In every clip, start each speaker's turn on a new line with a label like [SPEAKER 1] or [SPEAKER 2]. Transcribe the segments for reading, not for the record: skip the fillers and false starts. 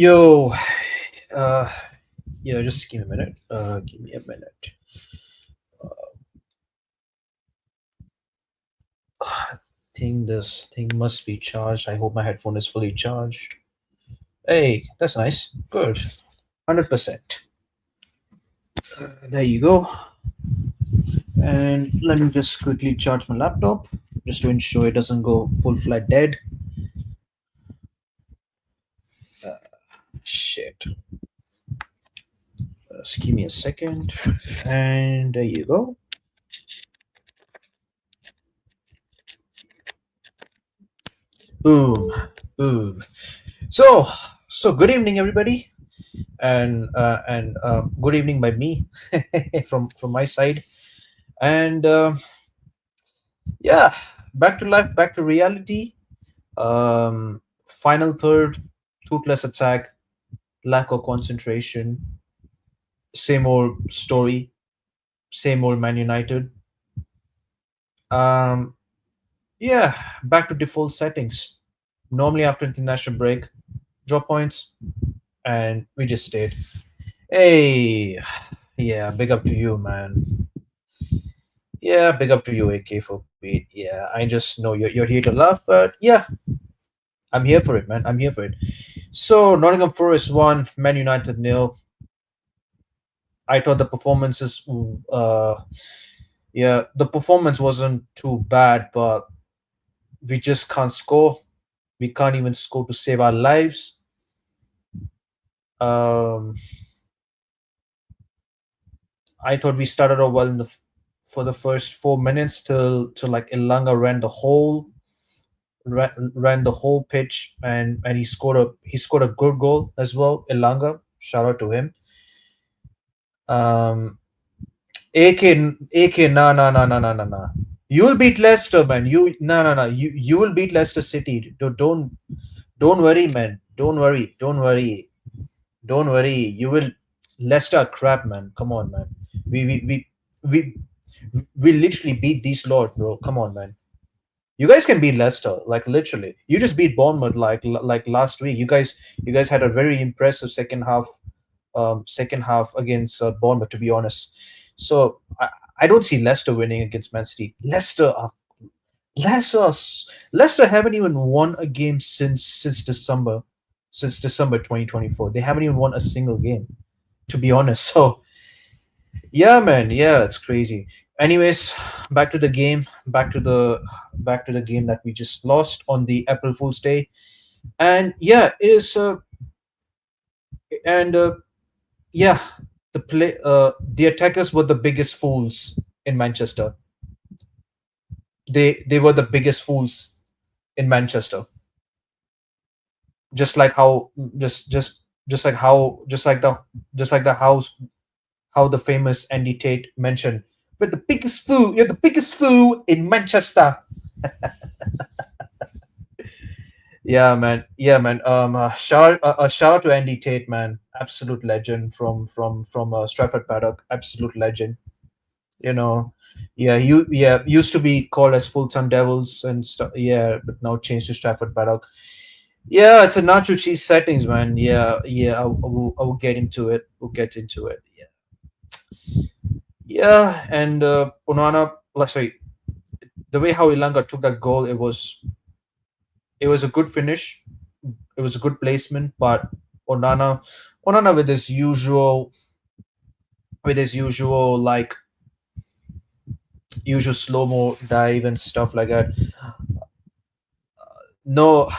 [SPEAKER 1] Yo, uh, yeah, just give me a minute. Give me a minute. I think this thing must be charged. I hope my headphone is fully charged. Hey, that's nice. Good. 100%. There you go. And let me just quickly charge my laptop just to ensure it doesn't go full flat dead. Uh, Shit. Just give me a second. And there you go. Boom. Boom. So, so good evening, everybody. And good evening by me from my side. And yeah, back to life, back to reality. Final third, toothless attack, lack of concentration, same old story, same old Man United. Um, yeah, back to default settings. Normally after international break, drop points, and we just stayed. Hey, yeah, big up to you, man. Yeah, big up to you, AK4Beat. Yeah, I just know you're here to laugh, but yeah, I'm here for it, man. I'm here for it. So Nottingham Forest won, Man United nil. I thought the performances, yeah, the performance wasn't too bad, but we just can't score. We can't even score to save our lives. Um, I thought we started off well for the first 4 minutes till like Ilanga ran the whole pitch, and he scored a good goal as well. Ilanga, shout out to him. Um, AK, no, no, no, no, no, no, no. You will beat Leicester, man. You no, no, no. You will beat Leicester City. Don't worry, man. Don't worry. Don't worry. Don't worry. You will. Leicester are crap, man. Come on, man. We we we we we literally beat these lot, bro. Come on, man. You guys can beat Leicester, like literally. You just beat Bournemouth like last week. You guys had a very impressive second half against Bournemouth, to be honest. So I don't see Leicester winning against Man City. Leicester, Leicester haven't even won a game since December 2024. They haven't even won a single game, to be honest. So yeah, man, yeah, it's crazy. Anyways, back to the game that we just lost on the April Fool's Day, and yeah, it is. And yeah, the attackers were the biggest fools in Manchester. They were the biggest fools in Manchester. Just like how just like how just like the house how the famous Andy Tate mentioned, "We're the biggest fool. You're the biggest fool in Manchester." Yeah, man. Yeah, man. Shout out to Andy Tate, man. Absolute legend from Stratford Paddock. Absolute legend. You know, yeah, used to be called as Fulton Devils and stuff. Yeah, but now changed to Stratford Paddock. Yeah, it's a nacho cheese settings, man. Yeah, yeah. I will get into it. We'll get into it. Yeah, yeah. And Onana, let's say the way how Ilanga took that goal, it was a good finish. It was a good placement, but Onana, Onana with his usual like usual slow mo dive and stuff like that. No,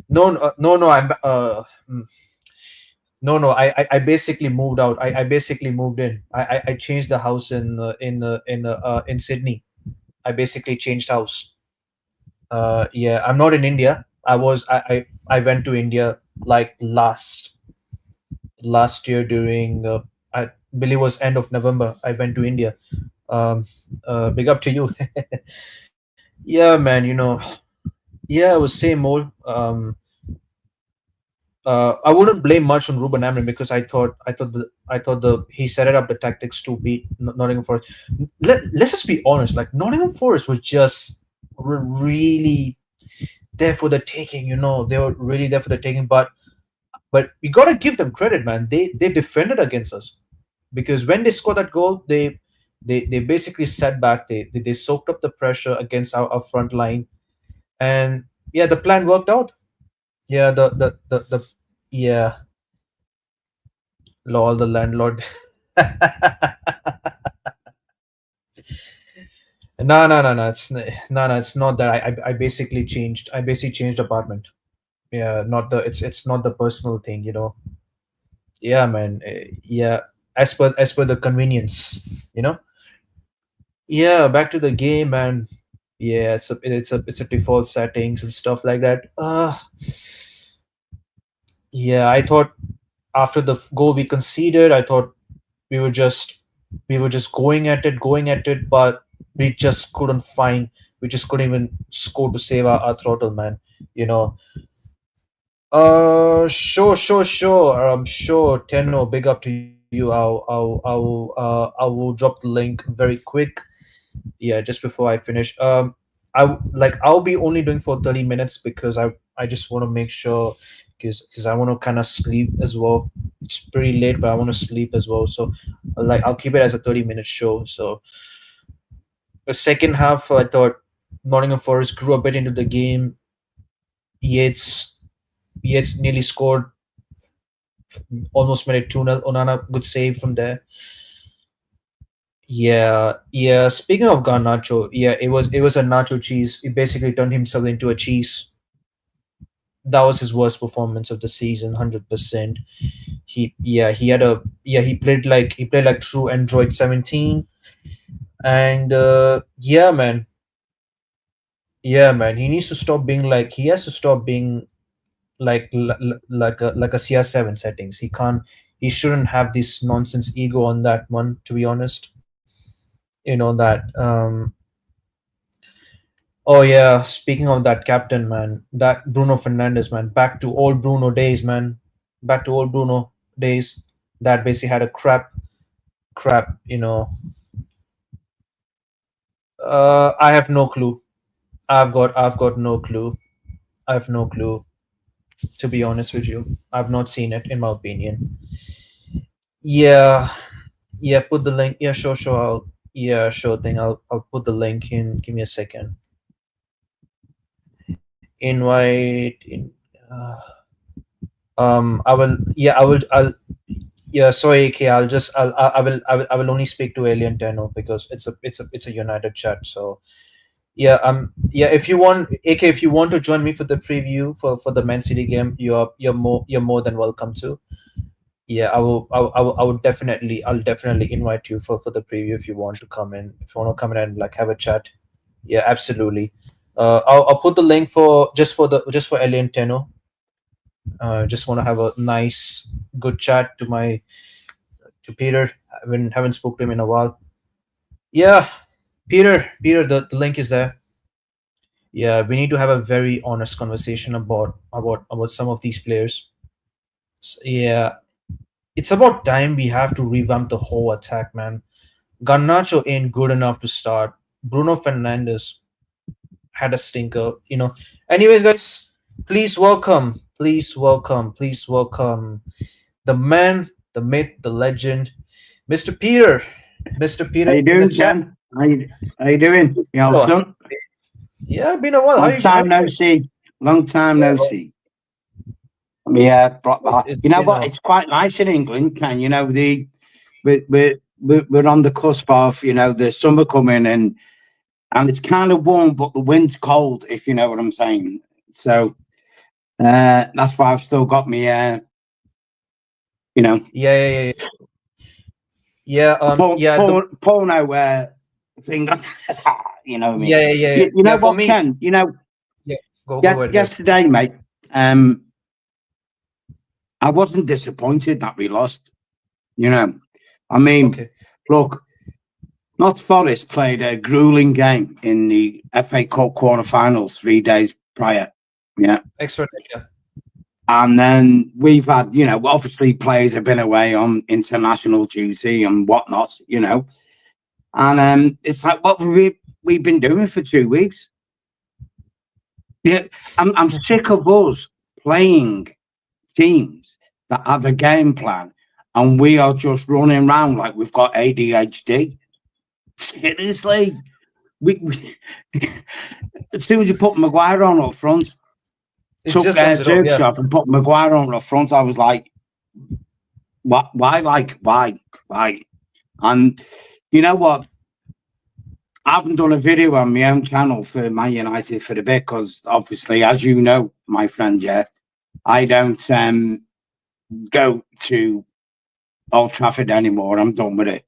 [SPEAKER 1] no. No, no. I basically moved out. I basically moved in. I changed the house in Sydney. I basically changed house. Yeah, I'm not in India. I went to India like last year during I believe it was end of November. I went to India. Um, big up to you. Yeah, man. Yeah, it was same old. I wouldn't blame much on Ruben Amorim because I thought he set it up the tactics to beat Nottingham Forest. Let's just be honest. Like Nottingham Forest was just really there for the taking. They were really there for the taking. But But we gotta give them credit, man. They defended against us because when they scored that goal, they basically sat back. They soaked up the pressure against our front line, and yeah, the plan worked out. Yeah, the yeah, lol, the landlord. No, no, it's not that. I basically changed. I basically changed apartment. Yeah, not the. It's not the personal thing. Yeah, man. Yeah, as per the convenience. You know. Yeah, back to the game, man. Yeah, it's a default settings and stuff like that. Yeah, I thought after the goal we conceded, I thought we were just we were just going at it, but we just couldn't find. We just couldn't even score to save our throttle, man. You know. Sure. Sure. Tenno, big up to you. I will drop the link very quick. Yeah, just before I finish. I'll be only doing for 30 minutes because I just want to make sure because I want to kind of sleep as well. It's pretty late, but I want to sleep as well. So I'll keep it as a 30-minute show. So the second half, I thought Nottingham Forest grew a bit into the game. Yates Yates nearly scored, almost made it 2-0. Onana, good save from there. Yeah. Speaking of Garnacho, yeah, it was a nacho cheese. He basically turned himself into a cheese. That was his worst performance of the season, 100%. He played like true Android 17, and yeah, man, he has to stop being like a CR7 settings. He shouldn't have this nonsense ego on that one. To be honest, that. Oh yeah, speaking of that captain, man, that Bruno Fernandes, man, back to old Bruno days, man, back to old Bruno days. That basically had a crap. I have no clue. I've got no clue. I have no clue. To be honest with you, I've not seen it. In my opinion, yeah, yeah. Put the link. Yeah, sure. Yeah, sure thing. I'll put the link in. Give me a second. Invite in. I will. Yeah, I will. Yeah, sorry, AK. I will only speak to Alien Tenno because it's a United chat. So yeah. If you want, AK, if you want to join me for the preview for the Man City game, you're more than welcome to. Yeah, I'll definitely invite you for the preview if you want to come in. If you want to come in and like have a chat. Yeah, absolutely. I'll put the link for just for Alien Tenno. Just want to have a nice good chat to Peter. Haven't spoke to him in a while. Yeah, Peter, the link is there. Yeah, we need to have a very honest conversation about some of these players. Yeah, it's about time we have to revamp the whole attack, man. Garnacho ain't good enough to start. Bruno Fernandes had a stinker. Anyways, guys, please welcome the man, the myth, the legend, Mr. Peter. Mr.
[SPEAKER 2] How
[SPEAKER 1] Peter
[SPEAKER 2] you
[SPEAKER 1] in the
[SPEAKER 2] doing,
[SPEAKER 1] chat.
[SPEAKER 2] Ken? How you doing? You know,
[SPEAKER 1] Oh,
[SPEAKER 2] son?
[SPEAKER 1] yeah, been a while. How
[SPEAKER 2] Long
[SPEAKER 1] you? How
[SPEAKER 2] time
[SPEAKER 1] you
[SPEAKER 2] no
[SPEAKER 1] been?
[SPEAKER 2] see. Long time
[SPEAKER 1] Yeah,
[SPEAKER 2] no
[SPEAKER 1] well,
[SPEAKER 2] see. Yeah,
[SPEAKER 1] it's
[SPEAKER 2] you know
[SPEAKER 1] been
[SPEAKER 2] what?
[SPEAKER 1] a
[SPEAKER 2] It's quite nice in England, Ken. We're on the cusp of the summer coming, and it's kind of warm, but the wind's cold. If you know what I'm saying. So that's why I've still got me. You know,
[SPEAKER 1] yeah. Yeah, yeah, the
[SPEAKER 2] porno thing. You know what I mean? You know
[SPEAKER 1] yeah. For
[SPEAKER 2] what,
[SPEAKER 1] me,
[SPEAKER 2] Ken?
[SPEAKER 1] yeah. Go ahead, guys.
[SPEAKER 2] Yesterday, mate. Um, I wasn't disappointed that we lost. You know, I mean,
[SPEAKER 1] Okay,
[SPEAKER 2] look, Not Forest played a grueling game in the FA Cup quarterfinals 3 days prior. Yeah.
[SPEAKER 1] extra. Yeah,
[SPEAKER 2] And then we've had, obviously players have been away on international duty and whatnot, And it's like, what have we've been doing for 2 weeks? Yeah. I'm sick of us playing teams that have a game plan, and we are just running around like we've got ADHD. Seriously, we as soon as you put Maguire on up front,
[SPEAKER 1] It
[SPEAKER 2] took
[SPEAKER 1] just sums it up.
[SPEAKER 2] Dirk's
[SPEAKER 1] Yeah.
[SPEAKER 2] off and put Maguire on up front, I was like, what? Why? Like, why? And you know what? I haven't done a video on my own channel for Man United for a bit because, obviously, as you know, my friend, yeah, I don't go to Old Trafford anymore. I'm done with it.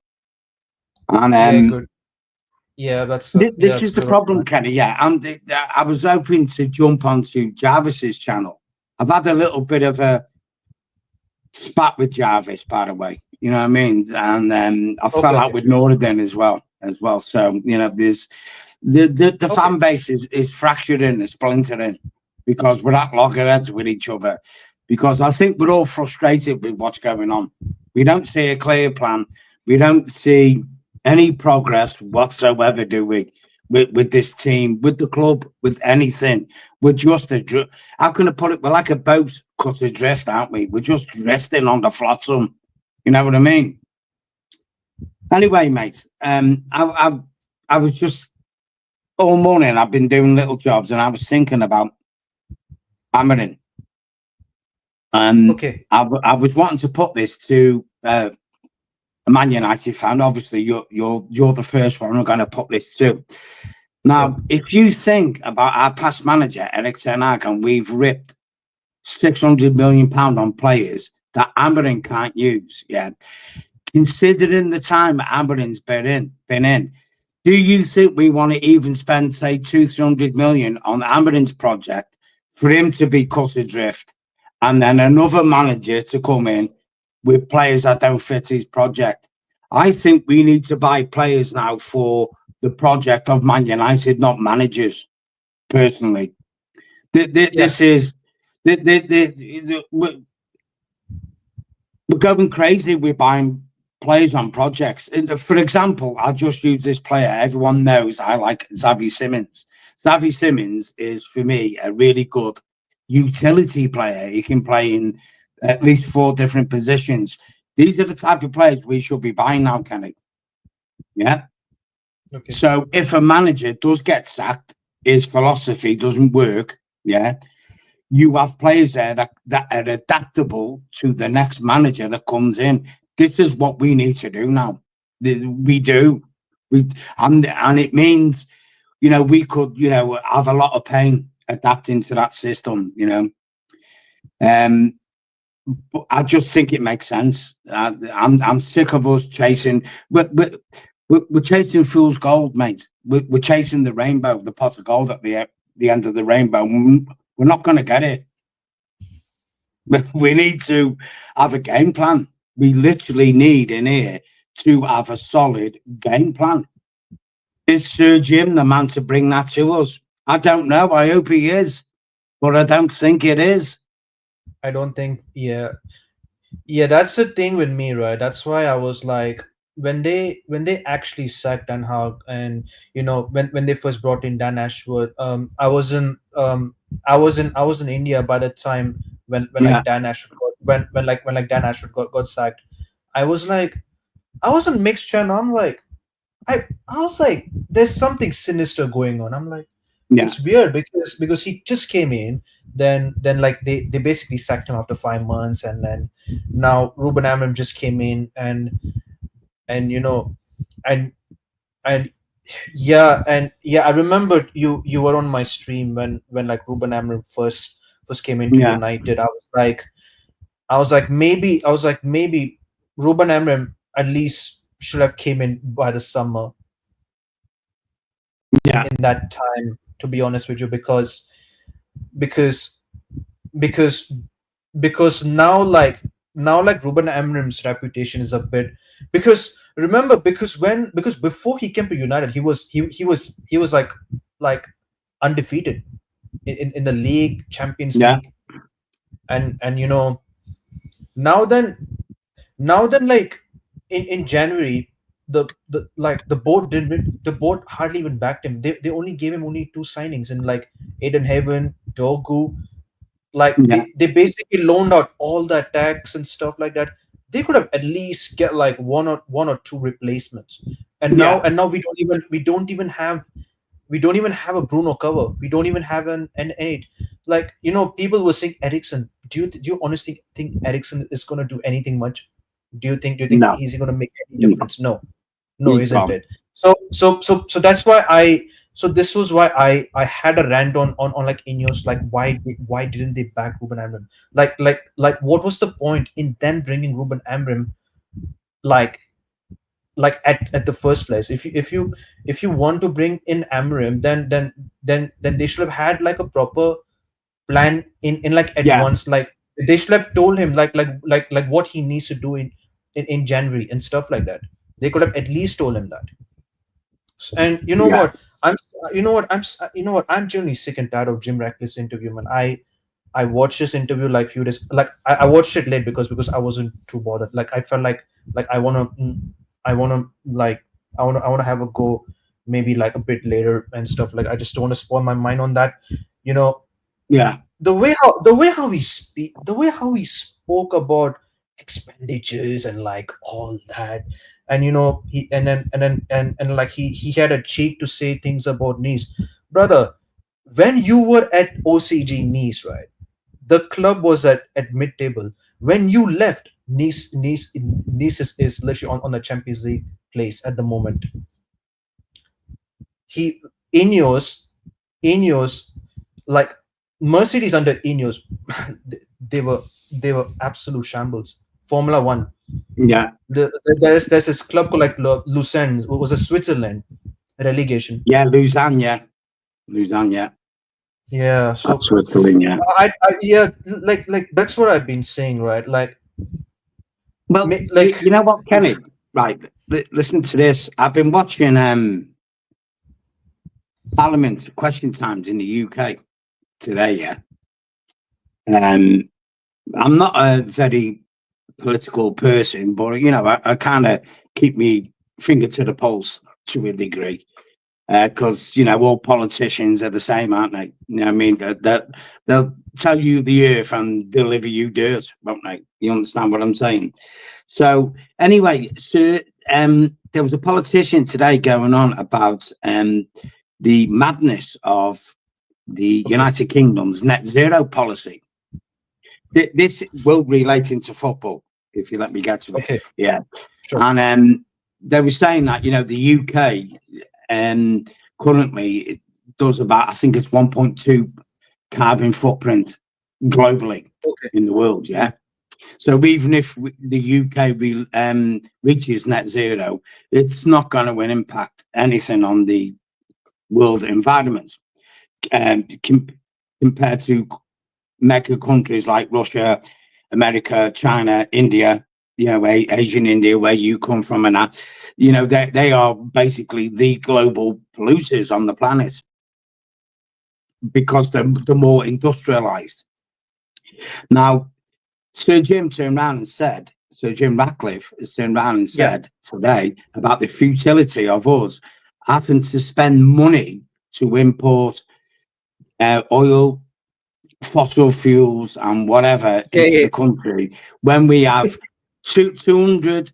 [SPEAKER 2] And
[SPEAKER 1] Yeah. Good. Yeah. That's yeah.
[SPEAKER 2] this
[SPEAKER 1] That's
[SPEAKER 2] is the
[SPEAKER 1] good.
[SPEAKER 2] problem, Kenny. Yeah, I was hoping to jump onto Jarvis's channel. I've had a little bit of a spat with Jarvis, by the way. You know what I mean? And I
[SPEAKER 1] Okay.
[SPEAKER 2] fell out
[SPEAKER 1] Okay.
[SPEAKER 2] with Northern as well. So there's the
[SPEAKER 1] Okay.
[SPEAKER 2] fan base is fracturing and splintering because we're at loggerheads with each other. Because I think we're all frustrated with what's going on. We don't see a clear plan. We don't see any progress whatsoever, do we? With this team, with the club, with anything. We're just how can I put it? We're like a boat cut adrift, aren't we? We're just drifting on the flotsam. You know what I mean? Anyway, mate, I was just all morning. I've been doing little jobs, and I was thinking about hammering. And
[SPEAKER 1] Okay.
[SPEAKER 2] I was wanting to put this to a Man United fan. Obviously, you're the first one I'm going to put this to.
[SPEAKER 1] Sure.
[SPEAKER 2] Now, if you think about our past manager Eric Ten Hag, and we've ripped £600 million on players that Amarin can't use, yeah. Considering the time Amarin's been in, do you think we want to even spend, say, 200-300 million on Amarin's project for him to be cut adrift, and then another manager to come in with players that don't fit his project? I think we need to buy players now for the project of Man United, not managers. Personally,
[SPEAKER 1] Yeah.
[SPEAKER 2] this is we're going crazy. We're buying players on projects. For example, I'll just use this player. Everyone knows I like Xavi Simons. Xavi Simons is, for me, a really good utility player. He can play in at least 4 different positions. These are the type of players we should be buying now, Kenny. Yeah.
[SPEAKER 1] Okay.
[SPEAKER 2] So if a manager does get sacked, his philosophy doesn't work. Yeah. You have players there that are adaptable to the next manager that comes in. This is what we need to do now. We do. We and it means, we could, have a lot of pain adapting to that system, Um, but I just think it makes sense. I'm sick of us chasing. We're chasing fool's gold, mate. We're chasing the rainbow, the pot of gold at the end of the rainbow. We're not going to get it. We need to have a game plan. We literally need in here to have a solid game plan. Is Sir Jim the man to bring that to us? I don't know. I hope he is, but I don't think it is.
[SPEAKER 1] I don't think. Yeah. Yeah. That's the thing with me, right? That's why I was like, when they actually sacked Dan Hag, and when they first brought in Dan Ashworth, I was in India by the time when
[SPEAKER 2] Yeah,
[SPEAKER 1] like Dan Ashworth when Dan Ashworth got sacked. I was like, I was on mixed channel. I was like, there's something sinister going on. I'm like,
[SPEAKER 2] yeah,
[SPEAKER 1] it's weird because he just came in, then like they basically sacked him after 5 months, and then now Ruben Amram just came in, and and and yeah, I remembered you were on my stream when like Ruben Amram first came into
[SPEAKER 2] yeah,
[SPEAKER 1] United. I was like maybe Ruben Amram at least should have came in by the summer
[SPEAKER 2] yeah,
[SPEAKER 1] in that time, to be honest with you, because because because now like Ruben Amram's reputation is a bit, because remember, because before he came to United, he was like undefeated in the league, Champions
[SPEAKER 2] yeah,
[SPEAKER 1] League, and now then like in January, the board hardly even backed him. They only gave him only two signings, in like Aiden Haven, Dogu, Like
[SPEAKER 2] Yeah,
[SPEAKER 1] they basically loaned out all the attacks and stuff like that. They could have at least get like one or two replacements.
[SPEAKER 2] yeah,
[SPEAKER 1] And now we don't even have a Bruno cover. We don't even have an eight. Like, people were saying Ericsson. Do you honestly think Ericsson is gonna do anything much? Do you think
[SPEAKER 2] no,
[SPEAKER 1] he's gonna make any
[SPEAKER 2] no,
[SPEAKER 1] difference? No, no,
[SPEAKER 2] he's
[SPEAKER 1] isn't
[SPEAKER 2] gone.
[SPEAKER 1] it? So that's why this was why I had a rant on like Ineos, like why didn't they back Ruben Amram? Like what was the point in then bringing Ruben Amram, like at the first place? If you want to bring in Amram, then they should have had like a proper plan in like
[SPEAKER 2] Yeah,
[SPEAKER 1] advance. Like they should have told him like what he needs to do in January and stuff like that. They could have at least told him that. And you know
[SPEAKER 2] yeah,
[SPEAKER 1] what? I'm genuinely sick and tired of Jim Ratcliffe's interview, man. I watched this interview like few days, like I watched it late because I wasn't too bothered. Like I felt like I wanna like I wanna have a go, maybe like a bit later and stuff. Like I just don't want to spoil my mind on that. You know,
[SPEAKER 2] yeah,
[SPEAKER 1] the way how he spoke about expenditures and like all that. And he and like he had a cheek to say things about Nice, brother. When you were at OCG Nice, right, the club was at mid-table. When you left, Nice is literally on the Champions League place at the moment. He Ineos, like Mercedes under Ineos, they they were they were absolute shambles. Formula One.
[SPEAKER 2] yeah,
[SPEAKER 1] There's this club called like Lucerne, it was a Switzerland relegation.
[SPEAKER 2] yeah. Lausanne, yeah, Lausanne, yeah.
[SPEAKER 1] Yeah, so
[SPEAKER 2] That's Switzerland, yeah.
[SPEAKER 1] yeah, like that's what I've been saying, right? Like,
[SPEAKER 2] Well,
[SPEAKER 1] like
[SPEAKER 2] you know what, Kenny? Right, listen to this. I've been watching Parliament question times in the UK today. Yeah, um, I'm not a very political person, but I kind of keep me finger to the pulse to a degree. Because all politicians are the same, aren't they? You know what I mean? They'll tell you the earth and deliver you dirt, won't they? You understand what I'm saying? So anyway, so there was a politician today going on about the madness of the
[SPEAKER 1] okay,
[SPEAKER 2] United Kingdom's net zero policy. This will relate into football, if you let me get to it.
[SPEAKER 1] okay,
[SPEAKER 2] Yeah,
[SPEAKER 1] sure,
[SPEAKER 2] and they were saying that the UK currently it does about, I think it's 1.2 carbon footprint globally
[SPEAKER 1] okay,
[SPEAKER 2] in the world. Yeah. So even if the UK reaches net zero, it's not going to impact anything on the world environment compared to mega countries like Russia, America, China, India, Asian India, where you come from, and that, they are basically the global polluters on the planet because they're more industrialized. Now, Sir Jim Ratcliffe has turned around and
[SPEAKER 1] yeah,
[SPEAKER 2] said today about the futility of us having to spend money to import oil, fossil fuels and whatever
[SPEAKER 1] yeah,
[SPEAKER 2] into
[SPEAKER 1] yeah,
[SPEAKER 2] the country when we have 200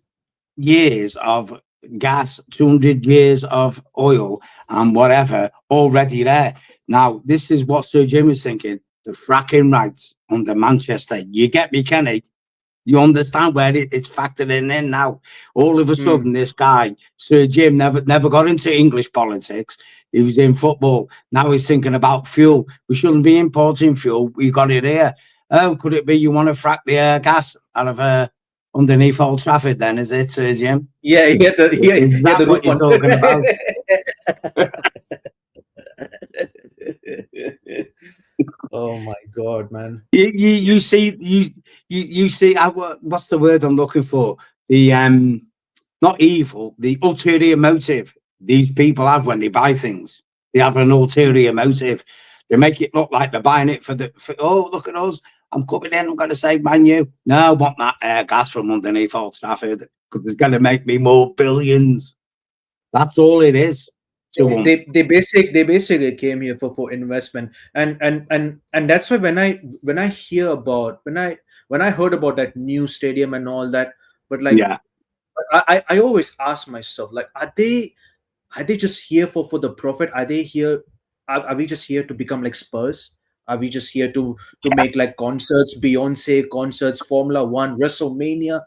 [SPEAKER 2] years of gas, 200 years of oil and whatever already there. Now, this is what Sir Jim is thinking, the fracking rights under Manchester. You get me, Kenny? You understand where it's factoring in now. All of a
[SPEAKER 1] mm,
[SPEAKER 2] sudden, this guy, Sir Jim, never got into English politics. He was in football. Now he's thinking about fuel. We shouldn't be importing fuel. We got it here. Oh, could it be you want to frack the gas out of underneath Old Trafford? Then is it, Sir Jim?
[SPEAKER 1] yeah,
[SPEAKER 2] Is
[SPEAKER 1] he had
[SPEAKER 2] that
[SPEAKER 1] the
[SPEAKER 2] what
[SPEAKER 1] roof
[SPEAKER 2] you're
[SPEAKER 1] on.
[SPEAKER 2] talking about?
[SPEAKER 1] Oh my god, man.
[SPEAKER 2] You see you see what's the word I'm looking for? The not evil, the ulterior motive these people have when they buy things. They have an ulterior motive. They make it look like they're buying it oh, look at us. I'm coming in, I'm going to save Manu. No, I want that gas from underneath Old Trafford because it's going to make me more billions. That's all it is. to them.
[SPEAKER 1] they basically came here for investment, and that's why when I hear about when I heard about that new stadium and all that, but like
[SPEAKER 2] Yeah,
[SPEAKER 1] I always ask myself, like, are they just here for the profit? Are they here? Are we just here to become like Spurs? Are we just here to make like concerts, Beyonce concerts, Formula One, WrestleMania?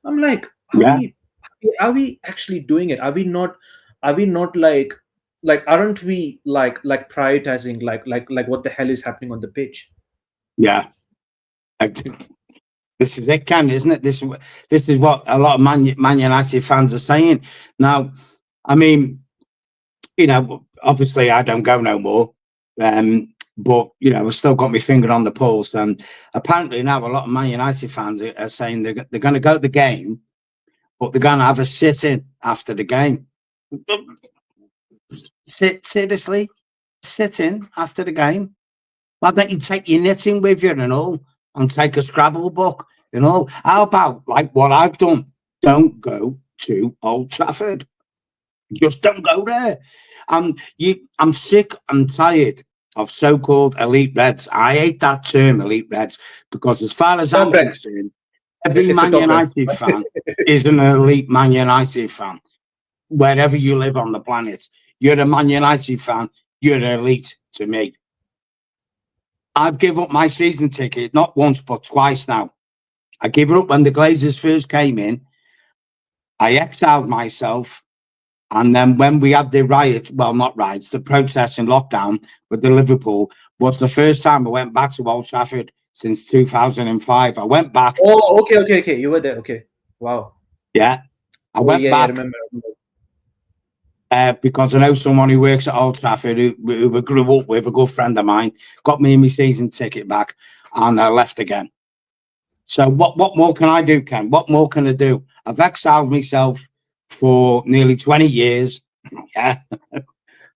[SPEAKER 1] I'm like,
[SPEAKER 2] yeah,
[SPEAKER 1] are we actually doing it? Are we not like aren't we prioritizing like what the hell is happening on the pitch?
[SPEAKER 2] yeah. Like, this is it, Ken, isn't it? This is what a lot of Man United fans are saying now. I mean, obviously I don't go no more. But I've still got my finger on the pulse, and apparently now a lot of Man United fans are saying they're going to go to the game, but they're going to have a sit-in after the game. Seriously, sit in after the game. Why don't you take your knitting with you and all, and take a Scrabble book and all? How about like what I've done? Don't go to Old Trafford. Just don't go there. I'm sick and tired of so-called elite reds. I hate that term, elite reds, because as far as
[SPEAKER 1] Top
[SPEAKER 2] I'm
[SPEAKER 1] Reds.
[SPEAKER 2] concerned, every
[SPEAKER 1] It's a
[SPEAKER 2] Man
[SPEAKER 1] top Reds.
[SPEAKER 2] United fan is an elite Man United fan. Wherever you live on the planet, you're a Man United fan. You're elite to me. I've given up my season ticket not once but twice now. I gave it up when the Glazers first came in. I exiled myself. And then when we had the riot, well, not riots, the protests and lockdown with the Liverpool, was the first time I went back to Old Trafford since 2005. I went back,
[SPEAKER 1] Oh, okay. You were there. Okay. Wow.
[SPEAKER 2] yeah, I
[SPEAKER 1] Oh
[SPEAKER 2] went
[SPEAKER 1] yeah,
[SPEAKER 2] back
[SPEAKER 1] remember.
[SPEAKER 2] because I know someone who works at Old Trafford who I grew up with, a good friend of mine, got me my season ticket back, and I left again. So what more can I do, Ken? What more can I do? I've exiled myself for nearly 20 years. Yeah.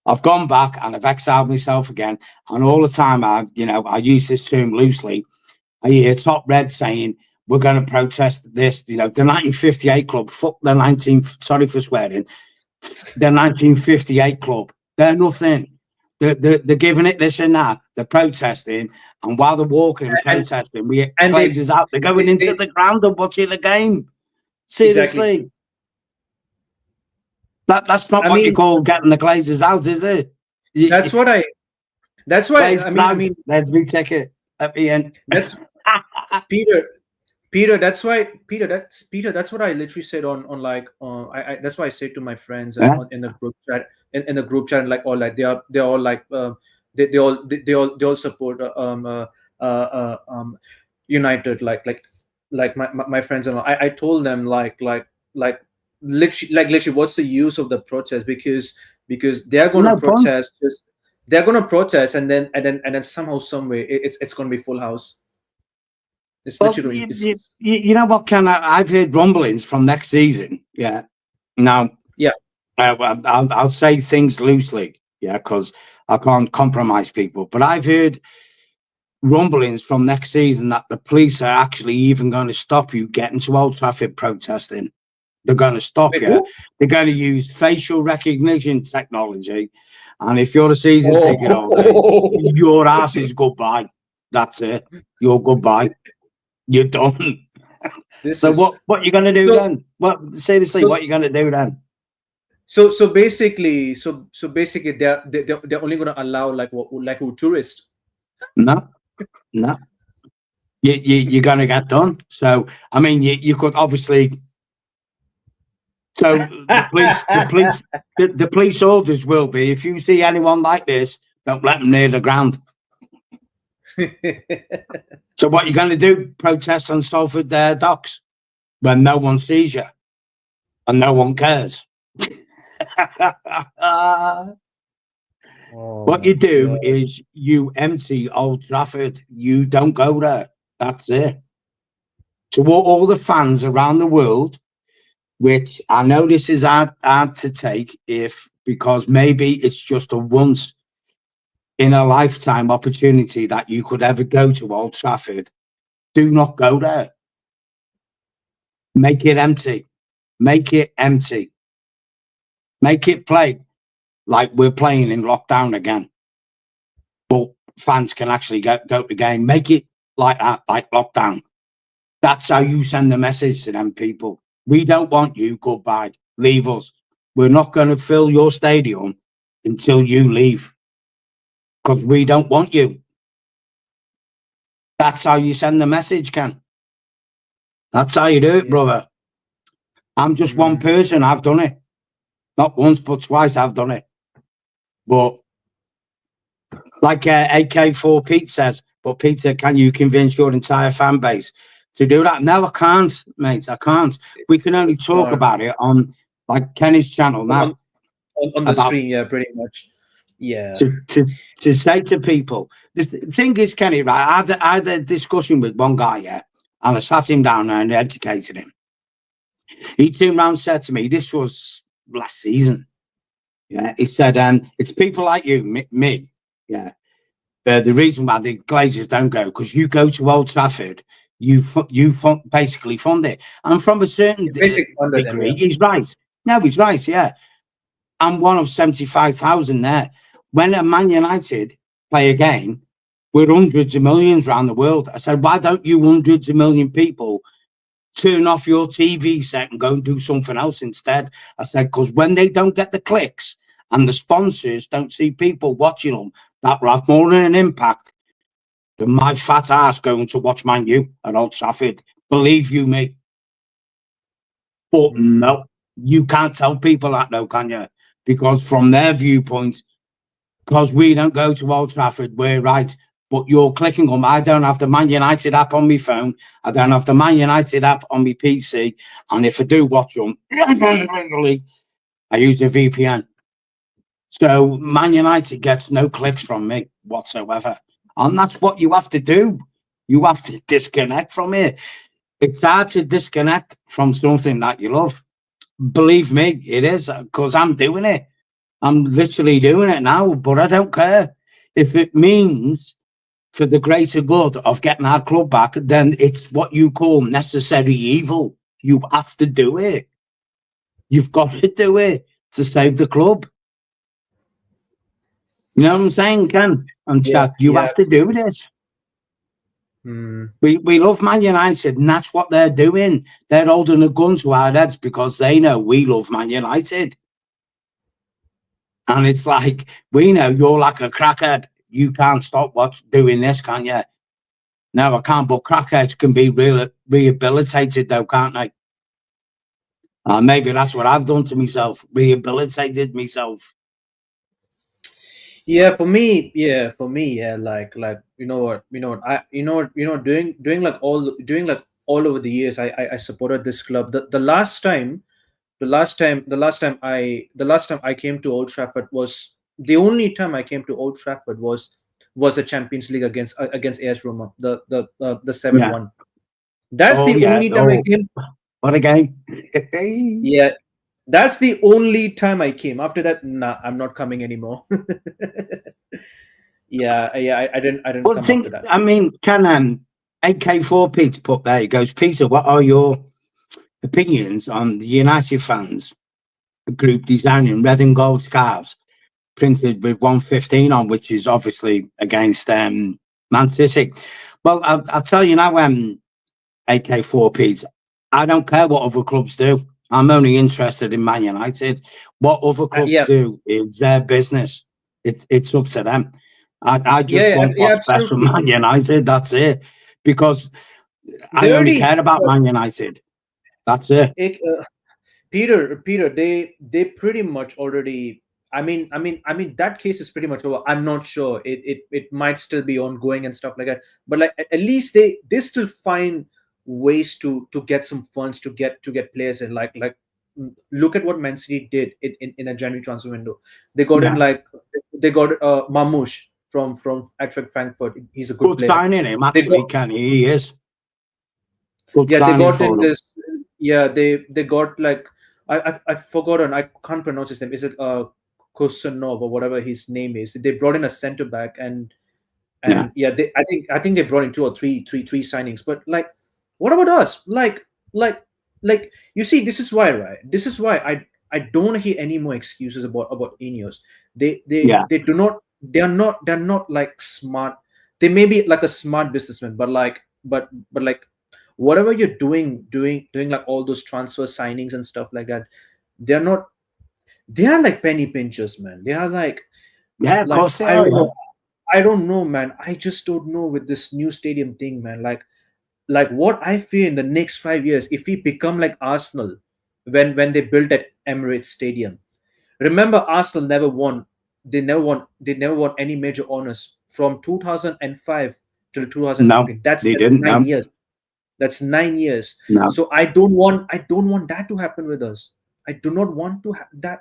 [SPEAKER 2] I've gone back and I've exiled myself again. And all the time I use this term loosely. I hear top red saying, we're going to protest this, the 1958 club, fuck the 19, sorry for swearing, the 1958 club. They're nothing. They're giving it this and that. They're protesting. And while they're walking and
[SPEAKER 1] And
[SPEAKER 2] protesting, we get
[SPEAKER 1] and
[SPEAKER 2] glazes out. They're going into
[SPEAKER 1] they
[SPEAKER 2] the ground and watching the game.
[SPEAKER 1] exactly.
[SPEAKER 2] Seriously. That's not
[SPEAKER 1] I
[SPEAKER 2] what you
[SPEAKER 1] mean,
[SPEAKER 2] call getting the glazes out, is it?
[SPEAKER 1] that's what I. That's why
[SPEAKER 2] Glazes out. There's me ticket at the end.
[SPEAKER 1] that's Peter. Peter, that's why Peter. That's what I literally said on like. That's why I say to my friends
[SPEAKER 2] Yeah.
[SPEAKER 1] in the group chat in the group chat, like all like they're all like they all support United, like my friends and all. I told them like literally what's the use of the protest, because they're going to
[SPEAKER 2] No point.
[SPEAKER 1] protest, just they're going to protest, and then somehow some way it's going to be full house. It's
[SPEAKER 2] Well,
[SPEAKER 1] literally
[SPEAKER 2] you know what, Ken? I've heard rumblings from next season. Yeah. Now,
[SPEAKER 1] yeah.
[SPEAKER 2] I'll say things loosely. Yeah, because I can't compromise people. But I've heard rumblings from next season that the police are actually even going to stop you getting to Old Trafford protesting. They're going to stop
[SPEAKER 1] Wait,
[SPEAKER 2] you.
[SPEAKER 1] who?
[SPEAKER 2] They're going to use facial recognition technology. And if you're a season ticket holder,
[SPEAKER 1] Oh,
[SPEAKER 2] your ass is goodbye. That's it. You're goodbye. You're done.
[SPEAKER 1] this
[SPEAKER 2] So
[SPEAKER 1] is
[SPEAKER 2] what you gonna do
[SPEAKER 1] so
[SPEAKER 2] then? What seriously?
[SPEAKER 1] so
[SPEAKER 2] What you gonna do then?
[SPEAKER 1] so basically they're only going to allow like who tourists.
[SPEAKER 2] No, no. You're gonna get done. So I mean, you could obviously. So the police orders will be: if you see anyone like this, don't let them near the ground. So what you gonna do? Protest on Salford docks when no one sees you and no one cares.
[SPEAKER 1] Oh
[SPEAKER 2] What
[SPEAKER 1] my
[SPEAKER 2] you do
[SPEAKER 1] god.
[SPEAKER 2] is you empty Old Trafford. You don't go there. That's it. To all the fans around the world, which I know this is hard to take, if because maybe it's just a once in a lifetime opportunity that you could ever go to Old Trafford. Do not go there. Make it empty. Make it empty. Make it play. like we're playing in lockdown again, but fans can actually go to the game. Make it like that, like lockdown. That's how you send the message to them people. We don't want you. Goodbye. Leave us. We're not going to fill your stadium until you leave because we don't want you. That's how you send the message, Ken. That's how you do it,
[SPEAKER 1] Yeah.
[SPEAKER 2] brother. I'm just one
[SPEAKER 1] Mm.
[SPEAKER 2] person. I've done it. Not once, but twice I've done it. But like AK4 Pete says, but Peter, can you convince your entire fan base to do that? No, I can't, mate. I can't. We can only
[SPEAKER 1] It's
[SPEAKER 2] talk
[SPEAKER 1] not
[SPEAKER 2] about it on like Kenny's channel
[SPEAKER 1] on,
[SPEAKER 2] now
[SPEAKER 1] on on the
[SPEAKER 2] about
[SPEAKER 1] stream. Yeah, pretty much. Yeah.
[SPEAKER 2] to to to say to people. The thing is, Kenny, right? I had a discussion with one guy, yeah, and I sat him down and educated him. He turned around and said to me, this was last season. Yeah, he said, it's people like you, me, yeah. The reason why the Glazers don't go because you go to Old Trafford, basically fund it, and from a certain
[SPEAKER 1] Basic under them.
[SPEAKER 2] degree,
[SPEAKER 1] Yeah.
[SPEAKER 2] he's right. No, he's right. Yeah, I'm one of 75,000 there. When a Man United play a game, we're hundreds of millions around the world. I said, why don't you hundreds of million people turn off your TV set and go and do something else instead? I said, because when they don't get the clicks and the sponsors don't see people watching them, that will have more than an impact than my fat ass going to watch Man U at Old Trafford. Believe you me. But
[SPEAKER 1] Mm.
[SPEAKER 2] no, you can't tell people that, though, can you? Because from their viewpoint, because we don't go to Old Trafford, we're right. But you're clicking on. I don't have the Man United app on my phone. I don't have the Man United app on my PC. And if I do watch them, I use a VPN. So Man United gets no clicks from me whatsoever. And that's what you have to do. You have to disconnect from it. It's hard to disconnect from something that you love. Believe me, it is because I'm doing it. I'm literally doing it now, but I don't care. If it means for the greater good of getting our club back, then it's what you call necessary evil. You have to do it. You've got to do it to save the club. You know what I'm saying, Ken? And
[SPEAKER 1] Yeah.
[SPEAKER 2] chat, you
[SPEAKER 1] Yeah.
[SPEAKER 2] have to do this.
[SPEAKER 1] Mm.
[SPEAKER 2] We love Man United, and that's what they're doing. They're holding a gun to our heads because they know we love Man United. And it's like, we know you're like a crackhead. You can't stop doing this, can you? No, I can't. But crackheads can be rehabilitated, though, can't they? Maybe that's what I've done to myself, rehabilitated myself.
[SPEAKER 1] Yeah, for me, yeah, like doing like all over the years, I supported this club. The last time I came to Old Trafford was the only time I came to Old Trafford was the Champions League against AS Roma, the seven
[SPEAKER 2] Yeah.
[SPEAKER 1] one. That's
[SPEAKER 2] Oh,
[SPEAKER 1] the
[SPEAKER 2] yeah.
[SPEAKER 1] only time I
[SPEAKER 2] Oh,
[SPEAKER 1] came.
[SPEAKER 2] what a game.
[SPEAKER 1] Yeah, that's the only time I came. After that, nah, I'm not coming anymore. Yeah, I didn't
[SPEAKER 2] Well,
[SPEAKER 1] come after
[SPEAKER 2] think,
[SPEAKER 1] that.
[SPEAKER 2] I mean, can AK4 Peter put there? He goes, Peter, what are your opinions on the United fans group designing red and gold scarves printed with 115 on, which is obviously against Man City? Well, I'll tell you now, AK4 Pete, I don't care what other clubs do. I'm only interested in Man United. What other clubs
[SPEAKER 1] Yeah,
[SPEAKER 2] do is their business. It's up to them. I
[SPEAKER 1] yeah,
[SPEAKER 2] just
[SPEAKER 1] yeah,
[SPEAKER 2] want
[SPEAKER 1] yeah,
[SPEAKER 2] what's best for
[SPEAKER 1] absolutely.
[SPEAKER 2] Man United. That's it. Because I
[SPEAKER 1] They
[SPEAKER 2] only
[SPEAKER 1] already
[SPEAKER 2] care about Man United. That's it.
[SPEAKER 1] it, Peter, they pretty much already. I mean, that case is pretty much over. I'm not sure. It might still be ongoing and stuff like that. But like at least they still find ways to get some funds to get players in. Look at what Man City did in a January transfer window. They got in
[SPEAKER 2] Yeah.
[SPEAKER 1] like they got Mamouche from Eintracht Frankfurt. He's a good
[SPEAKER 2] Good
[SPEAKER 1] player.
[SPEAKER 2] signing him,
[SPEAKER 1] They got
[SPEAKER 2] actually, Kenny. He is. Good
[SPEAKER 1] yeah they
[SPEAKER 2] signing
[SPEAKER 1] got in
[SPEAKER 2] for them.
[SPEAKER 1] this yeah they got like I've forgotten. I can't pronounce his name. Is it Kosanov or whatever his name is? They brought in a center back
[SPEAKER 2] Yeah.
[SPEAKER 1] and yeah, I think they brought in two or three signings. But like, what about us? Like you see, this is why, right? This is why I don't hear any more excuses about Ineos.
[SPEAKER 2] Yeah,
[SPEAKER 1] They do not. They're not like smart. They may be like a smart businessman, but like whatever you're doing like all those transfer signings and stuff like that. They're not. They are like penny pinchers, man. They are
[SPEAKER 2] yeah, of
[SPEAKER 1] like
[SPEAKER 2] course they
[SPEAKER 1] I
[SPEAKER 2] are.
[SPEAKER 1] don't
[SPEAKER 2] Yeah,
[SPEAKER 1] know. I don't know, man. I just don't know with this new stadium thing, man. Like what I fear in the next 5 years, if we become like Arsenal when they built that Emirates Stadium. Remember, Arsenal never won. They never won any major honors from 2005 till
[SPEAKER 2] no,
[SPEAKER 1] 2015.
[SPEAKER 2] they
[SPEAKER 1] That's
[SPEAKER 2] didn't.
[SPEAKER 1] nine
[SPEAKER 2] No,
[SPEAKER 1] years. That's 9 years.
[SPEAKER 2] no,
[SPEAKER 1] So I don't want that to happen with us. I do not want to that.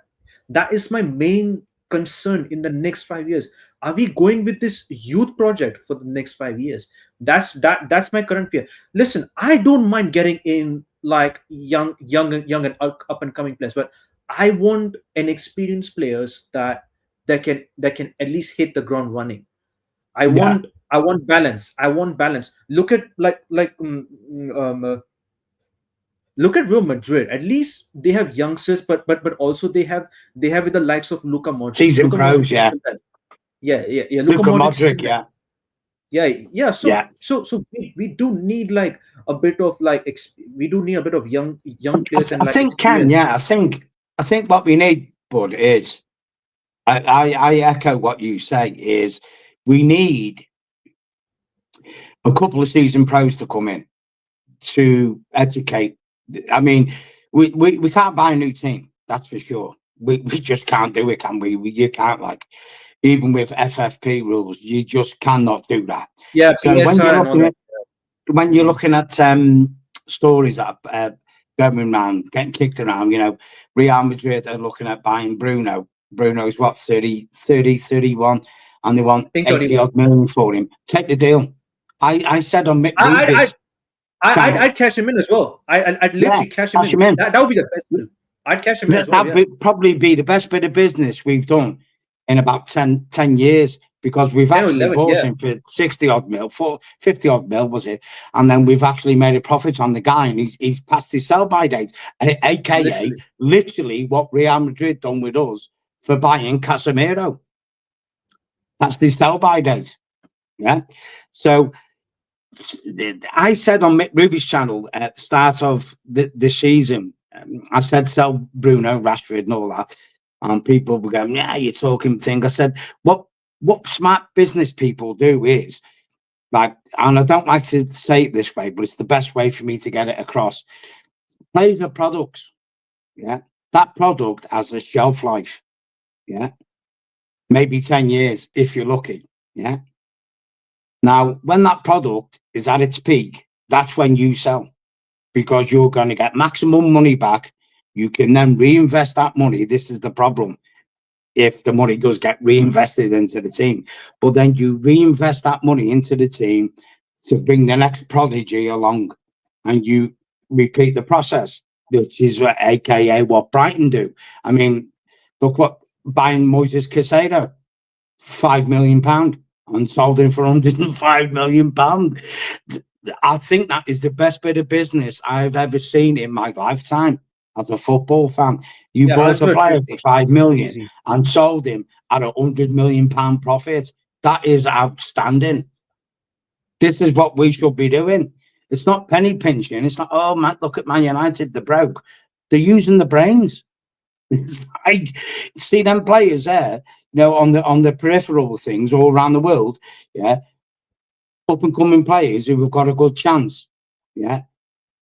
[SPEAKER 1] That is my main concern in the next 5 years. Are we going with this youth project for the next 5 years? That's my current fear. Listen, I don't mind getting in like young and up and coming players, but I want an experienced players that can at least hit the ground running.
[SPEAKER 2] yeah.
[SPEAKER 1] I want balance. I want balance. Look at um, uh, look at Real Madrid. At least they have youngsters, but also they have with the likes of Luka Modric.
[SPEAKER 2] Season
[SPEAKER 1] Luka Modric
[SPEAKER 2] pros,
[SPEAKER 1] is
[SPEAKER 2] yeah.
[SPEAKER 1] still there. Yeah. Luka
[SPEAKER 2] Luka
[SPEAKER 1] Modric is still
[SPEAKER 2] Modric,
[SPEAKER 1] there.
[SPEAKER 2] yeah,
[SPEAKER 1] Yeah.
[SPEAKER 2] yeah.
[SPEAKER 1] So we do need like a bit of we do need a bit of young players and
[SPEAKER 2] I
[SPEAKER 1] like
[SPEAKER 2] think Ken,
[SPEAKER 1] experience.
[SPEAKER 2] yeah, I think what we need, Bud, is I echo what you say is we need a couple of season pros to come in to educate. I mean, we can't buy a new team, that's for sure. We just can't do it, can we? You can't, like, even with FFP rules, you just cannot do that.
[SPEAKER 1] Yeah,
[SPEAKER 2] So
[SPEAKER 1] PSR and all that.
[SPEAKER 2] when you're
[SPEAKER 1] Mm.
[SPEAKER 2] looking at stories that are going around, getting kicked around, Real Madrid are looking at buying Bruno. Bruno's what, 31, and they want
[SPEAKER 1] Think
[SPEAKER 2] 80
[SPEAKER 1] 31.
[SPEAKER 2] odd million for him. Take the deal. I said on Mick
[SPEAKER 1] I
[SPEAKER 2] Ruby's channel,
[SPEAKER 1] I'd cash him in as well. I'd
[SPEAKER 2] yeah,
[SPEAKER 1] literally cash him
[SPEAKER 2] cash
[SPEAKER 1] in.
[SPEAKER 2] him in.
[SPEAKER 1] That would be the best deal. I'd cash him in as well.
[SPEAKER 2] That
[SPEAKER 1] Yeah.
[SPEAKER 2] would probably be the best bit of business we've done in about 10 years, because we've
[SPEAKER 1] 10 or
[SPEAKER 2] actually
[SPEAKER 1] 11.
[SPEAKER 2] bought
[SPEAKER 1] Yeah.
[SPEAKER 2] him for 60 odd mil, for 50 odd mil, was it? And then we've actually made a profit on the guy, and he's past his sell by date, aka
[SPEAKER 1] Literally.
[SPEAKER 2] literally what Real Madrid done with us for buying Casemiro. That's the sell by date. Yeah. So I said on Mick Ruby's channel at the start of the season, I said sell Bruno, Rashford, and all that, and people were going, "Yeah, you're talking thing." I said, "What smart business people do is like," and I don't like to say it this way, but it's the best way for me to get it across. Play the products, yeah. That product has a shelf life, yeah, maybe 10 years if you're lucky, yeah. Now, when that product is at its peak, that's when you sell, because you're going to get maximum money back. You can then reinvest that money. This is the problem. If the money does get reinvested into the team, but then you reinvest that money into the team to bring the next prodigy along, and you repeat the process, which is what, AKA what Brighton do. I mean, look what buying Moises Caicedo, £5 million, and sold him for £105 million. I think that is the best bit of business I've ever seen in my lifetime as a football fan. You
[SPEAKER 1] Yeah.
[SPEAKER 2] bought a player for
[SPEAKER 1] 150.
[SPEAKER 2] 5 million
[SPEAKER 1] Easy.
[SPEAKER 2] and sold him at £100 million profit. That is outstanding. This is what we should be doing. It's not penny pinching. It's not, oh, man, look at Man United, they're broke. They're using the brains. It's like, see them players there, on the peripheral things all around the world, yeah, up and coming players who have got a good chance, yeah.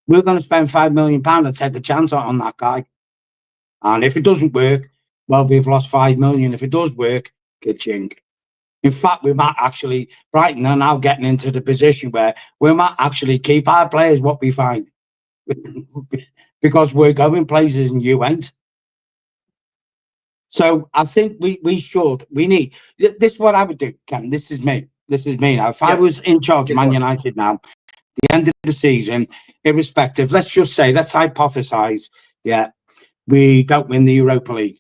[SPEAKER 2] We're going to spend £5 million to take a chance on that guy, and if it doesn't work, well, we've lost 5 million. If it does work, ka-ching. In fact, we might actually, Brighton are now getting into the position where we might actually keep our players what we find, because we're going places and you ain't. So I think we need, this is what I would do, Ken. This is me. This is me now. If I
[SPEAKER 1] Yeah.
[SPEAKER 2] was in charge of
[SPEAKER 1] Yeah. Go
[SPEAKER 2] Man
[SPEAKER 1] on.
[SPEAKER 2] United now, the end of the season, irrespective, let's just say, let's hypothesize, yeah, we don't win the Europa League.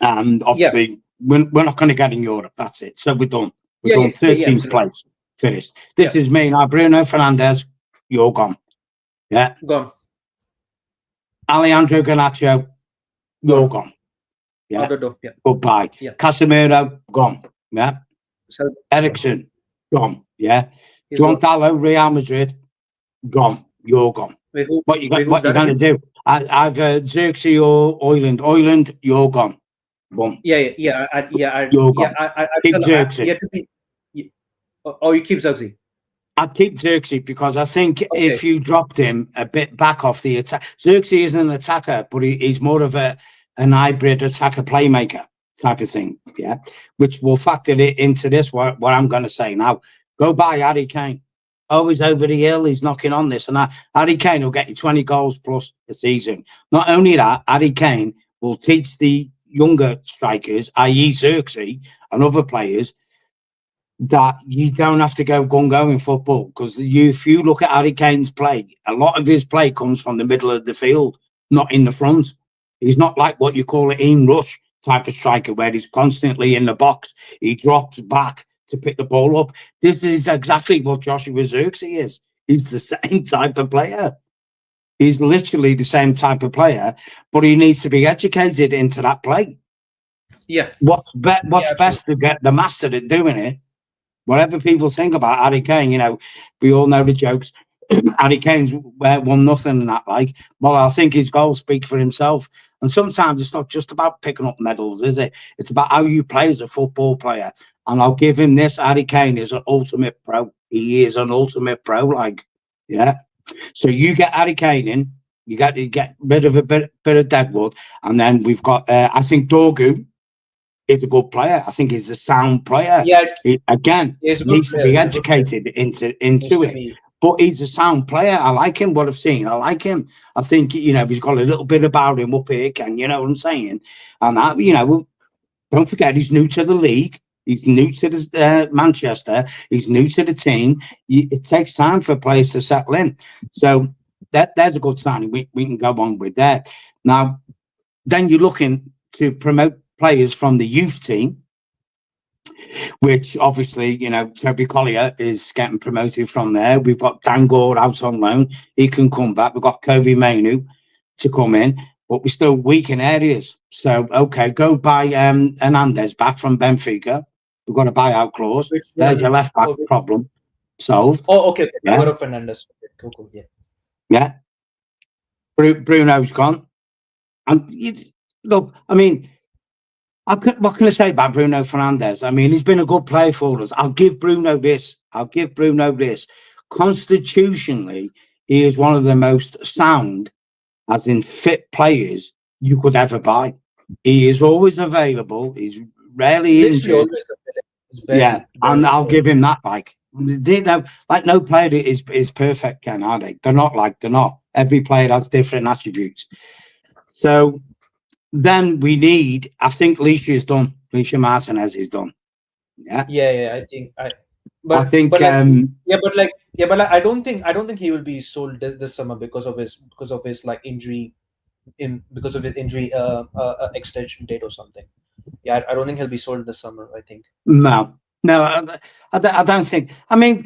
[SPEAKER 2] And
[SPEAKER 1] Yeah.
[SPEAKER 2] obviously, we're not going to get in Europe. That's it. So we're done. We're done.
[SPEAKER 1] Yeah.
[SPEAKER 2] 13th
[SPEAKER 1] Absolutely.
[SPEAKER 2] place. Finished.
[SPEAKER 1] Yeah.
[SPEAKER 2] This is me now. Bruno Fernandes, you're gone. Yeah.
[SPEAKER 1] Gone.
[SPEAKER 2] Alejandro Garnacho, you're
[SPEAKER 1] Gone.
[SPEAKER 2] gone.
[SPEAKER 1] Out
[SPEAKER 2] Yeah,
[SPEAKER 1] the door. Yeah.
[SPEAKER 2] goodbye.
[SPEAKER 1] Yeah.
[SPEAKER 2] Casemiro, gone. Yeah,
[SPEAKER 1] Sell. Gone.
[SPEAKER 2] Ericsson, gone. Yeah,
[SPEAKER 1] He's
[SPEAKER 2] John
[SPEAKER 1] gone.
[SPEAKER 2] Dallo, Real Madrid, gone. You're gone.
[SPEAKER 1] Wait, who?
[SPEAKER 2] What you
[SPEAKER 1] Wait,
[SPEAKER 2] got?
[SPEAKER 1] who's
[SPEAKER 2] What you
[SPEAKER 1] that
[SPEAKER 2] gonna
[SPEAKER 1] again?
[SPEAKER 2] do? I've Xerxes or Oiland. Oiland, you're gone. Boom,
[SPEAKER 1] Yeah, yeah, yeah,
[SPEAKER 2] you're
[SPEAKER 1] yeah.
[SPEAKER 2] gone.
[SPEAKER 1] I
[SPEAKER 2] Keep
[SPEAKER 1] sell.
[SPEAKER 2] Xerxes.
[SPEAKER 1] Yet to be. Yeah. Oh, you keep Zugsy.
[SPEAKER 2] I'd keep Xerxes because I think
[SPEAKER 1] Okay.
[SPEAKER 2] if you dropped him a bit back off the attack, Xerxes isn't an attacker, but he's more of an hybrid attacker playmaker type of thing. Yeah, which will factor it into this. What I'm going to say now. Go buy Harry Kane. Oh, he's over the hill. He's knocking on this and that. Harry Kane will get you 20 goals plus a season. Not only that, Harry Kane will teach the younger strikers, i.e., Xerxes and other players, that you don't have to go gung-go in football because if you look at Harry Kane's play, a lot of his play comes from the middle of the field, not in the front. He's not like what you call an Ian Rush type of striker where he's constantly in the box. He drops back to pick the ball up. This is exactly what Joshua Xerxes is. He's the same type of player. He's literally the same type of player, but he needs to be educated into that play.
[SPEAKER 1] Yeah.
[SPEAKER 2] What's
[SPEAKER 1] Yeah. Absolutely.
[SPEAKER 2] best to get the master at doing it. Whatever people think about Harry Kane, we all know the jokes. Harry Kane's won nothing and that like. Well, I think his goals speak for himself. And sometimes it's not just about picking up medals, is it? It's about how you play as a football player. And I'll give him this: Harry Kane is an ultimate pro. He is an ultimate pro, like, yeah. So you get Harry Kane in, you get rid of a bit of Deadwood, and then we've got I think Dorgu is a good player. I think he's a sound player.
[SPEAKER 1] Yeah.
[SPEAKER 2] He, again,
[SPEAKER 1] He's a good
[SPEAKER 2] needs to
[SPEAKER 1] player.
[SPEAKER 2] be
[SPEAKER 1] He's a good player.
[SPEAKER 2] educated
[SPEAKER 1] Needs
[SPEAKER 2] into
[SPEAKER 1] to
[SPEAKER 2] it.
[SPEAKER 1] be.
[SPEAKER 2] But he's a sound player. I like him. What I've seen, I like him. I think he's got a little bit about him up here. Can you know what I'm saying? And that don't forget he's new to the league. He's new to the Manchester. He's new to the team. It takes time for players to settle in. So there's a good signing. We can go on with that. Now, then you're looking to promote players from the youth team, which obviously, Toby Collier is getting promoted from there. We've got Dan Gore out on loan. He can come back. We've got Kobe Mainu to come in, but we're still weak in areas. So, okay, go buy Hernandez back from Benfica. We've got a buyout clause.
[SPEAKER 1] Which
[SPEAKER 2] There's your
[SPEAKER 1] one?
[SPEAKER 2] left back
[SPEAKER 1] Oh,
[SPEAKER 2] problem solved.
[SPEAKER 1] okay. Okay.
[SPEAKER 2] Yeah,
[SPEAKER 1] Alvaro Fernandez. Okay, cool, cool. Yeah.
[SPEAKER 2] yeah. Bruno's gone. And look, I mean, what can I say about Bruno Fernandes? I mean, he's been a good player for us. I'll give Bruno this. Constitutionally, he is one of the most sound, as in fit players you could ever buy. He is always available. He's rarely
[SPEAKER 1] Literally
[SPEAKER 2] injured.
[SPEAKER 1] always available. It's
[SPEAKER 2] Yeah, and
[SPEAKER 1] barely
[SPEAKER 2] I'll
[SPEAKER 1] so.
[SPEAKER 2] give him that. Like no player is perfect, Ken, are they? They're not. Every player has different attributes. So then we need, I think Leisha's done. Leisha Martinez is done. Yeah.
[SPEAKER 1] Yeah, yeah. I think
[SPEAKER 2] I think,
[SPEAKER 1] but like, yeah, but like, I don't think he will be sold this summer because of his like injury because of his injury extension date or something. Yeah, I don't think he'll be sold this summer. I think.
[SPEAKER 2] no, I don't think. I mean,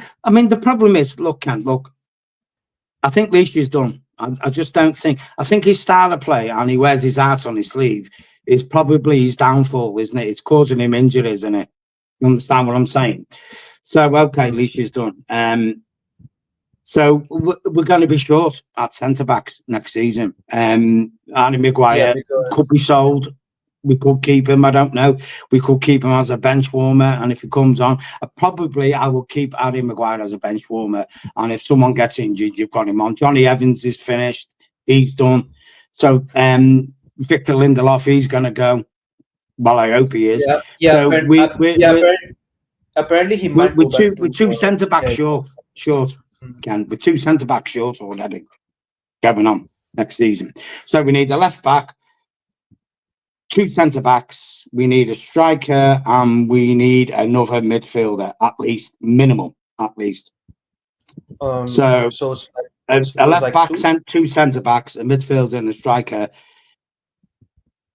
[SPEAKER 2] the problem is, look, I think Leisha's done. I just don't think. I think his style of play and he wears his heart on his sleeve is probably his downfall, isn't it? It's causing him injuries, isn't it? You understand what I'm saying? So, okay,
[SPEAKER 1] Mm.
[SPEAKER 2] Leisha's done. So we're going to be short at centre backs next season. Andy
[SPEAKER 1] Yeah,
[SPEAKER 2] Maguire
[SPEAKER 1] because
[SPEAKER 2] could be sold. We could keep him. I don't know. We could keep him as a bench warmer, and if he comes on, I will keep Harry Maguire as a bench warmer. And if someone gets injured, you've got him on. Johnny Evans is finished. He's done. So Victor Lindelof, he's going to go. Well, I hope he is.
[SPEAKER 1] yeah, yeah,
[SPEAKER 2] So
[SPEAKER 1] yeah. Apparently, he might
[SPEAKER 2] we're
[SPEAKER 1] go back
[SPEAKER 2] we're
[SPEAKER 1] to
[SPEAKER 2] two centre backs
[SPEAKER 1] yeah.
[SPEAKER 2] short.
[SPEAKER 1] Mm.
[SPEAKER 2] Ken, we're two centre backs short already going on next season. So we need a left back, two centre backs, we need a striker, and we need another midfielder, at least, minimum, at least. So
[SPEAKER 1] So it's like
[SPEAKER 2] a
[SPEAKER 1] was
[SPEAKER 2] left
[SPEAKER 1] like
[SPEAKER 2] back,
[SPEAKER 1] two.
[SPEAKER 2] two centre backs, a midfielder, and a striker.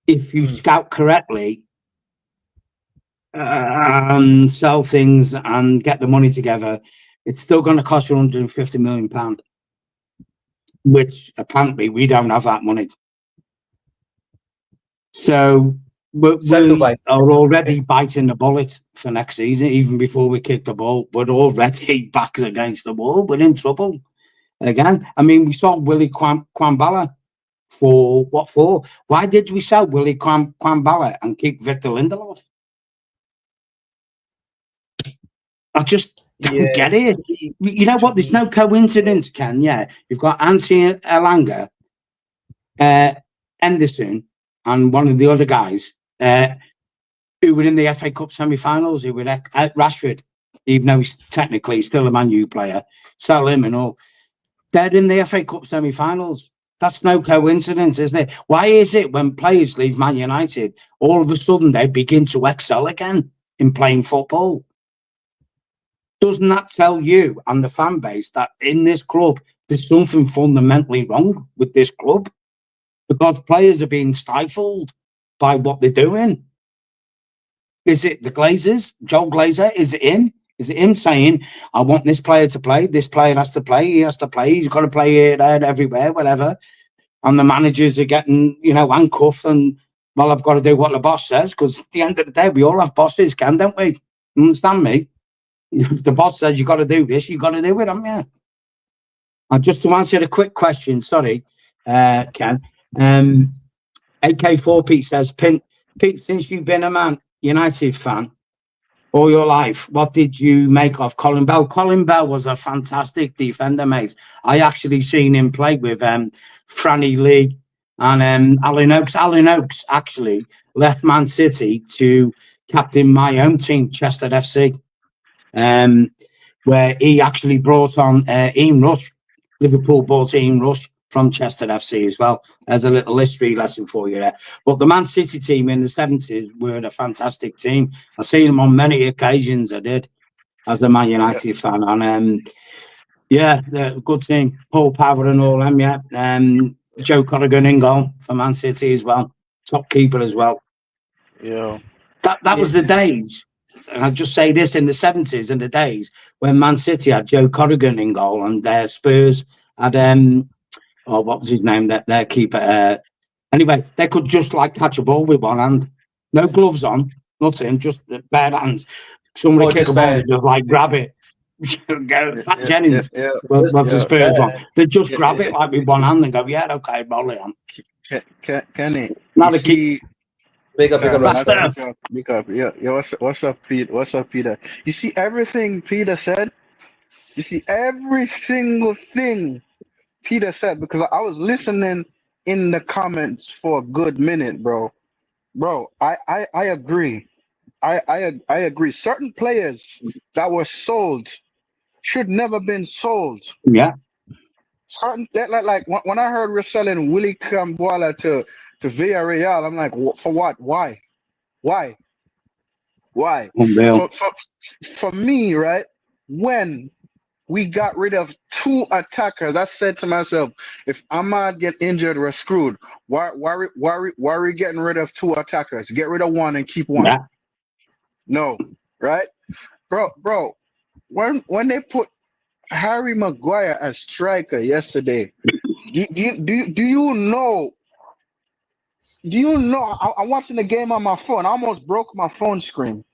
[SPEAKER 2] If you
[SPEAKER 1] Mm.
[SPEAKER 2] scout correctly and sell things and get the money together, it's still going to cost you £150 million, which apparently we don't have that money. So
[SPEAKER 1] Sell to
[SPEAKER 2] we
[SPEAKER 1] buy.
[SPEAKER 2] are already biting the bullet for next season, even before we kick the ball. We're already backs against the wall. We're in trouble again. I mean, we saw Willie Kwambala for what for? Why did we sell Willie Kwambala and keep Victor Lindelof? I just don't
[SPEAKER 1] Yeah,
[SPEAKER 2] get it. You know
[SPEAKER 1] to
[SPEAKER 2] what? There's
[SPEAKER 1] me,
[SPEAKER 2] no coincidence, Ken. Yeah, you've got Anthony Elanga, uh, Henderson, and one of the other guys who were in the FA Cup semi-finals. Who were at Rashford, even though he's technically still a Man U player. Sell him and all. They're in the FA Cup semi-finals. That's no coincidence, isn't it? Why is it when players leave Man United, all of a sudden they begin to excel again in playing football? Doesn't that tell you and the fan base that in this club there's something fundamentally wrong with this club? Because players are being stifled by what they're doing. Is it the Glazers, Joel Glazer? Is it him? Is it him saying, I want this player to play, this player has to play, he has to play, he's got to play here, there, everywhere, whatever. And the managers are getting, handcuffed and, well, I've got to do what the boss says, because at the end of the day, we all have bosses, don't we? You understand me? If the boss says you got to do this, you got to do it, haven't you? And just to answer a quick question, sorry, Ken. AK4 Pete says, Pete, since you've been a Man United fan all your life, what did you make of Colin Bell? Colin Bell was a fantastic defender, mate. I actually seen him play with Franny Lee and Alan Oakes. Alan Oakes actually left Man City to captain my own team, Chester FC. Where he actually brought on Ian Rush. Liverpool bought Ian Rush from Chester FC as well. There's a little history lesson for you there. But the Man City team in the 70s were a fantastic team. I've seen them on many occasions, I did, as a Man
[SPEAKER 3] Yeah,
[SPEAKER 2] United fan. And yeah, they're a good team. Paul Power and all them, yeah. Joe Corrigan in goal for Man City as well. Top keeper as well.
[SPEAKER 3] yeah,
[SPEAKER 2] That
[SPEAKER 1] yeah,
[SPEAKER 2] was the days. And I'll just say this in the 70s and the days when Man City had Joe Corrigan in goal and Spurs had what was his name? Their keeper. Anyway, they could just like catch a ball with one hand, no gloves on, nothing, just bare hands. Somebody
[SPEAKER 1] or
[SPEAKER 2] kick a
[SPEAKER 1] just
[SPEAKER 2] ball,
[SPEAKER 1] bad.
[SPEAKER 2] they just like grab it.
[SPEAKER 3] yeah,
[SPEAKER 2] Pat
[SPEAKER 3] yeah, yeah,
[SPEAKER 2] Jennings
[SPEAKER 3] yeah,
[SPEAKER 2] was the
[SPEAKER 3] yeah.
[SPEAKER 2] Spurs one.
[SPEAKER 1] Bad.
[SPEAKER 2] They just
[SPEAKER 3] yeah,
[SPEAKER 2] grab
[SPEAKER 3] yeah,
[SPEAKER 2] it like with one hand and go, yeah, okay, ball it on.
[SPEAKER 3] Kenny, you
[SPEAKER 2] Now they keep
[SPEAKER 3] see,
[SPEAKER 1] Big
[SPEAKER 3] sorry,
[SPEAKER 1] up,
[SPEAKER 3] man, I
[SPEAKER 1] Rasta.
[SPEAKER 2] Rasta.
[SPEAKER 3] cut you off. Because yeah, yeah. What's up, Pete? What's up, Peter? You see everything Peter said. You see every single thing Peter said because I was listening in the comments for a good minute, bro. Bro, I agree. I agree. Certain players that were sold should never been sold.
[SPEAKER 2] Yeah.
[SPEAKER 3] Certain when I heard we're selling Willie Cambola to Villarreal, I'm like, for what? Why? Why?
[SPEAKER 2] Unreal.
[SPEAKER 3] For me, right? When we got rid of two attackers, I said to myself, if Ahmad get injured, we're screwed. Why are we getting rid of two attackers? Get rid of one and keep one.
[SPEAKER 2] Yeah.
[SPEAKER 3] No, right, bro. When they put Harry Maguire as striker yesterday, do you know? Do you know? I'm watching the game on my phone. I almost broke my phone screen.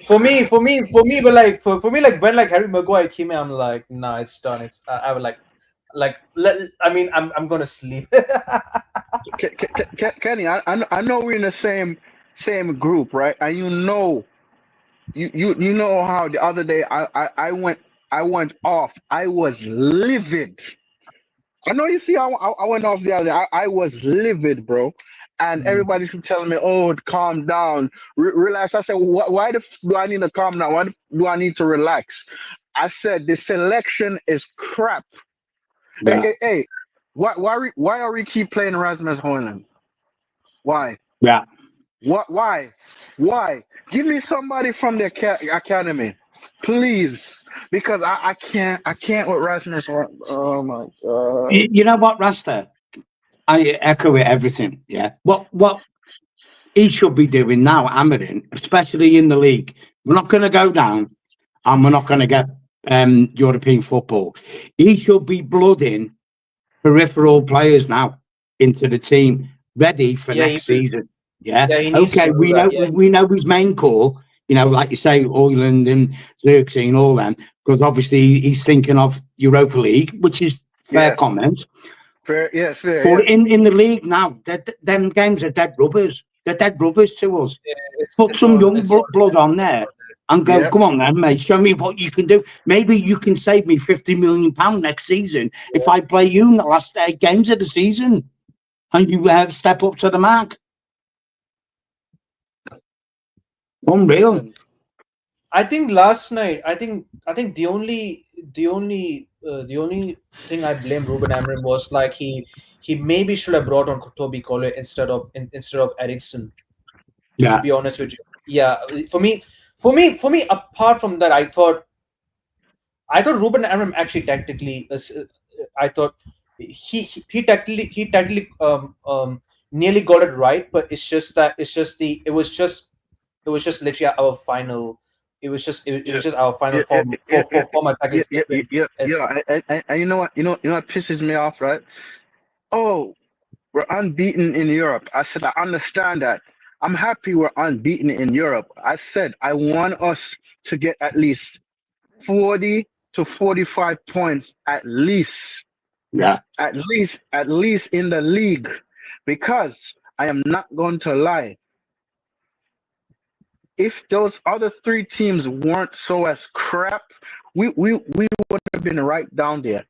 [SPEAKER 1] For me, like when like Harry Maguire came in, I'm like, nah, it's done. I would I mean, I'm gonna sleep.
[SPEAKER 3] Kenny, I know we're in the same group, right? And you know how the other day I went off. I was livid. I know you see I went off the other day. I was livid, bro. And
[SPEAKER 1] Mm.
[SPEAKER 3] everybody keep telling me, "Oh, calm down, relax." I said, "Why the do I need to calm down? Why do I need to relax?" I said, "The selection is crap." Hey,
[SPEAKER 2] Yeah.
[SPEAKER 3] hey, hey, why are we keep playing Rasmus Hoyland? Why?
[SPEAKER 2] Yeah.
[SPEAKER 3] What? Why? Give me somebody from the academy, please, because I can't with Rasmus. Oh my god.
[SPEAKER 2] You know what, Rasta? I echo it everything. Yeah. What he should be doing now, Amadin, especially in the league. We're not going to go down, and we're not going to get European football. He should be blooding peripheral players now into the team, ready for
[SPEAKER 1] Yeah,
[SPEAKER 2] next season. Yeah.
[SPEAKER 1] yeah, he needs
[SPEAKER 2] Okay.
[SPEAKER 1] to do
[SPEAKER 2] We
[SPEAKER 1] that.
[SPEAKER 2] know
[SPEAKER 1] Yeah,
[SPEAKER 2] we know his main core. Like you say, Oiland and Xerxes and all them, because obviously he's thinking of Europa League, which is fair
[SPEAKER 3] Yeah,
[SPEAKER 2] comment.
[SPEAKER 3] fair. Yeah, fair.
[SPEAKER 2] But
[SPEAKER 3] Yeah,
[SPEAKER 2] in the league now, them games are dead rubbers. They're dead rubbers to us.
[SPEAKER 1] yeah,
[SPEAKER 2] Put some young
[SPEAKER 1] it's on
[SPEAKER 2] blood
[SPEAKER 1] them.
[SPEAKER 2] on
[SPEAKER 1] It's
[SPEAKER 2] there
[SPEAKER 1] on them.
[SPEAKER 2] and go,
[SPEAKER 3] yeah,
[SPEAKER 2] come on then, mate, show me what you can do. Maybe you can save me £50 million next season if I play you in the last 8 games of the season and you step up to the mark. Unreal.
[SPEAKER 3] listen.
[SPEAKER 1] I think last night, I think the only thing I blame Ruben Amorim was like he maybe should have brought on Toby Collier instead of Ericsson. To
[SPEAKER 2] Yeah,
[SPEAKER 1] be honest with you, yeah, for me, apart from that, I thought Ruben Amorim actually tactically, I thought he tactically nearly got it right, but it was just literally our final. It was just our final
[SPEAKER 3] Yeah, yeah,
[SPEAKER 1] form
[SPEAKER 3] yeah, yeah,
[SPEAKER 1] for format
[SPEAKER 3] yeah,
[SPEAKER 1] package.
[SPEAKER 3] yeah, yeah, yeah, yeah. And you know what? You know what pisses me off, right? Oh, we're unbeaten in Europe. I said I understand that. I'm happy we're unbeaten in Europe. I said I want us to get at least 40 to 45 points
[SPEAKER 2] yeah.
[SPEAKER 3] at least in the league, because I am not going to lie. If those other three teams weren't so as crap, we would have been right down there.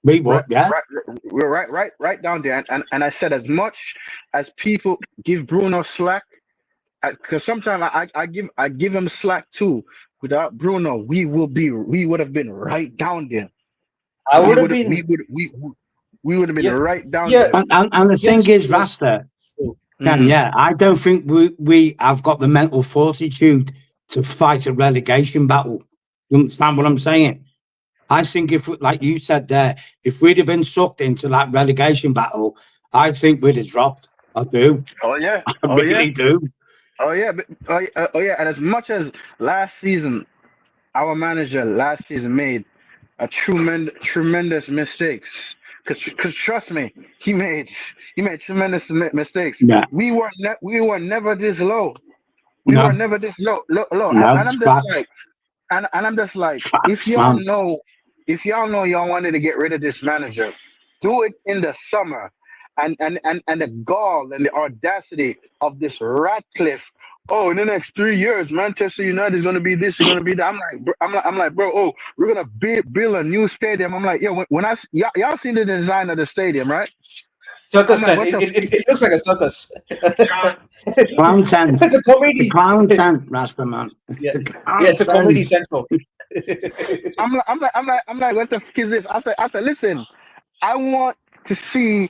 [SPEAKER 2] We
[SPEAKER 3] Right,
[SPEAKER 2] what? Yeah.
[SPEAKER 3] right, we're right down there. And I said, as much as people give Bruno slack, because sometimes I give him slack too. Without Bruno, we would have been right down there.
[SPEAKER 1] I
[SPEAKER 3] We
[SPEAKER 1] would have
[SPEAKER 3] would
[SPEAKER 1] been.
[SPEAKER 3] we would have been
[SPEAKER 1] Yeah,
[SPEAKER 3] right down
[SPEAKER 1] yeah,
[SPEAKER 3] there.
[SPEAKER 2] And the
[SPEAKER 1] yeah.
[SPEAKER 2] thing
[SPEAKER 1] It's
[SPEAKER 2] is,
[SPEAKER 1] true.
[SPEAKER 2] Rasta,
[SPEAKER 1] It's true.
[SPEAKER 2] Ken,
[SPEAKER 3] Hmm.
[SPEAKER 2] yeah, I don't think we have got the mental fortitude to fight a relegation battle. You understand what I'm saying? I think if, like you said there, if we'd have been sucked into that relegation battle, I think we'd have dropped. I do.
[SPEAKER 3] Oh yeah,
[SPEAKER 2] I
[SPEAKER 3] oh yeah,
[SPEAKER 2] really do.
[SPEAKER 3] oh yeah, oh yeah. And as much as last season, our manager last season made a tremendous mistakes. Cause trust me, he made tremendous mistakes.
[SPEAKER 2] Yeah.
[SPEAKER 3] We were never this low. We were
[SPEAKER 2] No,
[SPEAKER 3] never this low.
[SPEAKER 2] no,
[SPEAKER 3] And I'm just
[SPEAKER 2] facts,
[SPEAKER 3] like, and I'm just like,
[SPEAKER 2] facts, man.
[SPEAKER 3] if y'all know y'all wanted to get rid of this manager, do it in the summer. And the gall and the audacity of this Ratcliffe. Oh, in the next 3 years, Manchester United is gonna be this, is gonna be that. I'm like, bro. Oh, we're gonna build a new stadium. I'm like, yo, y'all seen the design of the stadium, right? I'm
[SPEAKER 1] Circus
[SPEAKER 3] like,
[SPEAKER 1] tent.
[SPEAKER 3] what
[SPEAKER 1] It,
[SPEAKER 3] the
[SPEAKER 1] it, it it looks like a circus.
[SPEAKER 2] Clown tent.
[SPEAKER 1] It's a
[SPEAKER 2] It's a
[SPEAKER 1] comedy.
[SPEAKER 2] clown tent, Rasta man.
[SPEAKER 1] Yeah,
[SPEAKER 2] It's a
[SPEAKER 1] yeah.
[SPEAKER 2] clown
[SPEAKER 1] It's a comedy
[SPEAKER 2] tent.
[SPEAKER 1] central.
[SPEAKER 3] I'm like, what the fuck is this? I said, listen, I want to see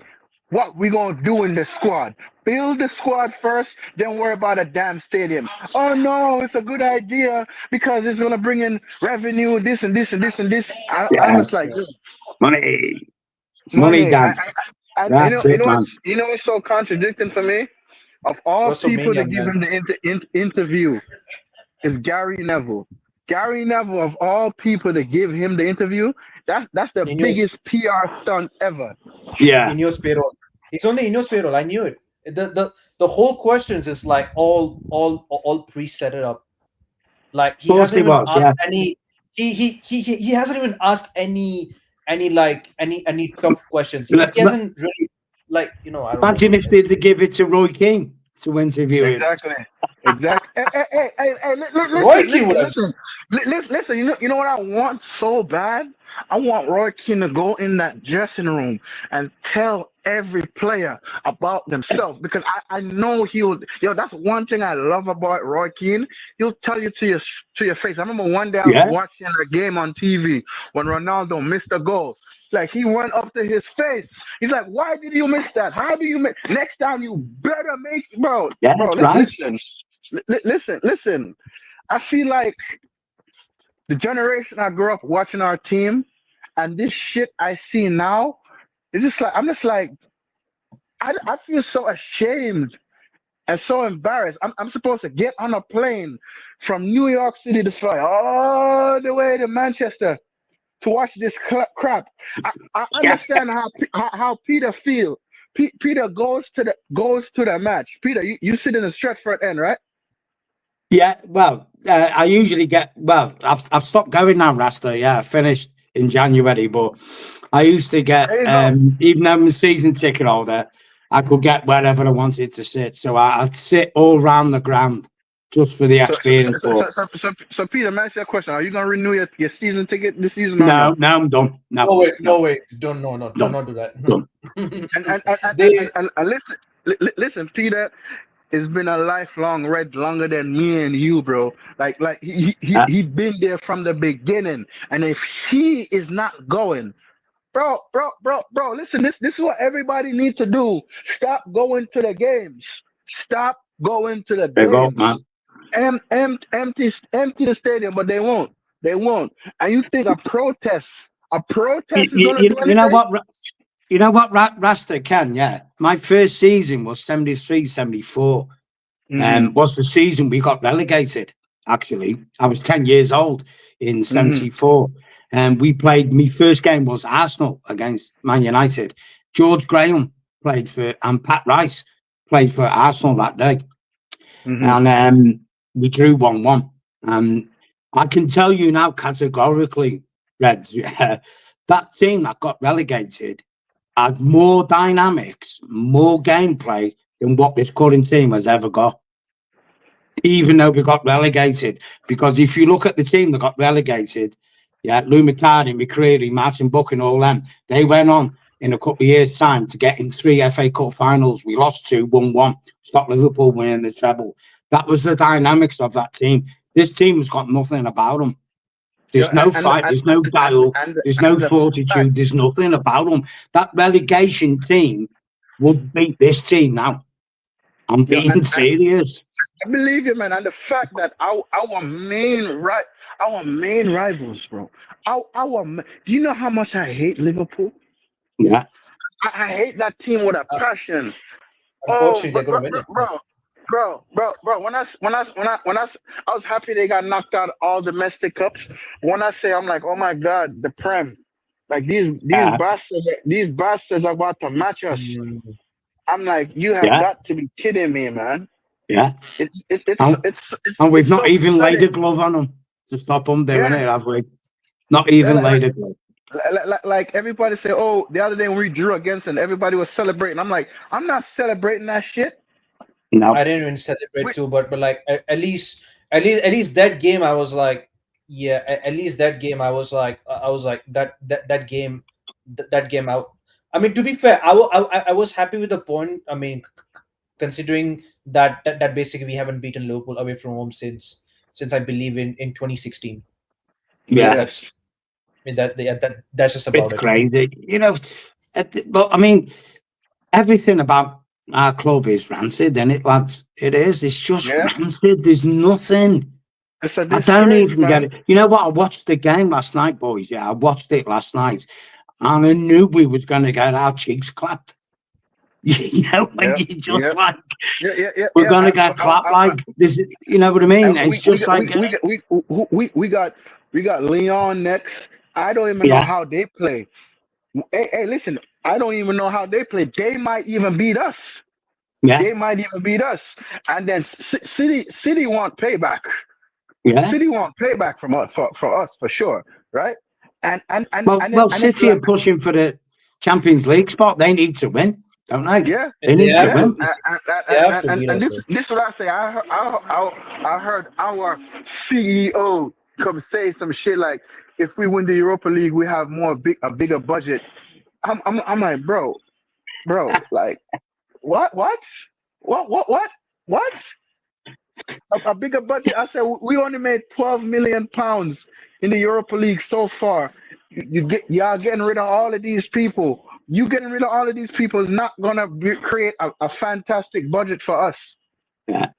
[SPEAKER 3] what we gonna do in the squad. Build the squad first, then worry about a damn stadium. Oh no, it's a good idea because it's gonna bring in revenue, this and this and this and this. I'm
[SPEAKER 2] Yeah,
[SPEAKER 3] just like,
[SPEAKER 1] Yeah.
[SPEAKER 3] "Yo,
[SPEAKER 2] money, money,
[SPEAKER 3] money.
[SPEAKER 2] Dan.
[SPEAKER 3] And
[SPEAKER 2] That's it, man.
[SPEAKER 3] you know what's so contradicting for me? Of all people
[SPEAKER 1] WrestleMania,
[SPEAKER 3] to give
[SPEAKER 1] man.
[SPEAKER 3] him the interview is Gary Neville. Gary Neville, of all people to give him the interview, that's the
[SPEAKER 1] Ineos,
[SPEAKER 3] biggest PR stunt ever.
[SPEAKER 2] Yeah,
[SPEAKER 1] Ineos payroll. It's only Ineos payroll. I knew it. The whole questions is like all pre-set it up. Like
[SPEAKER 2] of
[SPEAKER 1] he
[SPEAKER 2] course
[SPEAKER 1] hasn't
[SPEAKER 2] he
[SPEAKER 1] even
[SPEAKER 2] was.
[SPEAKER 1] asked
[SPEAKER 2] Yeah,
[SPEAKER 1] any. He hasn't even asked any tough questions. He hasn't really, like, I don't know.
[SPEAKER 2] imagine if
[SPEAKER 1] It's
[SPEAKER 2] they'd give it to Roy King to interview him.
[SPEAKER 3] Exactly. Exactly.
[SPEAKER 1] Roy
[SPEAKER 3] Listen,
[SPEAKER 1] Keane would have.
[SPEAKER 3] listen. You know what I want so bad? I want Roy Keane to go in that dressing room and tell every player about themselves, because I know he'll. That's one thing I love about Roy Keane. He'll tell you to your face. I remember one day I was
[SPEAKER 2] Yeah,
[SPEAKER 3] watching a game on TV when Ronaldo missed a goal. Like, he went up to his face. He's like, "Why did you miss that? How do you make? Next time you better make, bro,
[SPEAKER 2] yeah,
[SPEAKER 3] bro.
[SPEAKER 2] that's right.
[SPEAKER 3] Listen. I feel like the generation I grew up watching our team, and this shit I see now, is just like, I'm just like, I feel so ashamed and so embarrassed. I'm supposed to get on a plane from New York City to fly all the way to Manchester, to watch this crap. I
[SPEAKER 2] Yeah,
[SPEAKER 3] understand how Peter feel. Peter goes to the match. Peter, you sit in the Stretford end, right?
[SPEAKER 2] yeah. Well, I usually get. Well, I've stopped going now, Rasta. Yeah, I finished in January, but I used to get.
[SPEAKER 3] There you go.
[SPEAKER 2] Even though I'm a season ticket holder, I could get wherever I wanted to sit. So I'd sit all round the ground just for the
[SPEAKER 3] So so so
[SPEAKER 2] experience.
[SPEAKER 3] so,
[SPEAKER 2] But
[SPEAKER 3] so, so, so so, Peter, let me ask you a question. Are you gonna renew your season ticket this season or
[SPEAKER 2] no,
[SPEAKER 3] no?
[SPEAKER 2] no, I'm done. No,
[SPEAKER 1] No wait,
[SPEAKER 2] no,
[SPEAKER 1] no wait. Don't no no do
[SPEAKER 2] done,
[SPEAKER 1] not do that.
[SPEAKER 2] done.
[SPEAKER 1] They
[SPEAKER 3] And listen, listen, Peter. It's been a lifelong red longer than me and you, bro. Like
[SPEAKER 2] Uh,
[SPEAKER 3] he been there from the beginning. And if he is not going, bro, listen, this is what everybody needs to do. Stop going to the games. Stop going to the
[SPEAKER 2] they go, man.
[SPEAKER 3] games. Empty the stadium, but they won't. They won't. And you think a protest is gonna do
[SPEAKER 2] You know
[SPEAKER 3] anything?
[SPEAKER 2] what? You know what, Rasta can, yeah. My first season was 73, 74.
[SPEAKER 3] Mm-hmm.
[SPEAKER 2] Was the season we got relegated, actually. I was 10 years old in
[SPEAKER 3] Mm-hmm.
[SPEAKER 2] 74. And we played, my first game was Arsenal against Man United. George Graham played for, and Pat Rice played for Arsenal that day.
[SPEAKER 3] Mm-hmm.
[SPEAKER 2] And we drew 1-1. And I can tell you now categorically, Reds, that team that got relegated had more dynamics, more gameplay than what this current team has ever got, even though we got relegated. Because if you look at the team that got relegated, yeah, Lou McCartney, McCreary, Martin Buck, and all them, they went on in a couple of years' time to get in 3 FA Cup finals. We lost 2, won 1, stopped Liverpool winning the treble. That was the dynamics of that team. This team has got nothing about them.
[SPEAKER 3] Yeah,
[SPEAKER 2] There's no fight, there's no guile, there's no
[SPEAKER 3] and the fact.
[SPEAKER 2] fortitude, there's nothing about them. That relegation team would beat this team now. I'm
[SPEAKER 3] Yeah,
[SPEAKER 2] being
[SPEAKER 3] and
[SPEAKER 2] serious.
[SPEAKER 3] I believe you, man. And the fact that our main rivals, bro. Do you know how much I hate Liverpool?
[SPEAKER 2] Yeah.
[SPEAKER 3] I hate that team with a
[SPEAKER 1] uh,
[SPEAKER 3] passion. Oh,
[SPEAKER 1] unfortunately they're gonna win it.
[SPEAKER 3] bro. I was happy they got knocked out all domestic cups. When I say, I'm like, oh my god, the Prem, like
[SPEAKER 2] Uh,
[SPEAKER 3] these bastards are about to match us.
[SPEAKER 1] Mm.
[SPEAKER 3] I'm like, you have
[SPEAKER 2] yeah.
[SPEAKER 3] got to be kidding me, man.
[SPEAKER 2] Yeah.
[SPEAKER 3] It's it, it's
[SPEAKER 2] And,
[SPEAKER 3] it's it's
[SPEAKER 2] and we've
[SPEAKER 3] it's
[SPEAKER 2] not
[SPEAKER 3] so
[SPEAKER 2] even laid
[SPEAKER 3] pathetic.
[SPEAKER 2] a glove on them to stop them doing
[SPEAKER 3] Yeah,
[SPEAKER 2] it, have we? Not
[SPEAKER 3] yeah,
[SPEAKER 2] even laid a glove.
[SPEAKER 3] like everybody say, oh, the other day when we drew against and everybody was celebrating. I'm like, I'm not celebrating that shit.
[SPEAKER 2] No.
[SPEAKER 1] I didn't even celebrate
[SPEAKER 3] We,
[SPEAKER 1] too, but like at least that game I was like, yeah, at least that game I was like that game that game out. I mean, to be fair, I was happy with the point. I mean, considering that basically we haven't beaten Liverpool away from home since I believe in 2016. I mean,
[SPEAKER 2] Yeah.
[SPEAKER 3] yes,
[SPEAKER 1] that's just
[SPEAKER 2] It's
[SPEAKER 1] about it.
[SPEAKER 2] crazy. But I mean, everything about our club is rancid, and it, lads. It is. It's just
[SPEAKER 3] yeah.
[SPEAKER 2] rancid. There's nothing.
[SPEAKER 3] It's a
[SPEAKER 2] I don't
[SPEAKER 3] disgrace,
[SPEAKER 2] even get
[SPEAKER 3] man.
[SPEAKER 2] it. You know what? I watched the game last night, boys. Yeah, I watched it last night, and I knew we was going to get our cheeks clapped. When
[SPEAKER 3] Yeah,
[SPEAKER 2] you just
[SPEAKER 3] yeah,
[SPEAKER 2] like, we're
[SPEAKER 3] yeah.
[SPEAKER 2] going to get clapped like this. You know what I
[SPEAKER 3] And
[SPEAKER 2] mean? It's just like,
[SPEAKER 3] we got Leon next. I don't even know
[SPEAKER 2] yeah,
[SPEAKER 3] how they play. Hey, listen, I don't even know how they play. They might even beat us.
[SPEAKER 2] yeah,
[SPEAKER 3] They might even beat us. And then City want payback.
[SPEAKER 2] yeah.
[SPEAKER 3] City want payback from us for us for sure, right?
[SPEAKER 2] Well,
[SPEAKER 3] And it's
[SPEAKER 2] City are
[SPEAKER 3] like,
[SPEAKER 2] pushing for the Champions League spot. They need to win, don't they?
[SPEAKER 3] yeah,
[SPEAKER 2] They
[SPEAKER 1] They
[SPEAKER 2] need to
[SPEAKER 1] have
[SPEAKER 3] yeah.
[SPEAKER 1] to
[SPEAKER 2] win.
[SPEAKER 1] they have to beat
[SPEAKER 3] And
[SPEAKER 1] us.
[SPEAKER 3] this is what I say. I heard our CEO come say some shit like, if we win the Europa League, we have a bigger budget. I'm like, bro, like what what a bigger budget? I said we only made 12 million pounds in the Europa League so far. Y'all getting rid of all of these people. You getting rid of all of these people is not gonna create a fantastic budget for us.
[SPEAKER 2] Yeah,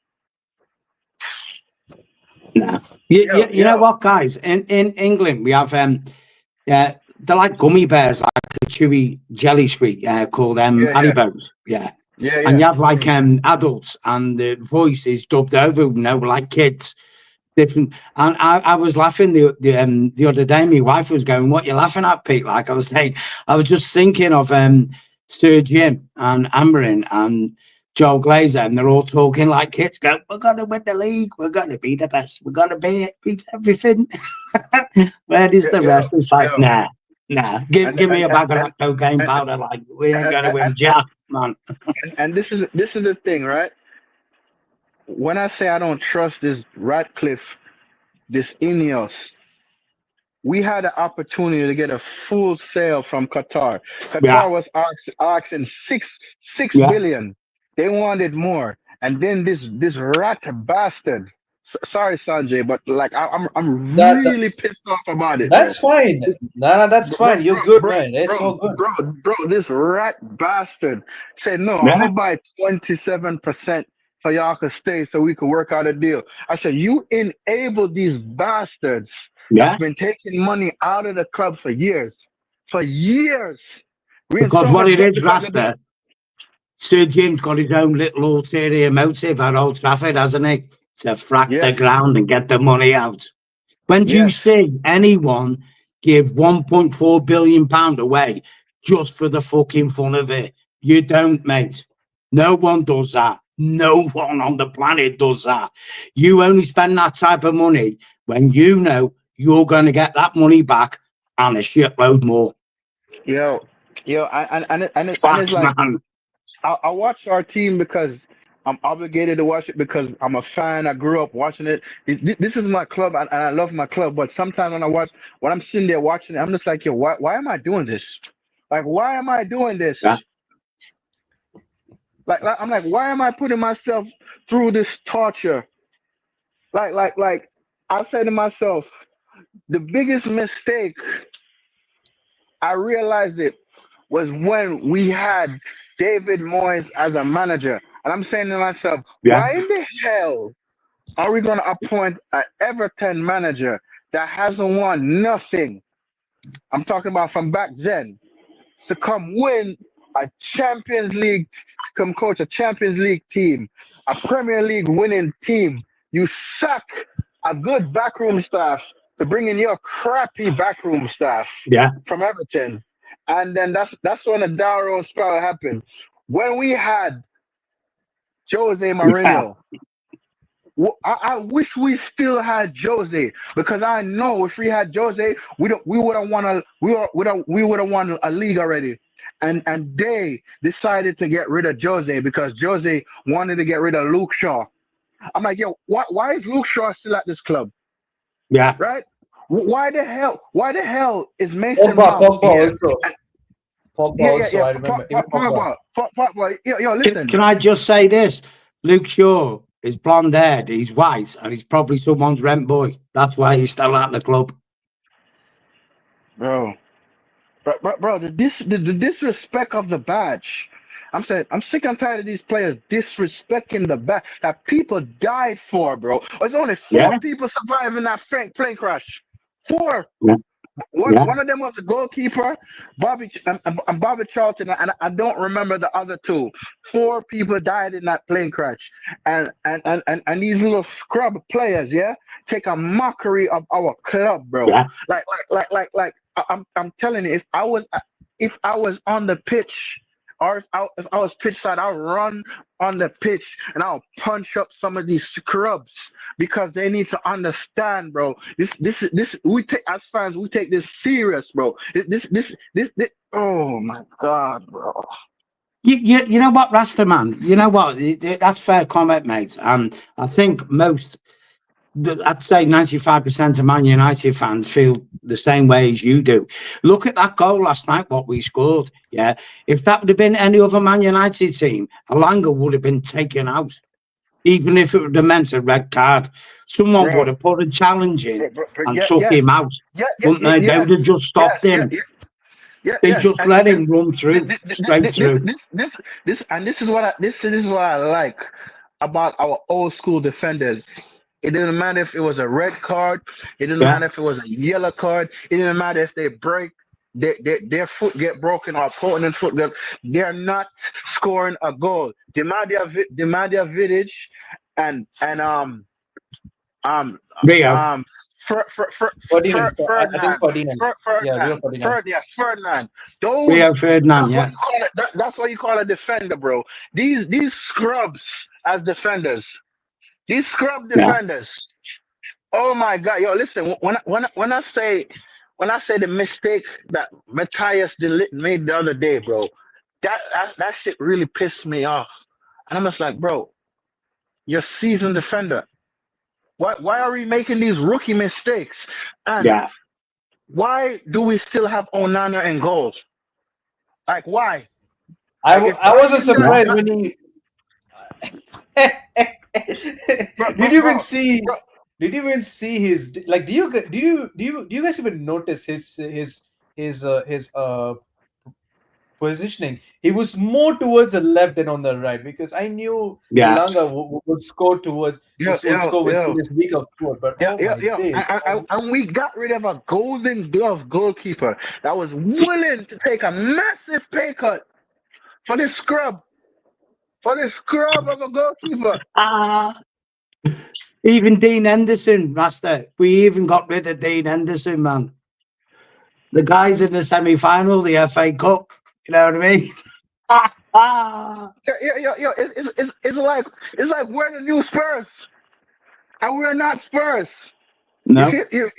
[SPEAKER 2] no. You know
[SPEAKER 3] Yo,
[SPEAKER 2] what, guys? In England, we have yeah, they're like gummy bears, like a chewy jelly sweet called
[SPEAKER 3] yeah, yeah,
[SPEAKER 2] Haribos. Yeah, and
[SPEAKER 3] yeah.
[SPEAKER 2] you have like adults, and the voice is dubbed over, like kids. different. And I was laughing the other day. My wife was going, "What you laughing at, Pete?" Like I was saying, I was just thinking of Sir Jim and Amberin and Joe Glazer, and they're all talking like kids. Go, "We're gonna win the league. We're gonna be the best. We're gonna beat everything." Where is the
[SPEAKER 3] Yo,
[SPEAKER 2] rest? It's like,
[SPEAKER 3] yo,
[SPEAKER 2] nah, nah. Give me
[SPEAKER 3] and
[SPEAKER 2] a bag of
[SPEAKER 3] and
[SPEAKER 2] that cocaine
[SPEAKER 3] and,
[SPEAKER 2] powder. Like we ain't
[SPEAKER 3] and,
[SPEAKER 2] gonna
[SPEAKER 3] and,
[SPEAKER 2] win jack, man.
[SPEAKER 3] and this is the thing, right? When I say I don't trust this Radcliffe, this Ineos, we had an opportunity to get a full sale from Qatar.
[SPEAKER 2] Yeah,
[SPEAKER 3] Qatar was asking six
[SPEAKER 2] yeah.
[SPEAKER 3] billion. They wanted more, and then this rat bastard. Sorry, Sanjay, but like I'm
[SPEAKER 1] That, that
[SPEAKER 3] really pissed off about it, bro.
[SPEAKER 1] that's fine. Nah, that's
[SPEAKER 3] Bro,
[SPEAKER 1] fine. You're good,
[SPEAKER 3] bro,
[SPEAKER 1] man. It's
[SPEAKER 3] bro,
[SPEAKER 1] all good.
[SPEAKER 3] bro, this rat bastard said, no, I'm
[SPEAKER 2] Yeah,
[SPEAKER 3] gonna buy 27% so y'all can stay so we can work out a deal. I said, you enable these bastards that's
[SPEAKER 2] yeah.
[SPEAKER 3] been taking money out of the club for years. For years. We in
[SPEAKER 2] Because
[SPEAKER 3] so
[SPEAKER 2] what
[SPEAKER 3] much
[SPEAKER 2] it
[SPEAKER 3] debt
[SPEAKER 2] is,
[SPEAKER 3] because of them.
[SPEAKER 2] Rasta, Sir Jim's got his own little ulterior motive at Old Trafford, hasn't he? To frack the
[SPEAKER 3] Yes,
[SPEAKER 2] ground and get the money out. When do you
[SPEAKER 3] yes.
[SPEAKER 2] see anyone give £1.4 billion away just for the fucking fun of it? You don't, mate. No one does that. No one on the planet does that. You only spend that type of money when you know you're going to get that money back and a shitload more.
[SPEAKER 3] Yo, yo, and it's
[SPEAKER 2] Facts,
[SPEAKER 3] like
[SPEAKER 2] man.
[SPEAKER 3] I watch our team because I'm obligated to watch it because I'm a fan. I grew up watching it. This is my club, and I love my club. But sometimes when I'm sitting there watching it, I'm just like, yo, why am I doing this? Like, why am I doing
[SPEAKER 2] Yeah,
[SPEAKER 3] this? I'm like, why am I putting myself through this torture? Like, I say to myself, the biggest mistake I realized it was when we had David Moyes as a manager. And I'm saying to myself,
[SPEAKER 2] yeah,
[SPEAKER 3] why in the hell are we going to appoint an Everton manager that hasn't won nothing? I'm talking about from back then to come win a Champions League, to come coach a Champions League team, a Premier League winning team. You sack a good backroom staff to bring in your crappy backroom staff
[SPEAKER 2] yeah,
[SPEAKER 3] from Everton, and then that's when the downward spiral happened. When we had Jose
[SPEAKER 2] yeah,
[SPEAKER 3] Mourinho, I wish we still had Jose because I know if we had Jose, we would have won we would have won a league already. And they decided to get rid of Jose because Jose wanted to get rid of Luke Shaw. I'm like, yo, why is Luke Shaw still at this club?
[SPEAKER 2] yeah.
[SPEAKER 3] Right? Why the hell is Mason
[SPEAKER 1] Pogba,
[SPEAKER 3] Mount
[SPEAKER 1] Pogba
[SPEAKER 3] here?
[SPEAKER 1] also.
[SPEAKER 3] And
[SPEAKER 1] Pogba
[SPEAKER 3] yeah, yeah,
[SPEAKER 1] also.
[SPEAKER 3] yeah.
[SPEAKER 1] I remember. Even Pogba.
[SPEAKER 3] Pogba. Yo, listen.
[SPEAKER 2] Can I just say this? Luke Shaw is blonde haired, he's white, and he's probably someone's rent boy. That's why he's still at the club.
[SPEAKER 3] Bro, bro, the disrespect of the badge. I'm saying I'm sick and tired of these players disrespecting the badge that people died for, bro. There's only
[SPEAKER 2] Yeah,
[SPEAKER 3] four people surviving that plane crash. Four.
[SPEAKER 2] yeah,
[SPEAKER 3] One
[SPEAKER 2] yeah,
[SPEAKER 3] one of them was the goalkeeper, and Bobby Charlton, and I don't remember the other two. Four people died in that plane crash, and these little scrub players, yeah, take a mockery of our club, bro.
[SPEAKER 2] yeah,
[SPEAKER 3] I'm telling you, if I was on the pitch. Or if I was pitch side, I'll run on the pitch and I'll punch up some of these scrubs because they need to understand, bro. This we take as fans, we take this serious, bro. This oh my god, bro.
[SPEAKER 2] you know what, Rasta man? You know what? That's fair comment, mate. And I think I'd say 95% of Man United fans feel the same way as you do. Look at that goal last night, what we scored. Yeah. If that would have been any other Man United team, Alanga would have been taken out. Even if it would have meant a red card, someone would
[SPEAKER 3] Bro,
[SPEAKER 2] have put a challenge in and
[SPEAKER 3] yeah,
[SPEAKER 2] took
[SPEAKER 3] yes,
[SPEAKER 2] him out,
[SPEAKER 3] yeah, yeah,
[SPEAKER 2] wouldn't they? They would
[SPEAKER 3] yes,
[SPEAKER 2] have just
[SPEAKER 3] yes,
[SPEAKER 2] stopped
[SPEAKER 3] yeah,
[SPEAKER 2] him.
[SPEAKER 3] yeah, yeah,
[SPEAKER 2] They
[SPEAKER 3] yes,
[SPEAKER 2] just let him run through, straight
[SPEAKER 3] this
[SPEAKER 2] through.
[SPEAKER 3] this this this is what this is what I like about our old school defenders. It didn't matter if it was a red card. It didn't
[SPEAKER 2] Yeah,
[SPEAKER 3] matter if it was a yellow card. It didn't matter if they break their foot get broken or opponent's foot get. They're not scoring a goal. Demadia Vidic and um
[SPEAKER 2] Rio.
[SPEAKER 1] I think
[SPEAKER 3] Ferdinand,
[SPEAKER 1] Ferdinand. Yeah, Rio
[SPEAKER 3] Ferdinand,
[SPEAKER 1] Ferdinand.
[SPEAKER 3] Yes, Ferdinand.
[SPEAKER 2] Rio
[SPEAKER 3] Those,
[SPEAKER 2] Ferdinand,
[SPEAKER 3] that's what
[SPEAKER 2] yeah.
[SPEAKER 3] you call it. That's what you call a defender, bro. These scrubs as defenders. These scrub
[SPEAKER 2] Yeah.
[SPEAKER 3] defenders. Oh my God, yo, listen. When I say the mistake that Matthias made the other day, bro, that shit really pissed me off. And I'm just like, bro, you're a seasoned defender. Why are we making these rookie mistakes? And
[SPEAKER 2] Yeah.
[SPEAKER 3] why do we still have Onana in goals? Like why? Like if
[SPEAKER 1] I wasn't
[SPEAKER 3] Bayern
[SPEAKER 2] Yeah.
[SPEAKER 1] surprised
[SPEAKER 3] got,
[SPEAKER 1] when he.
[SPEAKER 3] bro,
[SPEAKER 1] Did
[SPEAKER 3] bro,
[SPEAKER 1] you even
[SPEAKER 3] bro,
[SPEAKER 1] see?
[SPEAKER 3] bro,
[SPEAKER 1] Did you even see his like? Do you guys even notice his positioning? He was more towards the left than on the right because I knew
[SPEAKER 2] Yeah.
[SPEAKER 1] Elanga would score towards
[SPEAKER 3] yo,
[SPEAKER 1] would
[SPEAKER 3] yo,
[SPEAKER 1] score with
[SPEAKER 3] yo.
[SPEAKER 1] this week of foot. But
[SPEAKER 3] Yeah,
[SPEAKER 1] oh
[SPEAKER 3] yeah,
[SPEAKER 1] my
[SPEAKER 3] yeah.
[SPEAKER 1] days!
[SPEAKER 3] And we got rid of a golden glove goalkeeper that was willing to take a massive pay cut for this scrub, of a goalkeeper.
[SPEAKER 2] Ah. Even Dean Henderson, Rasta. We even got rid of Dean Henderson, man. The guys in the semi-final, the FA Cup. You know what I mean? Ah.
[SPEAKER 3] Yeah, yeah, yeah, yeah. It's like we're the new Spurs, and we're not Spurs. You
[SPEAKER 2] No.
[SPEAKER 3] feel you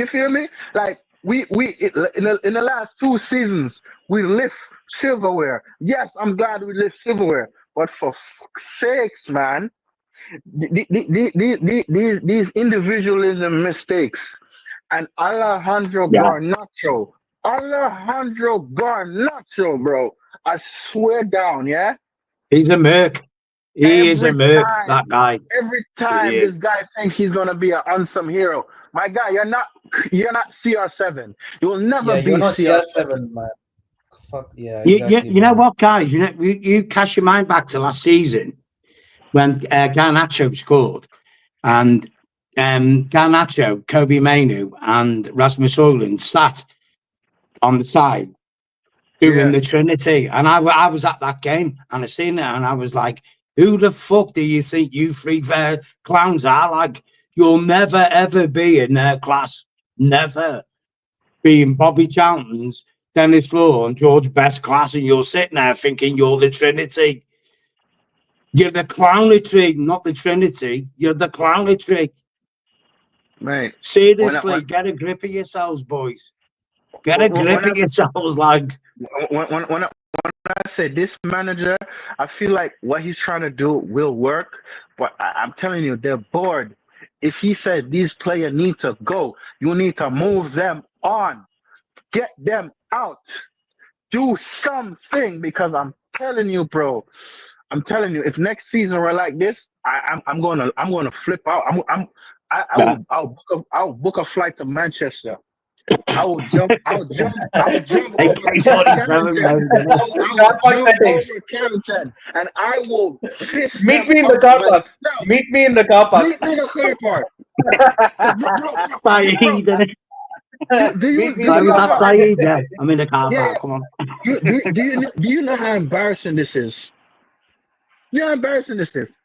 [SPEAKER 3] feel me? Like in the last two seasons we lift silverware. Yes, I'm glad we lift silverware, but for fuck's sakes, man, these individualism mistakes and
[SPEAKER 2] Yeah.
[SPEAKER 3] Alejandro Garnacho, bro. I swear down, yeah.
[SPEAKER 2] He's a merc. He is a
[SPEAKER 3] Every
[SPEAKER 2] merc,
[SPEAKER 3] time,
[SPEAKER 2] that guy.
[SPEAKER 3] every
[SPEAKER 2] He
[SPEAKER 3] time
[SPEAKER 2] is.
[SPEAKER 3] this guy think he's gonna be an unsung hero. My guy, you're not CR7. You will never
[SPEAKER 1] Yeah, you're
[SPEAKER 3] be
[SPEAKER 1] not
[SPEAKER 3] CR7.
[SPEAKER 1] CR7, man. Fuck yeah, exactly,
[SPEAKER 2] You know
[SPEAKER 1] man.
[SPEAKER 2] what, guys? You cast your mind back to last season when Garnacho scored and Garnacho, Kobe Mainu, and Rasmus Højlund sat on the side doing
[SPEAKER 3] Yeah,
[SPEAKER 2] the Trinity. And I was at that game and I seen it and I was like, who the fuck do you think you three clowns are? Like, you'll never ever be in their class. Never. Being Bobby Charlton's, Dennis Law, and George Best class, and you're sitting there thinking you're the Trinity. You're the clownetry, not the Trinity. You're the clownetry.
[SPEAKER 3] mate. When I,
[SPEAKER 2] Seriously, get a grip of yourselves, boys. Get a grip
[SPEAKER 3] when
[SPEAKER 2] of yourselves, like.
[SPEAKER 3] I say this manager, I feel like what he's trying to do will work, but I'm telling you, they're bored. If he said these players need to go, you need to move them on, get them out, do something because I'm telling you, bro. I'm telling you, if next season we're like this, I'm gonna flip out.
[SPEAKER 2] Yeah.
[SPEAKER 3] I'll book a flight to Manchester. I will jump
[SPEAKER 2] Hey,
[SPEAKER 3] over
[SPEAKER 2] AK-47
[SPEAKER 3] Carrington.
[SPEAKER 2] mode, innit?
[SPEAKER 3] I will
[SPEAKER 1] Car park
[SPEAKER 3] jump
[SPEAKER 1] settings.
[SPEAKER 3] over Carrington and I will fish
[SPEAKER 1] Meet
[SPEAKER 3] them
[SPEAKER 1] me in the
[SPEAKER 3] out
[SPEAKER 1] car park.
[SPEAKER 3] myself.
[SPEAKER 1] Meet me in the car park.
[SPEAKER 3] Meet me in the car park.
[SPEAKER 2] Saeed,
[SPEAKER 3] Bro,
[SPEAKER 2] innit?
[SPEAKER 1] Meet me in
[SPEAKER 2] I
[SPEAKER 1] the
[SPEAKER 2] was
[SPEAKER 1] car
[SPEAKER 2] at
[SPEAKER 1] park.
[SPEAKER 2] Saeed, yeah. I'm in the car
[SPEAKER 3] yeah,
[SPEAKER 2] park, come on.
[SPEAKER 3] do you know how embarrassing this is? You know how embarrassing this is?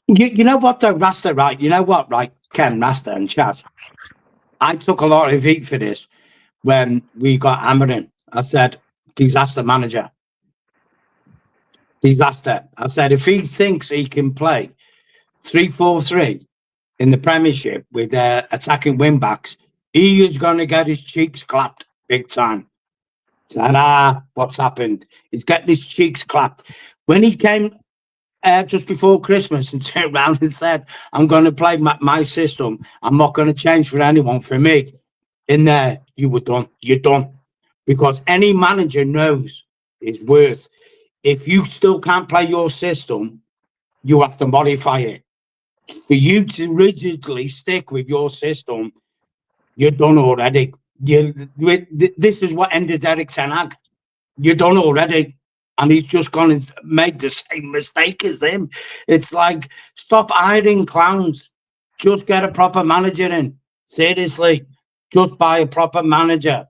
[SPEAKER 2] You know what, though, Rasta, right? You know what, right? Ken, Rasta, and Chaz. I took a lot of heat for this when we got Amarin. I said, disaster manager. Disaster. I said, if he thinks he can play 3-4-3 in the Premiership with attacking wing backs, he is going to get his cheeks clapped big time. Ta-da! What's happened? He's getting his cheeks clapped. When he came just before Christmas and turned around and said, I'm going to play my system. I'm not going to change for anyone. For me, in there, you were done. You're done. Because any manager knows his worth. If you still can't play your system, you have to modify it. For you to rigidly stick with your system, you're done already. This is what ended Eric Ten Hag. You're done already. And he's just gone and made the same mistake as him. It's like, stop hiring clowns. Just get a proper manager in. Seriously, just buy a proper manager.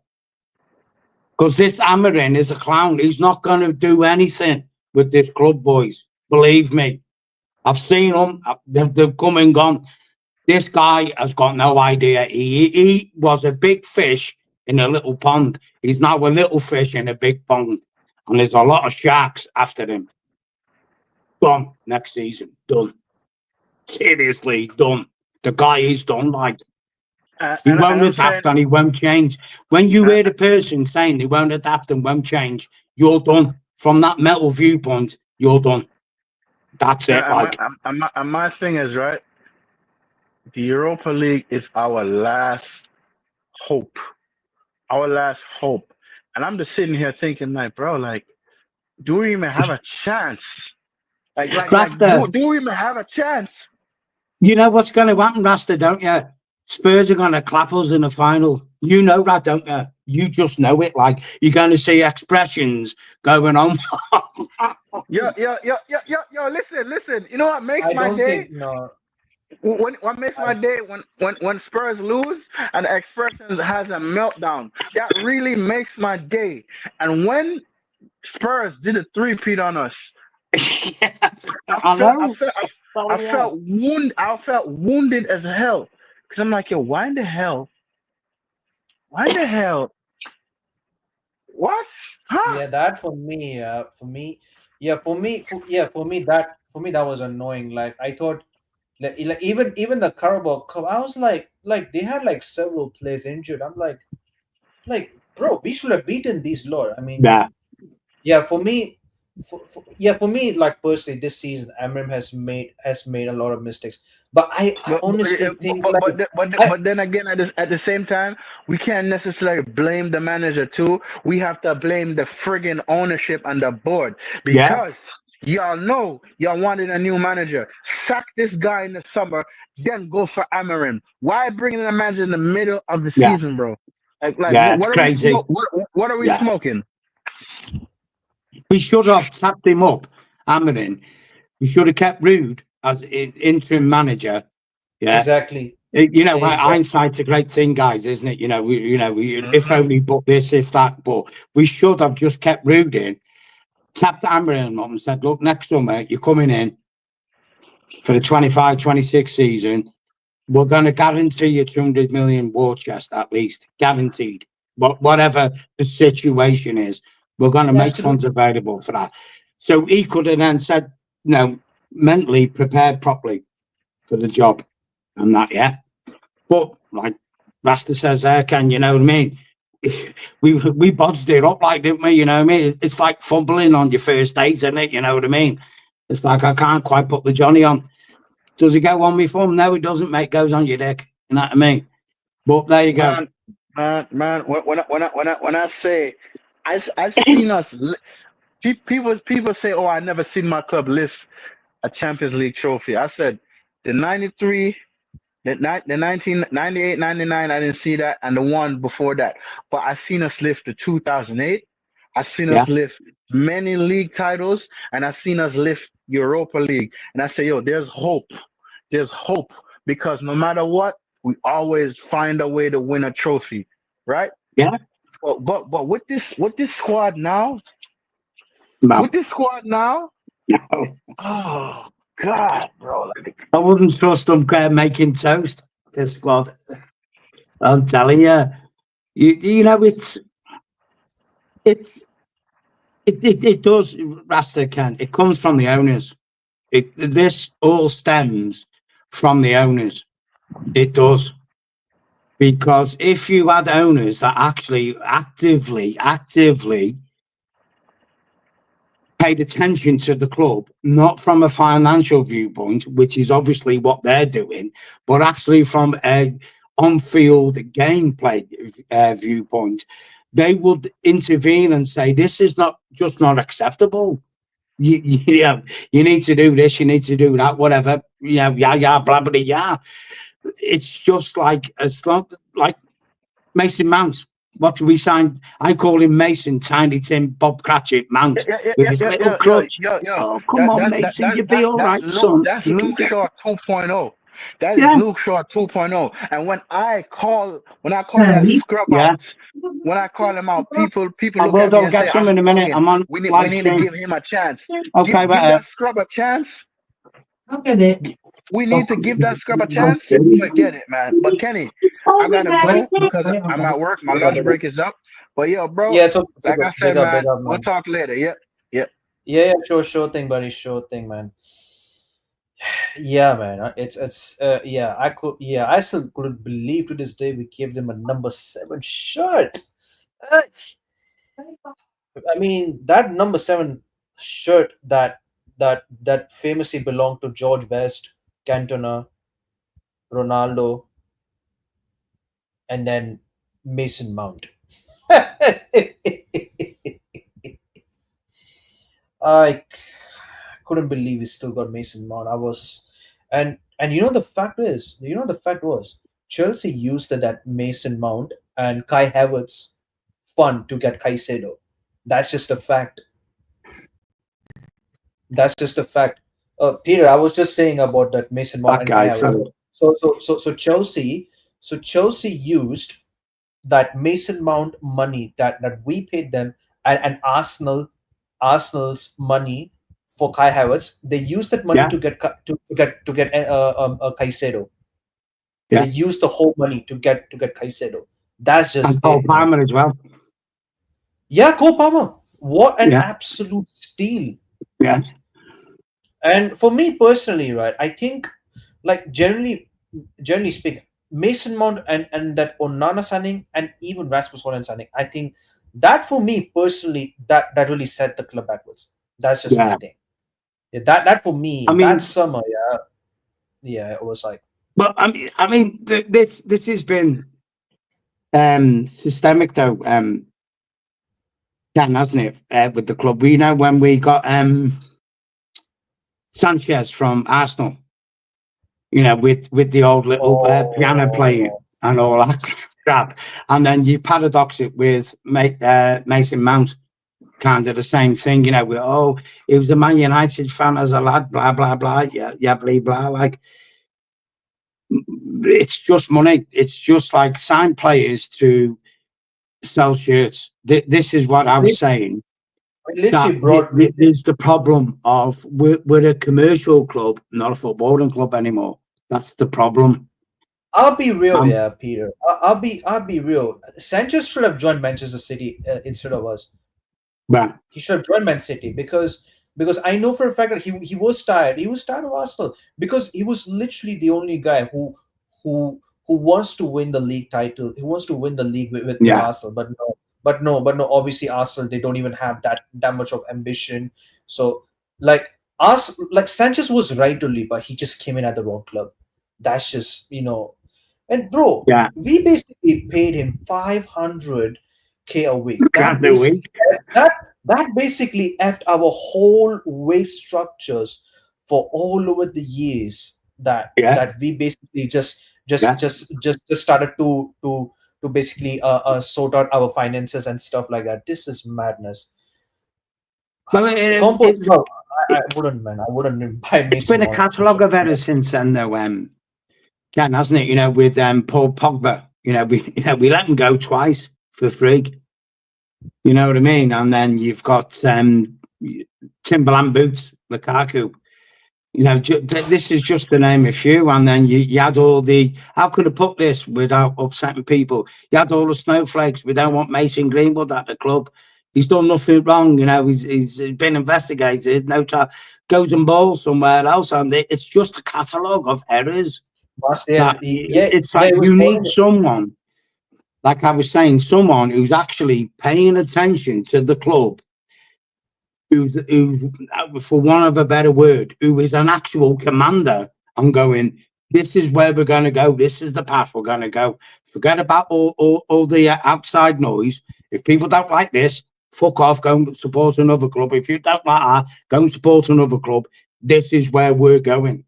[SPEAKER 2] Because this Amarin is a clown. He's not going to do anything with this club, boys. Believe me. I've seen them. They've come and gone. This guy has got no idea. He was a big fish in a little pond. He's now a little fish in a big pond. And there's a lot of sharks after him. Done next season. Done. Seriously, done. The guy is done. Like, he won't
[SPEAKER 3] and I'm saying,
[SPEAKER 2] adapt and he won't change. When you
[SPEAKER 3] uh,
[SPEAKER 2] hear the person saying they won't adapt and won't change, you're done. From that metal viewpoint, you're done. That's it. Like,
[SPEAKER 3] and my thing is, right, the Europa League is our last hope. Our last hope. And I'm just sitting here thinking, like, bro, like, do we even have a chance?
[SPEAKER 2] Rasta,
[SPEAKER 3] Do we even have a chance?
[SPEAKER 2] you know what's going to happen, Rasta, don't you? Spurs are going to clap us in the final. You know that, don't you? You just know it. Like, you're going to see expressions going on.
[SPEAKER 3] Yo, listen. You know what makes
[SPEAKER 1] I
[SPEAKER 3] my
[SPEAKER 1] don't
[SPEAKER 3] day?
[SPEAKER 1] think no.
[SPEAKER 3] What makes my day when Spurs lose and the expressions has a meltdown. That really makes my day. And when Spurs did a three-peat on us, I
[SPEAKER 2] I
[SPEAKER 3] felt I
[SPEAKER 2] know.
[SPEAKER 3] felt I
[SPEAKER 2] Yeah.
[SPEAKER 3] felt wounded as hell. Cause I'm like, yo, why in the hell? Why in the hell? What? Huh?
[SPEAKER 1] Yeah, that for me, yeah, for me that was annoying. Like I thought, like even the Carabao Cup, I was like they had like several players injured. I'm like bro, we should have beaten these lot. I mean,
[SPEAKER 2] Yeah.
[SPEAKER 1] yeah, for me, like personally, this season, Amram has made a lot of mistakes. But I
[SPEAKER 3] But
[SPEAKER 1] honestly think like I
[SPEAKER 3] but then again, at the same time, we can't necessarily blame the manager too. We have to blame the friggin' ownership and the board
[SPEAKER 2] Yeah.
[SPEAKER 3] because y'all know y'all wanted a new manager. Sack this guy in the summer, then go for Amarim. Why bring in a manager in the middle of the
[SPEAKER 2] Yeah.
[SPEAKER 3] season, bro? Like
[SPEAKER 2] Yeah. It's
[SPEAKER 3] what are we
[SPEAKER 2] crazy.
[SPEAKER 3] smoke? What are we
[SPEAKER 2] Yeah.
[SPEAKER 3] smoking?
[SPEAKER 2] We should have tapped him up, Amarin. We should have kept Rude as interim manager. Yeah.
[SPEAKER 1] exactly,
[SPEAKER 2] You know,
[SPEAKER 1] exactly.
[SPEAKER 2] hindsight's a great thing, guys, isn't it? If
[SPEAKER 3] Mhm.
[SPEAKER 2] only but this, if that, but we should have just kept Rude in, tapped Amarin up and said, look, next summer, you're coming in for the 25-26 season. We're going to guarantee you 200 million war chest at least, guaranteed. But whatever the situation is, we're going to
[SPEAKER 1] Yeah,
[SPEAKER 2] make funds
[SPEAKER 1] absolutely.
[SPEAKER 2] available for that. So he could have then said, mentally prepared properly for the job and that, yeah. But like Rasta says there, Ken, you know what I mean? We bodged it up like, didn't we? You know what I mean? It's like fumbling on your first date, isn't it? You know what I mean? It's like I can't quite put the Johnny on. Does it go on my thumb? No, it doesn't, mate. It goes on your dick. You know what I mean? But there you go.
[SPEAKER 3] Man, man. When I say I seen us. People say, "Oh, I never seen my club lift a Champions League trophy." I said, the 93, the 1998, 99, I didn't see that, and the one before that. But I seen us lift the 2008. I seen
[SPEAKER 2] Yeah,
[SPEAKER 3] us lift many league titles, and I seen us lift Europa League. And I say, yo, there's hope. There's hope because no matter what, we always find a way to win a trophy, right?
[SPEAKER 2] yeah.
[SPEAKER 3] But with this squad now, with
[SPEAKER 2] No,
[SPEAKER 3] this squad now,
[SPEAKER 2] no.
[SPEAKER 3] oh God, bro, like
[SPEAKER 2] I wouldn't trust them making toast. This squad. I'm telling you. You know, it's it does, Rasta can. It comes from the owners. This all stems from the owners. It does. Because if you had owners that actually actively paid attention to the club, not from a financial viewpoint, which is obviously what they're doing, but actually from a on-field gameplay viewpoint, they would intervene and say, "This is not acceptable. You need to do this, you need to do that, whatever. Yeah, blah blah yeah." It's just like like Mason Mount. What do we sign? I call him Mason, Tiny Tim, Bob Cratchit Mount with his little crutch. Oh, come on, Mason, you'll be all right, son.
[SPEAKER 3] That's
[SPEAKER 2] You can
[SPEAKER 3] Luke
[SPEAKER 2] get.
[SPEAKER 3] Shaw 2.0. That is
[SPEAKER 2] Yeah,
[SPEAKER 3] Luke Shaw 2.0. And when I call that scrub
[SPEAKER 2] yeah.
[SPEAKER 3] out, when I call him out, people
[SPEAKER 2] I
[SPEAKER 3] look
[SPEAKER 2] will
[SPEAKER 3] at me
[SPEAKER 2] go
[SPEAKER 3] and
[SPEAKER 2] get
[SPEAKER 3] say
[SPEAKER 2] some
[SPEAKER 3] I'm
[SPEAKER 2] in a minute.
[SPEAKER 3] bugging.
[SPEAKER 2] I'm on
[SPEAKER 3] We
[SPEAKER 2] live
[SPEAKER 3] need to
[SPEAKER 2] stream.
[SPEAKER 3] give him a chance.
[SPEAKER 2] Okay,
[SPEAKER 3] Give
[SPEAKER 2] but
[SPEAKER 3] that scrub a chance. We need to give that scrub a chance. Forget it, man. But Kenny, I gotta go because I'm at work. My lunch break is up. But yo, bro,
[SPEAKER 1] Yeah, it's
[SPEAKER 3] like
[SPEAKER 1] okay.
[SPEAKER 3] I said,
[SPEAKER 1] Big
[SPEAKER 3] man,
[SPEAKER 1] up,
[SPEAKER 3] we'll
[SPEAKER 1] man.
[SPEAKER 3] talk later. Yep, yep.
[SPEAKER 1] Yeah, sure thing, buddy. Sure thing, man. Yeah, man. Yeah, I still couldn't believe to this day we gave them a number 7 shirt. Uh, I mean, that number 7 shirt that famously belonged to George Best, Cantona, Ronaldo, and then Mason Mount. I couldn't believe we still got Mason Mount. I was, and the fact was Chelsea used that Mason Mount and Kai Havertz fund to get Caicedo. That's just a fact. That's just a fact. Peter, I was just saying about that Mason Mount
[SPEAKER 2] That
[SPEAKER 1] and Kai
[SPEAKER 2] guy.
[SPEAKER 1] Havertz.
[SPEAKER 2] So
[SPEAKER 1] So Chelsea used that Mason Mount money that we paid them, and Arsenal's money for Kai Havertz. They used that money
[SPEAKER 2] yeah,
[SPEAKER 1] to get Caicedo. They
[SPEAKER 2] yeah,
[SPEAKER 1] used the whole money to get Caicedo. That's
[SPEAKER 2] and
[SPEAKER 1] just
[SPEAKER 2] Paul
[SPEAKER 1] it, man.
[SPEAKER 2] Palmer as well.
[SPEAKER 1] Yeah, Cole Palmer. What an
[SPEAKER 2] Yeah,
[SPEAKER 1] absolute steal.
[SPEAKER 2] yeah,
[SPEAKER 1] And for me personally, right, I think, like, generally speaking, Mason Mount and that Onana signing and even Rasmus Holland signing, I think that for me personally, that really set the club backwards. That's just my
[SPEAKER 2] yeah.
[SPEAKER 1] thing. Yeah, that for
[SPEAKER 2] I
[SPEAKER 1] me, that
[SPEAKER 2] mean,
[SPEAKER 1] summer, yeah, it was like,
[SPEAKER 2] but this has been systemic though, Ken, hasn't it? With the club, we know when we got Sanchez from Arsenal, with the old little piano playing
[SPEAKER 1] oh,
[SPEAKER 2] and all that crap, and then you paradox it with Mason Mount, kind of the same thing, with, oh, he was a Man United fan as a lad, blah blah blah, yeah, blah blah. Like, it's just money. It's just like sign players to sell shirts. This is what I was saying.
[SPEAKER 1] it
[SPEAKER 2] That
[SPEAKER 1] literally brought me.
[SPEAKER 2] there's the problem of we're a commercial club, not a footballing club anymore. That's the problem.
[SPEAKER 1] I'll be real,
[SPEAKER 2] Um,
[SPEAKER 1] yeah, Peter. I'll be real. Sanchez should have joined Manchester City instead of us.
[SPEAKER 2] but
[SPEAKER 1] He should have joined Man City because I know for a fact that he was tired. He was tired of Arsenal because he was literally the only guy who wants to win the league title. He wants to win the league with
[SPEAKER 2] yeah,
[SPEAKER 1] Arsenal, but no. Obviously, Arsenal, they don't even have that much of ambition. So, like us, like Sanchez was right to leave, but he just came in at the wrong club. That's just. And bro,
[SPEAKER 2] yeah,
[SPEAKER 1] we basically paid him 500K a week.
[SPEAKER 2] can't
[SPEAKER 1] That
[SPEAKER 2] do
[SPEAKER 1] basically
[SPEAKER 2] it.
[SPEAKER 1] that that basically effed our whole wage structures for all over the years that
[SPEAKER 2] Yeah,
[SPEAKER 1] that we basically just just
[SPEAKER 2] yeah.
[SPEAKER 1] just just, just started to basically sort out our finances and stuff like that. This is madness.
[SPEAKER 2] Well,
[SPEAKER 1] Compost, no, I wouldn't, man. I wouldn't buy
[SPEAKER 2] it's been
[SPEAKER 1] Mason
[SPEAKER 2] a
[SPEAKER 1] Mount
[SPEAKER 2] catalogue
[SPEAKER 1] shirt.
[SPEAKER 2] of errors since then, though. Ken, hasn't it? With Paul Pogba. We let him go twice for free. You know what I mean? And then you've got Timberland boots, Lukaku. This is just to name a few. And then you had all the, how can I put this without upsetting people? You had all the snowflakes. We don't want Mason Greenwood at the club. He's done nothing wrong. He's been investigated. No time. Goes and bowls somewhere else. And it's just a catalogue of errors
[SPEAKER 1] Must yeah,
[SPEAKER 2] that
[SPEAKER 1] yeah,
[SPEAKER 2] it's
[SPEAKER 1] yeah.
[SPEAKER 2] like
[SPEAKER 1] It was
[SPEAKER 2] you need
[SPEAKER 1] boring.
[SPEAKER 2] someone, like I was saying, someone who's actually paying attention to the club, who's for want of a better word, who is an actual commander and going, this is where we're going to go. This is the path we're going to go. Forget about all the outside noise. If people don't like this, fuck off, go and support another club. If you don't like that, go and support another club. This is where we're going.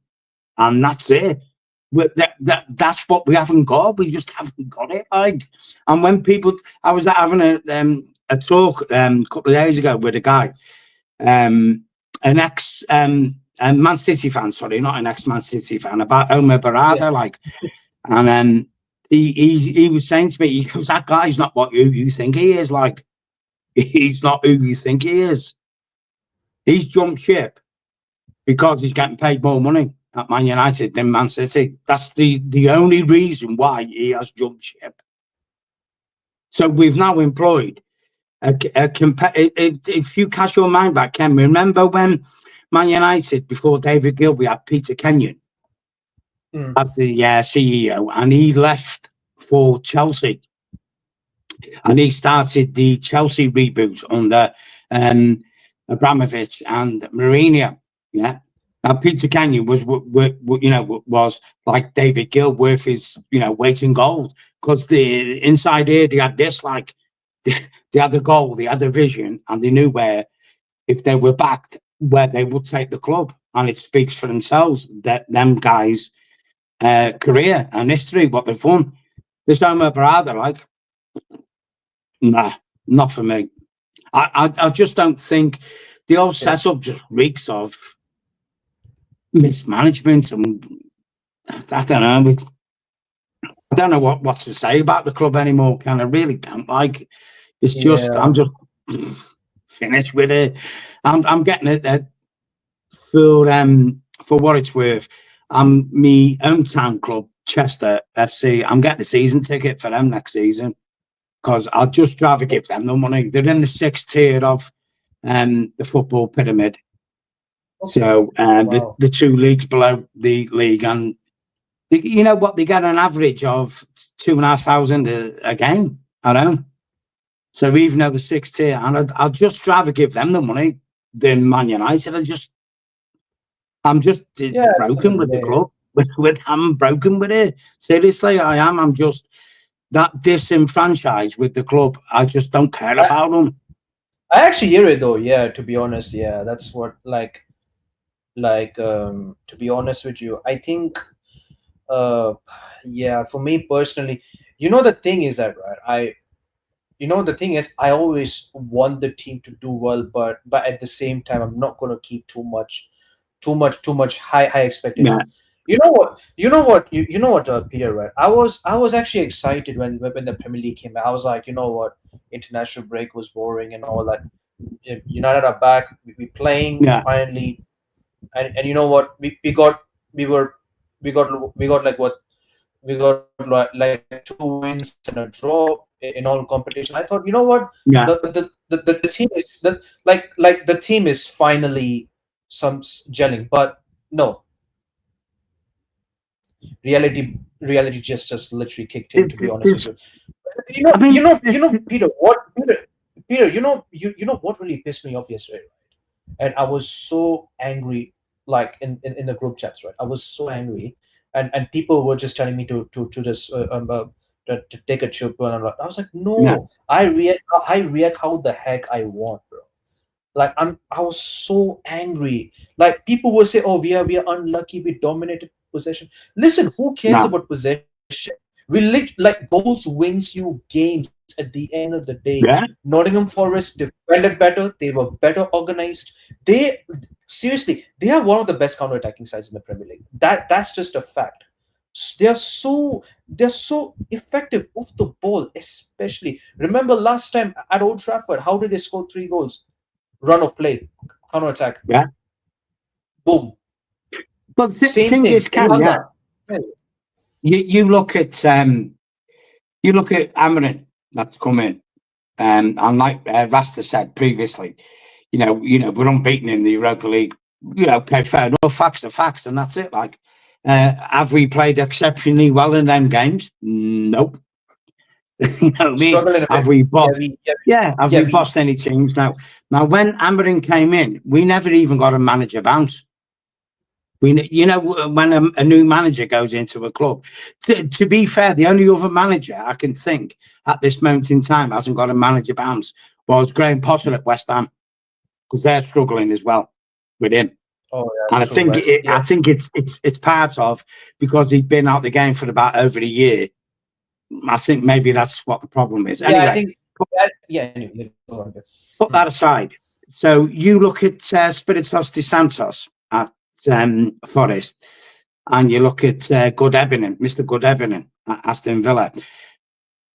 [SPEAKER 2] And that's it. That's what we haven't got. We just haven't got it. Like, and when people, I was having a talk a couple of days ago with a guy, an ex Man City fan, sorry, not an ex Man City fan, about Omer
[SPEAKER 1] Yeah,
[SPEAKER 2] Barada, like, and he was saying to me, he goes, that guy's not what you think he is. Like, he's not who you think he is. He's jumped ship because he's getting paid more money at Man United than Man City. That's the only reason why he has jumped ship. So we've now employed if you cast your mind back, Ken, remember when Man United, before David Gill, we had Peter Kenyon as the CEO, and he left for Chelsea, and he started the Chelsea reboot under Abramovich and Mourinho. Yeah. Now Peter Kenyon was like David Gill, worth his weight in gold, because the inside here they had this like. They had the goal, they had the vision, and they knew where, if they were backed, where they would take the club. And it speaks for themselves that them guys' career and history, what they've won. There's no more brother, like, nah, not for me. I just don't think the whole setup just reeks of mismanagement, and I don't know. I don't know what to say about the club anymore. Kind of really don't like. It's just I'm just finished with it. I'm getting it for what it's worth. Me hometown club, Chester FC. I'm getting the season ticket for them next season, because I'll just rather give them the money. They're in the 6th tier of the football pyramid. So the 2 leagues below the league, and you know what, they get an average of 2,500 a game. I know. So even though the 6th tier, and I'd just rather give them the money than Man United. I'm just broken with the club. I'm broken with it. Seriously, I am. I'm just that disenfranchised with the club. I just don't care about them.
[SPEAKER 1] I actually hear it though. Yeah, to be honest, yeah, that's what to be honest with you, I think yeah, for me personally, the thing is that, right, the thing is, I always want the team to do well, but at the same time, I'm not going to keep too much high expectations.
[SPEAKER 2] Yeah.
[SPEAKER 1] You know what, Peter, right? I was actually excited when the Premier League came out. I was like, you know what, international break was boring and all that. United are back. We playing finally, and you know what, we got like what we got like 2 wins and a draw in all competition. I thought, you know what,
[SPEAKER 2] Yeah.
[SPEAKER 1] the team is the team is finally gelling, but no, reality just literally kicked in. To be honest with you,
[SPEAKER 2] I mean,
[SPEAKER 1] Peter, you know what really pissed me off yesterday, and I was so angry, like in the group chats, right? I was so angry, and people were just telling me to just to take a chip, and I was like, no, I react how the heck I want, bro. Like I was so angry. Like people will say, oh, we are unlucky, we dominated possession. Listen, who cares
[SPEAKER 2] no.
[SPEAKER 1] about possession? Like goals wins you games at the end of the day.
[SPEAKER 2] Yeah.
[SPEAKER 1] Nottingham Forest defended better. They were better organized. They seriously, they are one of the best counter-attacking sides in the Premier League. That's just a fact. They're so effective off the ball, especially. Remember last time at Old Trafford, how did they score 3 goals? Run of play, counter-attack,
[SPEAKER 2] Yeah.
[SPEAKER 1] boom.
[SPEAKER 2] But the
[SPEAKER 1] Same
[SPEAKER 2] thing
[SPEAKER 1] thing.
[SPEAKER 2] is, Ken, you look at Amarin that's come in, and like Rasta said previously, we're unbeaten in the Europa League. Okay, fair enough. Facts are facts, and that's it. Like, have we played exceptionally well in them games? Nope. You know what I mean?
[SPEAKER 1] Struggling a bit.
[SPEAKER 2] Have we bossed? Have we
[SPEAKER 1] we
[SPEAKER 2] bossed any teams? Now when Amarin came in, we never even got a manager bounce. When a new manager goes into a club, to be fair, the only other manager I can think at this moment in time hasn't got a manager bounce was Graham Potter at West Ham, because they're struggling as well with him.
[SPEAKER 1] Oh
[SPEAKER 2] And
[SPEAKER 1] yeah,
[SPEAKER 2] I
[SPEAKER 1] true,
[SPEAKER 2] think
[SPEAKER 1] right?
[SPEAKER 2] I think it's part of, because he'd been out the game for about over a year. I think maybe that's what the problem is.
[SPEAKER 1] Yeah, I
[SPEAKER 2] Anyway,
[SPEAKER 1] think. Anyway, go on.
[SPEAKER 2] put that aside. So you look at Spiritos de Santos at Forest, and you look at Good Ebening, Mr. Good Ebening at Aston Villa.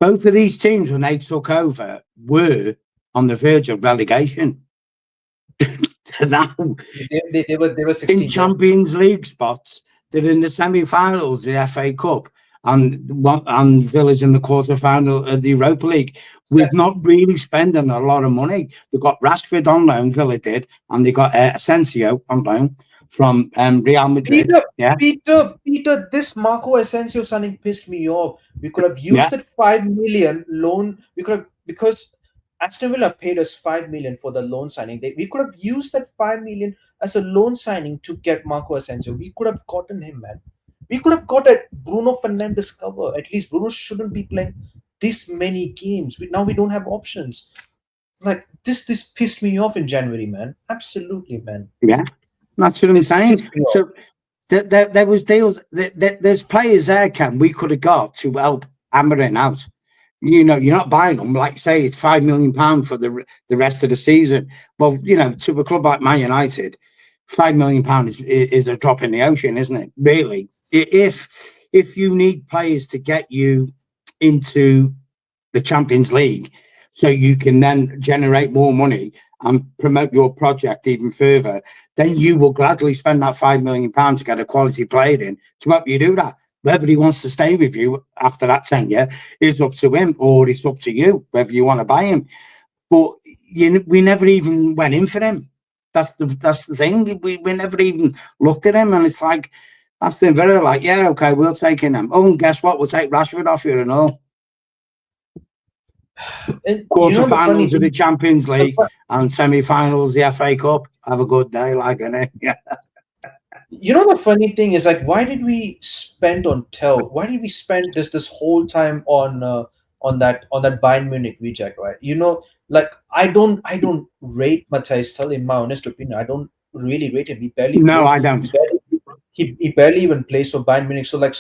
[SPEAKER 2] Both of these teams, when they took over, were on the verge of relegation. Now
[SPEAKER 1] they were
[SPEAKER 2] in
[SPEAKER 1] 16th. Yeah.
[SPEAKER 2] Champions League spots, they're in the semi-finals, the FA Cup, and Villa's in the quarter-final of the Europa League. With not really spending a lot of money. They got Rashford on loan, Villa did, and they got Asensio on loan from Real Madrid.
[SPEAKER 1] Peter,
[SPEAKER 2] Yeah,
[SPEAKER 1] Peter, this Marco Asensio signing pissed me off. We could have
[SPEAKER 2] yeah,
[SPEAKER 1] used that 5 million loan. We could have, because Aston Villa paid us 5 million for the loan signing. We could have used that 5 million as a loan signing to get Marco Asensio. We could have gotten him, man. We could have got a Bruno Fernandes cover. At least Bruno shouldn't be playing this many games. Now we don't have options. Like this pissed me off in January, man. Absolutely, man.
[SPEAKER 2] yeah. That's what I'm
[SPEAKER 1] This
[SPEAKER 2] saying.
[SPEAKER 1] pissed me off.
[SPEAKER 2] So there was deals. There's players there, Ken, we could have got to help hammer it out. You're not buying them. Like say, it's £5 million for the rest of the season. Well, to a club like Man United, £5 million is a drop in the ocean, isn't it? Really, if you need players to get you into the Champions League, so you can then generate more money and promote your project even further, then you will gladly spend that £5 million to get a quality player in to help you do that. Whether he wants to stay with you after that tenure is up to him, or it's up to you whether you want to buy him. But we never even went in for him. That's the thing. We never even looked at him, and it's like Aston Villa, like, yeah, okay, we'll take him. Oh, and guess what? We'll take Rashford off you and all.
[SPEAKER 1] And the funny
[SPEAKER 2] Quarterfinals of the
[SPEAKER 1] thing,
[SPEAKER 2] Champions
[SPEAKER 1] the
[SPEAKER 2] League and semi-finals the FA Cup. Have a good day, like innit? Yeah.
[SPEAKER 1] the funny thing is, like, why did we spend on Tell? Why did we spend this whole time on that Bayern Munich reject, right? Like, I don't rate Matthias Tell, in my honest opinion. I don't really rate him. He barely
[SPEAKER 2] No,
[SPEAKER 1] plays.
[SPEAKER 2] I
[SPEAKER 1] He
[SPEAKER 2] don't.
[SPEAKER 1] barely he barely even plays for Bayern Munich. So like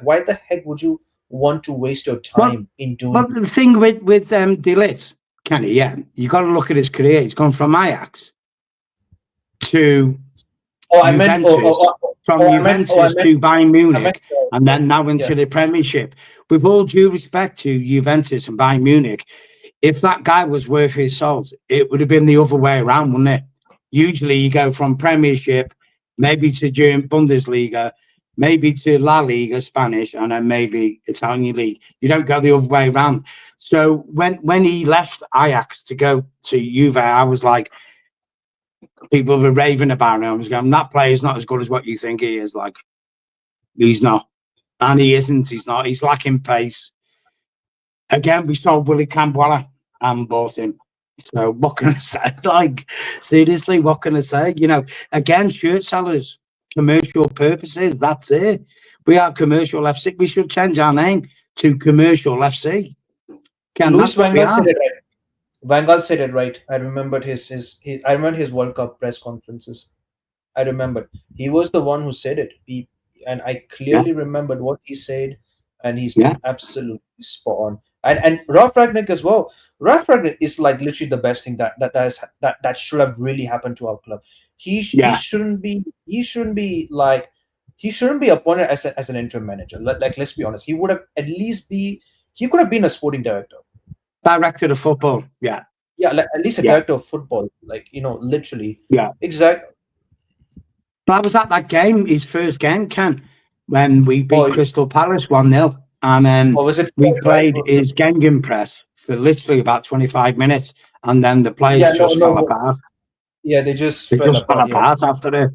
[SPEAKER 1] why the heck would you want to waste your
[SPEAKER 2] Well,
[SPEAKER 1] time in doing?
[SPEAKER 2] well, the thing with De Ligt, Kenny, yeah, you got to look at his career. He's gone from Ajax to
[SPEAKER 1] Oh, I meant.
[SPEAKER 2] Juventus, from
[SPEAKER 1] I meant. Oh,
[SPEAKER 2] Juventus to Bayern
[SPEAKER 1] I meant.
[SPEAKER 2] Munich, and
[SPEAKER 1] Yeah,
[SPEAKER 2] then now
[SPEAKER 1] yeah.
[SPEAKER 2] into the Premiership. With all due respect to Juventus and Bayern Munich, if that guy was worth his salt, it would have been the other way around, wouldn't it? Usually you go from Premiership, maybe to German Bundesliga, maybe to La Liga, Spanish, and then maybe Italian league. You don't go the other way around. So when he left Ajax to go to Juve, I was like, people were raving about him. I was going, that player's not as good as what you think he is. Like, he's not. And he isn't. He's not. He's lacking pace. Again, we sold Willie Campbell and bought him. So what can I say? Like, seriously, what can I say? Again, shirt sellers, commercial purposes. That's it. We are Commercial FC. We should change our name to Commercial FC. Ken,
[SPEAKER 1] Louis
[SPEAKER 2] that's what
[SPEAKER 1] Van
[SPEAKER 2] we
[SPEAKER 1] Gaal
[SPEAKER 2] are.
[SPEAKER 1] said it right. Van Gaal said it right. I remembered I remember his World Cup press conferences. I remembered. He was the one who said it. And I
[SPEAKER 2] Yeah,
[SPEAKER 1] clearly remembered what he said, and he's
[SPEAKER 2] yeah,
[SPEAKER 1] been absolutely spot on. And Ralf Ragnick as well. Ralf Ragnick is like literally the best thing that should have really happened to our club. He
[SPEAKER 2] yeah,
[SPEAKER 1] shouldn't be like he shouldn't be appointed as an interim manager. Like, let's be honest. He would have at least he could have been a sporting director.
[SPEAKER 2] director of football. Yeah,
[SPEAKER 1] Yeah, like at least a
[SPEAKER 2] yeah,
[SPEAKER 1] director of football. Like, literally.
[SPEAKER 2] yeah.
[SPEAKER 1] Exactly.
[SPEAKER 2] But I was at that game, his first game, Ken, when we beat
[SPEAKER 1] Or
[SPEAKER 2] Crystal Palace 1-0. And then
[SPEAKER 1] or was it
[SPEAKER 2] we
[SPEAKER 1] right?
[SPEAKER 2] played his Gengen press for literally about 25 minutes. And then the players
[SPEAKER 1] Yeah, no,
[SPEAKER 2] just fell
[SPEAKER 1] no.
[SPEAKER 2] apart.
[SPEAKER 1] Yeah, they just
[SPEAKER 2] They
[SPEAKER 1] fell
[SPEAKER 2] just fell
[SPEAKER 1] apart. Yeah.
[SPEAKER 2] apart after it.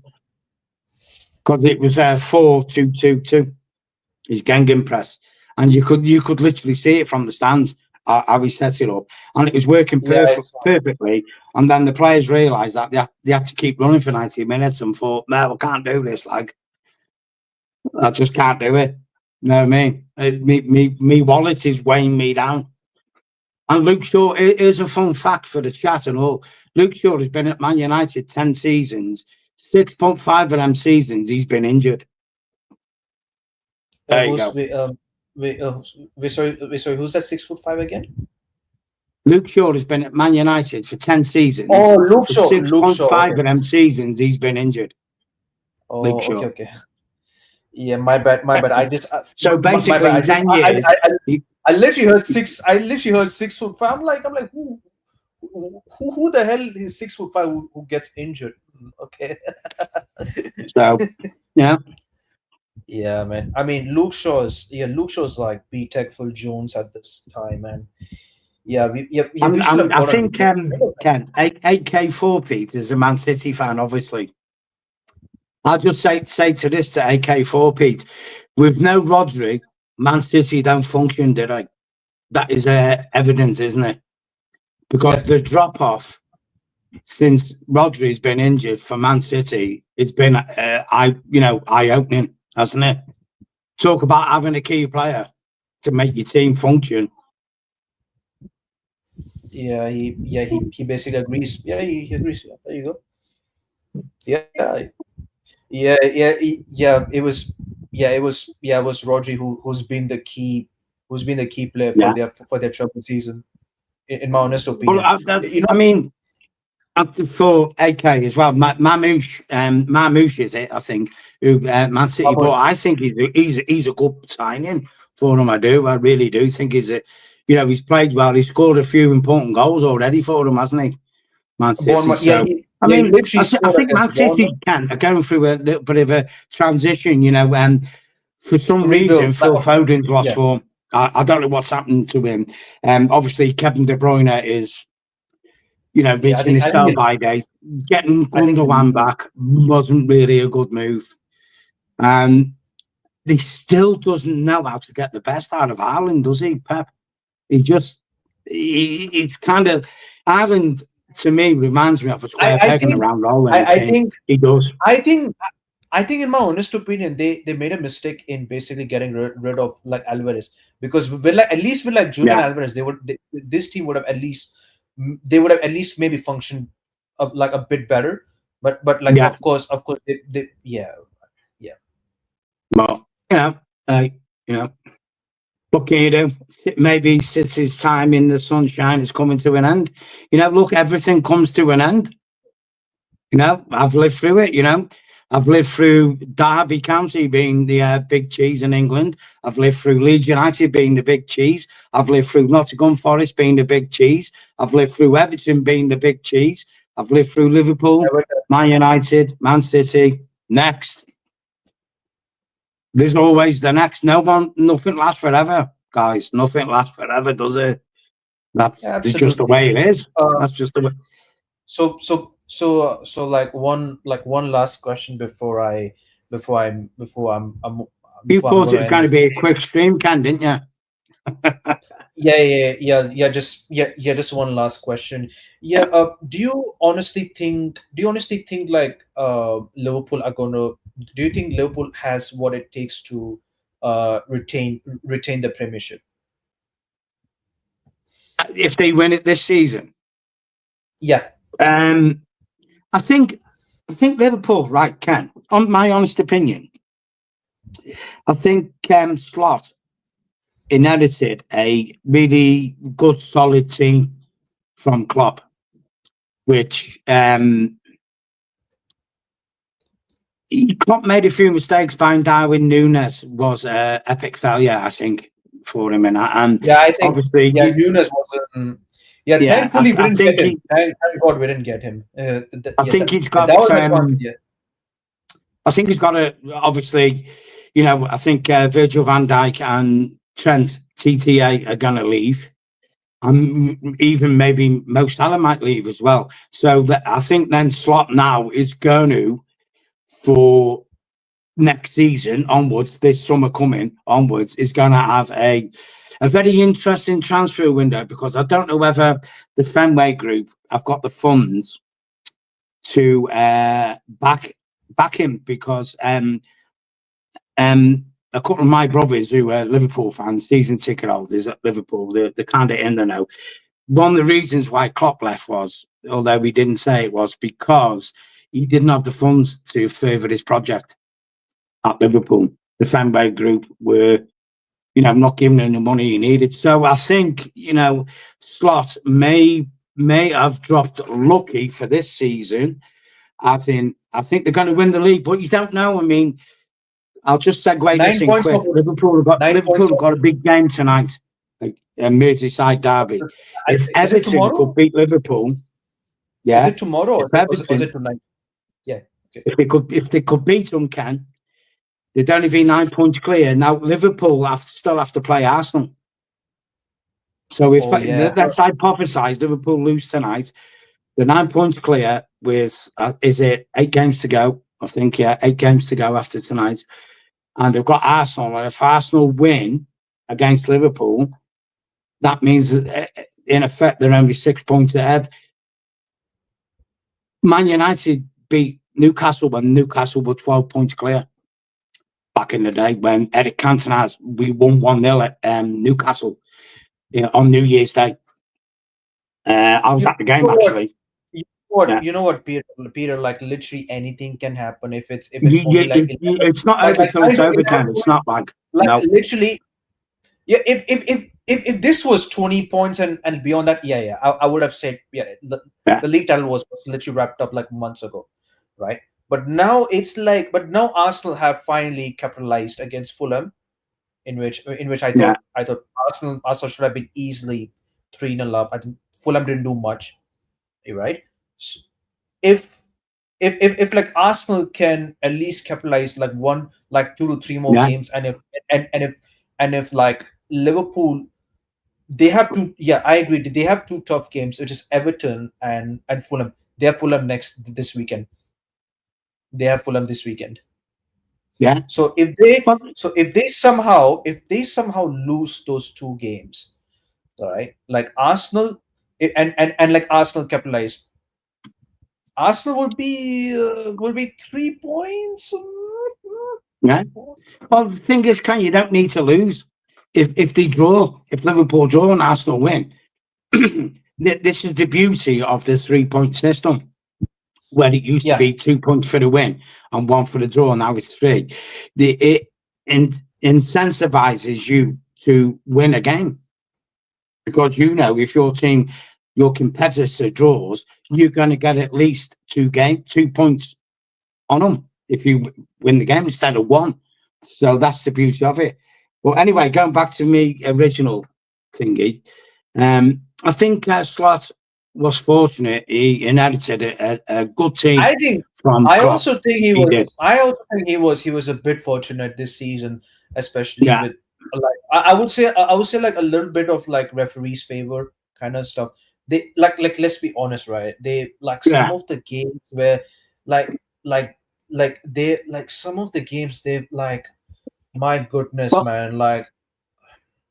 [SPEAKER 2] Because it was 4-2-2-2, his Gengen press. And you could literally see it from the stands, how he set it up. And it was working
[SPEAKER 1] Yeah, I saw.
[SPEAKER 2] perfectly. And then the players realised that they had to keep running for 90 minutes and thought, no, we can't do this. Like, I just can't do it. You know what I mean? Me wallet is weighing me down. And Luke Shaw, here's a fun fact for the chat and all. Luke Shaw has been at Man United 10 seasons. 6.5 of them seasons, he's been injured. There you
[SPEAKER 1] Who's
[SPEAKER 2] go.
[SPEAKER 1] sorry, who's that 6'5" again?
[SPEAKER 2] Luke Shaw has been at Man United for 10 seasons.
[SPEAKER 1] Oh, Luke
[SPEAKER 2] For
[SPEAKER 1] Shaw. Luke Shaw.
[SPEAKER 2] 6.5
[SPEAKER 1] Okay.
[SPEAKER 2] of them seasons, he's been injured. Luke
[SPEAKER 1] Oh,
[SPEAKER 2] Shaw.
[SPEAKER 1] okay. Yeah, my bad. I just
[SPEAKER 2] So
[SPEAKER 1] my
[SPEAKER 2] basically,
[SPEAKER 1] bad.
[SPEAKER 2] in 10 years,
[SPEAKER 1] I literally heard 6. I literally heard 6'5". I'm like, who? who the hell is 6'5" who gets injured? Okay.
[SPEAKER 2] So yeah,
[SPEAKER 1] Yeah, man. I mean, Luke Shaw's like B-Tech full Jones at this time, man. Yeah, we should have
[SPEAKER 2] I
[SPEAKER 1] gotten
[SPEAKER 2] think
[SPEAKER 1] rid of him.
[SPEAKER 2] Ken, 8K4 Pete is a Man City fan, obviously. I'll just say to this to AK4 Pete, with no Rodri, Man City don't function, did I? That is evidence, isn't it? Because
[SPEAKER 1] Yeah,
[SPEAKER 2] the drop off since Rodri's been injured for Man City, it's been eye opening, hasn't it? Talk about having a key player to make your team function.
[SPEAKER 1] he basically agrees. Yeah, he agrees. Yeah, there you go. Yeah, yeah. It was Rodri who's been the key player
[SPEAKER 2] Yeah.
[SPEAKER 1] for their trouble season, in my honest
[SPEAKER 2] Well,
[SPEAKER 1] opinion. You
[SPEAKER 2] I
[SPEAKER 1] know,
[SPEAKER 2] mean, for AK as well, Mamouche is it? I think who Man City
[SPEAKER 1] Marmoush,
[SPEAKER 2] bought. I think he's a good signing for him. I do. I really do think he's a. He's played well. He's scored a few important goals already for them, hasn't he? Man City.
[SPEAKER 1] Bournemouth.
[SPEAKER 2] So I
[SPEAKER 1] He
[SPEAKER 2] mean,
[SPEAKER 1] literally
[SPEAKER 2] I
[SPEAKER 1] scored
[SPEAKER 2] think Man
[SPEAKER 1] against
[SPEAKER 2] City
[SPEAKER 1] Bournemouth
[SPEAKER 2] are going through a little bit of a transition. And for some
[SPEAKER 1] to
[SPEAKER 2] reason,
[SPEAKER 1] rebuild. Like,
[SPEAKER 2] Phil Foden's lost
[SPEAKER 1] yeah,
[SPEAKER 2] form. I don't know what's happened to him. Obviously, Kevin De Bruyne is
[SPEAKER 1] yeah.
[SPEAKER 2] reaching his sell by date. Getting
[SPEAKER 1] I think he'll
[SPEAKER 2] Gundogan
[SPEAKER 1] leave.
[SPEAKER 2] back wasn't really a good move. And he still doesn't know how to get the best out of Ireland, does he, Pep? He just, it's kind of, Ireland to me reminds me of a
[SPEAKER 1] I,
[SPEAKER 2] square
[SPEAKER 1] I
[SPEAKER 2] peg in a
[SPEAKER 1] think
[SPEAKER 2] round hole in
[SPEAKER 1] I,
[SPEAKER 2] a
[SPEAKER 1] I
[SPEAKER 2] team.
[SPEAKER 1] think
[SPEAKER 2] He does.
[SPEAKER 1] I think I think in my honest opinion they made a mistake in basically getting rid of like Alvarez, because with like at least with like Julian
[SPEAKER 2] Yeah,
[SPEAKER 1] Alvarez this team would have at least they would have at least maybe functioned like a bit better, but like
[SPEAKER 2] yeah.
[SPEAKER 1] of course they yeah.
[SPEAKER 2] But, uh, you know, what can you do? Maybe City's time in the sunshine is coming to an end. Look, everything comes to an end. I've lived through it. I've lived through Derby County being the big cheese in England. I've lived through Leeds United being the big cheese. I've lived through Nottingham Forest being the big cheese. I've lived through Everton being the big cheese. I've lived through Liverpool, Man United, Man City. Next, there's always the next. Nothing lasts forever, guys. Nothing lasts forever, does it? That's just the
[SPEAKER 1] Absolutely.
[SPEAKER 2] way it is.
[SPEAKER 1] Uh,
[SPEAKER 2] That's just the way.
[SPEAKER 1] so like one last question
[SPEAKER 2] You
[SPEAKER 1] before I'm
[SPEAKER 2] thought
[SPEAKER 1] going
[SPEAKER 2] it
[SPEAKER 1] to
[SPEAKER 2] was
[SPEAKER 1] end
[SPEAKER 2] going to
[SPEAKER 1] this.
[SPEAKER 2] be a quick stream, Ken, didn't you?
[SPEAKER 1] Just one last question. Do you honestly think like Liverpool are gonna do you think Liverpool has what it takes to retain the Premiership?
[SPEAKER 2] If they win it this season,
[SPEAKER 1] Yeah.
[SPEAKER 2] um, I think Liverpool, right, Ken. On my honest opinion, I think Slot inherited a really good, solid team from Klopp, which Klopp made a few mistakes. Buying Darwin Nunes was an epic failure, I think, for him, and
[SPEAKER 1] Yeah, I think
[SPEAKER 2] obviously,
[SPEAKER 1] Nunes wasn't. Yeah,
[SPEAKER 2] yeah,
[SPEAKER 1] thankfully we
[SPEAKER 2] I
[SPEAKER 1] didn't get
[SPEAKER 2] think
[SPEAKER 1] him. Thank God we didn't get him.
[SPEAKER 2] I think he's got.
[SPEAKER 1] That was my advantage. Yeah.
[SPEAKER 2] I think he's got to obviously, I think Virgil van Dijk and Trent TTA are going to leave. And even maybe Mo Salah might leave as well. So I think then Slot now is going to, for next season onwards, this summer coming onwards, is going to have a very interesting transfer window, because I don't know whether the Fenway Group have got the funds to back him, because a couple of my brothers who are Liverpool fans, season ticket holders at Liverpool, they're kind of in the know. One of the reasons why Klopp left was, although we didn't say it, was because he didn't have the funds to further his project at Liverpool. The Fenway Group were, not giving him the money he needed. So I think, Slot may have dropped lucky for this season. As in, I think they're going to win the league, but you don't know. I mean, I'll just segue this
[SPEAKER 1] Nine
[SPEAKER 2] in
[SPEAKER 1] points
[SPEAKER 2] quick.
[SPEAKER 1] of 9 points
[SPEAKER 2] Liverpool have
[SPEAKER 1] of
[SPEAKER 2] got a big game tonight a Merseyside derby. If
[SPEAKER 1] Is it
[SPEAKER 2] Everton could
[SPEAKER 1] tomorrow?
[SPEAKER 2] beat Liverpool,
[SPEAKER 1] Is
[SPEAKER 2] yeah.
[SPEAKER 1] it tomorrow
[SPEAKER 2] If
[SPEAKER 1] or is
[SPEAKER 2] Everton,
[SPEAKER 1] it tonight? Yeah. Okay.
[SPEAKER 2] if they could beat them, Ken, they'd only be 9 points clear. Now Liverpool still have to play Arsenal. So if
[SPEAKER 1] Oh yeah.
[SPEAKER 2] let's hypothesize Liverpool lose tonight, the 9 points clear with is it 8 games to go? I think, yeah, 8 games to go after tonight, and they've got Arsenal. And if Arsenal win against Liverpool, that means in effect they're only 6 points ahead. Man United beat Newcastle when Newcastle were 12 points clear back in the day when Eric Cantona, we won 1-0 at Newcastle, on New Year's Day. I was
[SPEAKER 1] You
[SPEAKER 2] at the game
[SPEAKER 1] know what?
[SPEAKER 2] actually.
[SPEAKER 1] You know what?
[SPEAKER 2] Yeah.
[SPEAKER 1] You know what, Peter? Peter, like literally anything can happen if it's only like 11.
[SPEAKER 2] It's not
[SPEAKER 1] Like
[SPEAKER 2] over
[SPEAKER 1] like
[SPEAKER 2] till
[SPEAKER 1] I
[SPEAKER 2] it's
[SPEAKER 1] know
[SPEAKER 2] over,
[SPEAKER 1] 11
[SPEAKER 2] Ken. It's
[SPEAKER 1] points.
[SPEAKER 2] not like,
[SPEAKER 1] Like
[SPEAKER 2] no.
[SPEAKER 1] literally, yeah. If this was 20 points and beyond that, yeah, yeah, I would have said yeah.
[SPEAKER 2] Yeah.
[SPEAKER 1] The league title was literally wrapped up like months ago, right? But now it's like, but now Arsenal have finally capitalized against Fulham, in which
[SPEAKER 2] Yeah.
[SPEAKER 1] I thought Arsenal should have been easily 3-0 up. I think Fulham didn't do much, right? S- If if like Arsenal can at least capitalize like one like 2 to 3 more
[SPEAKER 2] Yeah.
[SPEAKER 1] games, and if like Liverpool, they have two, yeah, I agree, they have two tough games, which is Everton and Fulham. They have Fulham next this weekend. They have Fulham this weekend.
[SPEAKER 2] Yeah.
[SPEAKER 1] So if they
[SPEAKER 2] But
[SPEAKER 1] so if they somehow lose those two games, all right, like Arsenal, and like Arsenal capitalize, Arsenal will be 3 points.
[SPEAKER 2] yeah. Well, the thing is, Ken, you don't need to lose. If they draw, if Liverpool draw and Arsenal win, this is the beauty of the 3 point system, where it used to
[SPEAKER 1] Yeah,
[SPEAKER 2] be 2 points for the win and one for the draw. Now it's three. It incentivizes you to win a game because if your team, your competitor draws, you're going to get at least 2 points on them if you win the game instead of one. So that's the beauty of it. Well, anyway, going back to me original thingy, I think Slot was fortunate. He inherited a good team
[SPEAKER 1] I think
[SPEAKER 2] from
[SPEAKER 1] I
[SPEAKER 2] Klopp.
[SPEAKER 1] also think he
[SPEAKER 2] He
[SPEAKER 1] was.
[SPEAKER 2] did.
[SPEAKER 1] I also think he was a bit fortunate this season, especially
[SPEAKER 2] Yeah,
[SPEAKER 1] with like I would say like a little bit of like referees favor kind of stuff. They like let's be honest, right? They like some
[SPEAKER 2] yeah.
[SPEAKER 1] of the games where like like they like some of the games they've like, my goodness,
[SPEAKER 2] Well,
[SPEAKER 1] man, like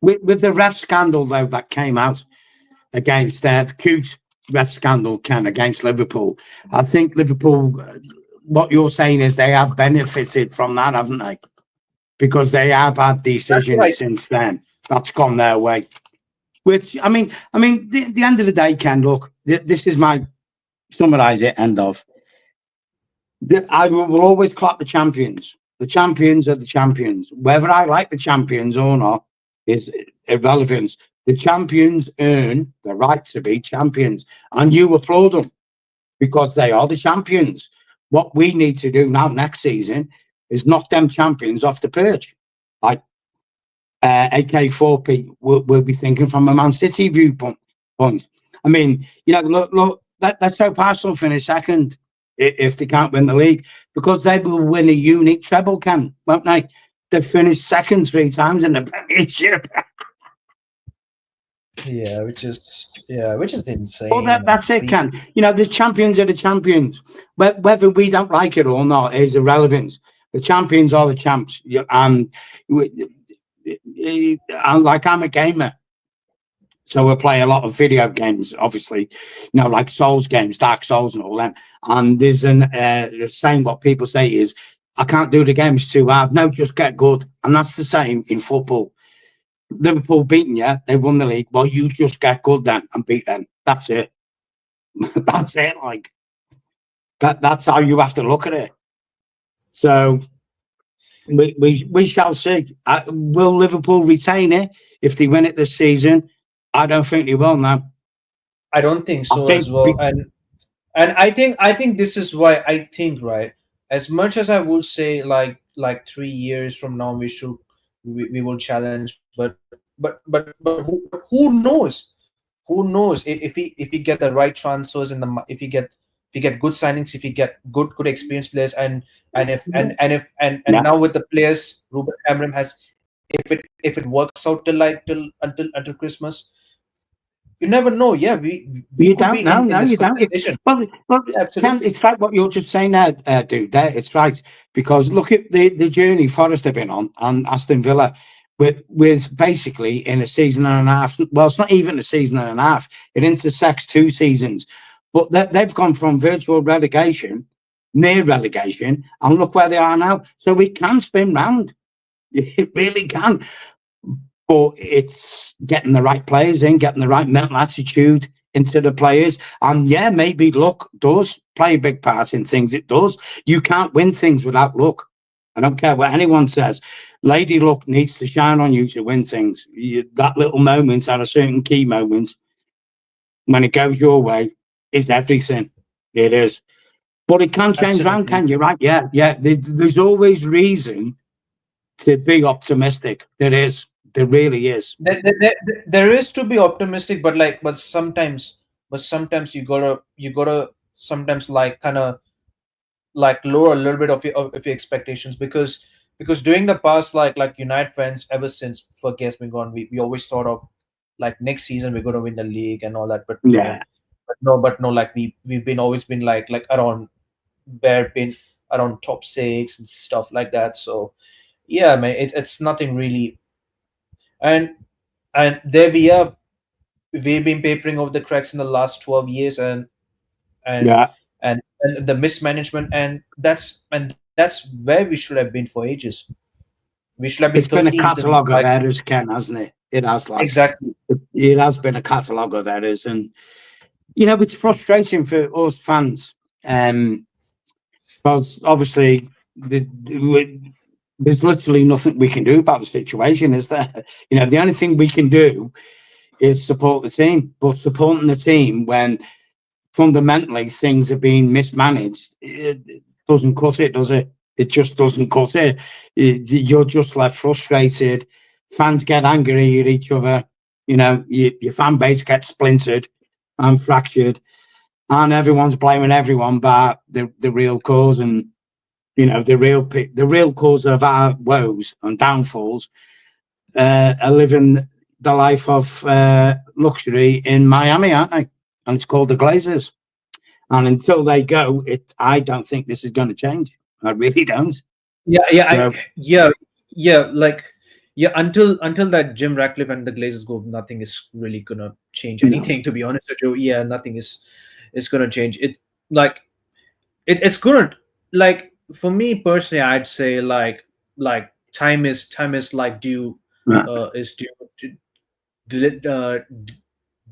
[SPEAKER 2] with the ref scandal though that came out against the Coote ref scandal can against Liverpool, I think Liverpool. What you're saying is they have benefited from that, haven't they? Because they have had
[SPEAKER 1] that's what I
[SPEAKER 2] decisions since then that's gone their way. Which the end of the day, Ken. Look, this is my summarize it. End of. I will always clap the champions. The champions are the champions. Whether I like the champions or not is irrelevant. The champions earn the right to be champions, and you applaud them because they are the champions. What we need to do now next season is knock them champions off the perch. Like AK4P will be thinking from a Man City viewpoint. I mean, look, let's hope Arsenal finish second if they can't win the league, because they will win a unique treble, can won't they? They've finished second 3 times in the Premiership.
[SPEAKER 1] which is
[SPEAKER 2] Well,
[SPEAKER 1] insane, man.
[SPEAKER 2] that's it, Can. The champions are the champions. Whether we don't like it or not is irrelevant. The champions are the champs. I'm a gamer. So we play a lot of video games, obviously, like Souls games, Dark Souls and all that. And there's the saying what people say is, I can't do the game, it's too hard. No, just get good. And that's the same in football. Liverpool beating you, they won the league. Well, you just get good then and beat them. That's it. That's it. Like that's how you have to look at it. So we shall see. Will Liverpool retain it if they win it this season? I don't think they will now.
[SPEAKER 1] I don't think
[SPEAKER 2] I
[SPEAKER 1] so as
[SPEAKER 2] think
[SPEAKER 1] well, and I think this is why I think, right, as much as I would say like 3 years from now we will challenge, but who knows? Who knows if we get the right transfers in if we get good signings, if we get good experienced players, and
[SPEAKER 2] Yeah,
[SPEAKER 1] now with the players Ruben Amorim has, if it works out till like till until Christmas, you never know. Yeah, we
[SPEAKER 2] you
[SPEAKER 1] could
[SPEAKER 2] don't
[SPEAKER 1] be
[SPEAKER 2] know.
[SPEAKER 1] in
[SPEAKER 2] No,
[SPEAKER 1] this
[SPEAKER 2] you don't.
[SPEAKER 1] conversation.
[SPEAKER 2] Well,
[SPEAKER 1] Yeah,
[SPEAKER 2] Ken,
[SPEAKER 1] absolutely.
[SPEAKER 2] it's like what you're just saying there, dude. There, it's right because look at the journey Forest have been on and Aston Villa. With basically in a season and a half. Well, it's not even a season and a half. It intersects 2 seasons, but they've gone from virtual relegation, near relegation, and look where they are now. So we can spin round. It really can. But it's getting the right players in, getting the right mental attitude into the players. And yeah, maybe luck does play a big part in things. It does. You can't win things without luck. I don't care what anyone says. Lady luck needs to shine on you to win things. That little moment at a certain key moment, when it goes your way, is everything. It is. But it can change round,
[SPEAKER 1] Absolutely.
[SPEAKER 2] can you? Right? Yeah, yeah. There's always reason to be optimistic. There is. There really is.
[SPEAKER 1] There is to be optimistic, but like, but sometimes you gotta sometimes like kind of like lower a little bit of your expectations, because during the past, like United fans ever since Fergie has been gone, we always thought of like next season we're gonna win the league and all that, but no,
[SPEAKER 2] Yeah.
[SPEAKER 1] like we've been always been like around bare been around top six and stuff like that. So yeah, man, it's nothing really, and there we are. We've been papering over the cracks in the last 12 years, and
[SPEAKER 2] Yeah.
[SPEAKER 1] and the mismanagement, and that's where we should have been for ages. We should have been
[SPEAKER 2] It's been a
[SPEAKER 1] 13th and
[SPEAKER 2] catalogue
[SPEAKER 1] like
[SPEAKER 2] of errors, Ken, hasn't it? It has, lad.
[SPEAKER 1] exactly.
[SPEAKER 2] It has been a catalogue of errors. And, it's frustrating for us fans because obviously there's literally nothing we can do about the situation, is there? The only thing we can do is support the team. But supporting the team when fundamentally things are being mismanaged, it doesn't cut it, does it? It just doesn't cut it. You're just left frustrated. Fans get angry at each other. Your fan base gets splintered and fractured, and everyone's blaming everyone but the real cause. And the real cause of our woes and downfalls are living the life of luxury in Miami, aren't they? And it's called the Glazers. And until they go, I don't think this is going to change. I really don't.
[SPEAKER 1] Yeah,
[SPEAKER 2] So
[SPEAKER 1] yeah, like yeah, until that Jim Ratcliffe and the Glazers go, nothing is really gonna change
[SPEAKER 2] no,
[SPEAKER 1] anything. To be honest with you, yeah, nothing is gonna change it. Like it's gonna, like, for me personally, I'd say like time is like due, is due to dili- uh, d-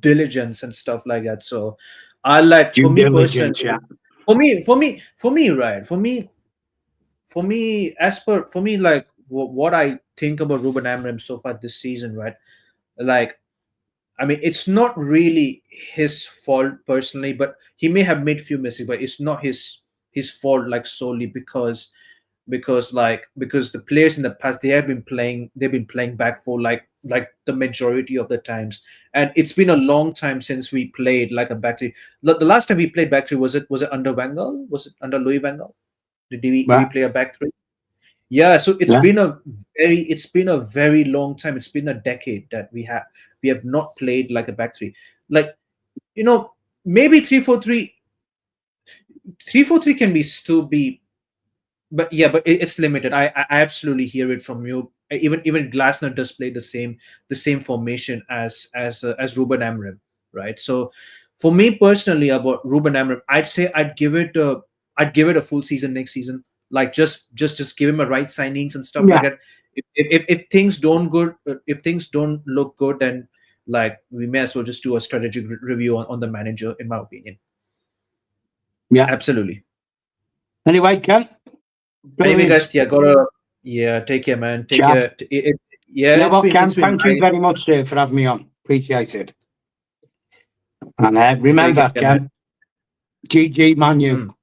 [SPEAKER 1] diligence and stuff like that. So I like, for
[SPEAKER 2] due
[SPEAKER 1] me personally,
[SPEAKER 2] diligence. Yeah,
[SPEAKER 1] right, for me, like what I think about Ruben Amorim so far this season, right? Like, I mean, it's not really his fault personally, but he may have made few mistakes, but it's not his fault like solely because the players in the past, they've been playing back for like the majority of the times, and it's been a long time since we played like a back three. The last time we played back three, was it under Van Gaal? Was it under Louis Van Gaal? Did we
[SPEAKER 2] but
[SPEAKER 1] play a back three? Yeah, so
[SPEAKER 2] yeah,
[SPEAKER 1] it's been a very long time. It's been a decade that we have not played like a back three. Like, maybe 3-4-3 can be still be, but yeah, but it's limited. I absolutely hear it from you. Even Glasner does play the same formation as Ruben Amorim, right? So for me personally, about Ruben Amorim, I'd say I'd give it a full season next season. Like, just give him a right signings and stuff like
[SPEAKER 2] yeah,
[SPEAKER 1] that. If things don't good, if things don't look good, then like we may as well just do a strategic review on the manager, in my opinion.
[SPEAKER 2] yeah.
[SPEAKER 1] Absolutely.
[SPEAKER 2] Anyway, Ken,
[SPEAKER 1] Anyway,
[SPEAKER 2] brilliant.
[SPEAKER 1] guys, yeah, gotta, yeah, take care, man. Take
[SPEAKER 2] Chat.
[SPEAKER 1] care. Yeah,
[SPEAKER 2] You know
[SPEAKER 1] it's
[SPEAKER 2] what,
[SPEAKER 1] been
[SPEAKER 2] Ken?
[SPEAKER 1] it's been
[SPEAKER 2] Thank you
[SPEAKER 1] nice.
[SPEAKER 2] very much, sir, for having me on. Appreciate it. And
[SPEAKER 1] Take
[SPEAKER 2] remember,
[SPEAKER 1] care, man.
[SPEAKER 2] Ken, GG Manu
[SPEAKER 1] Mm.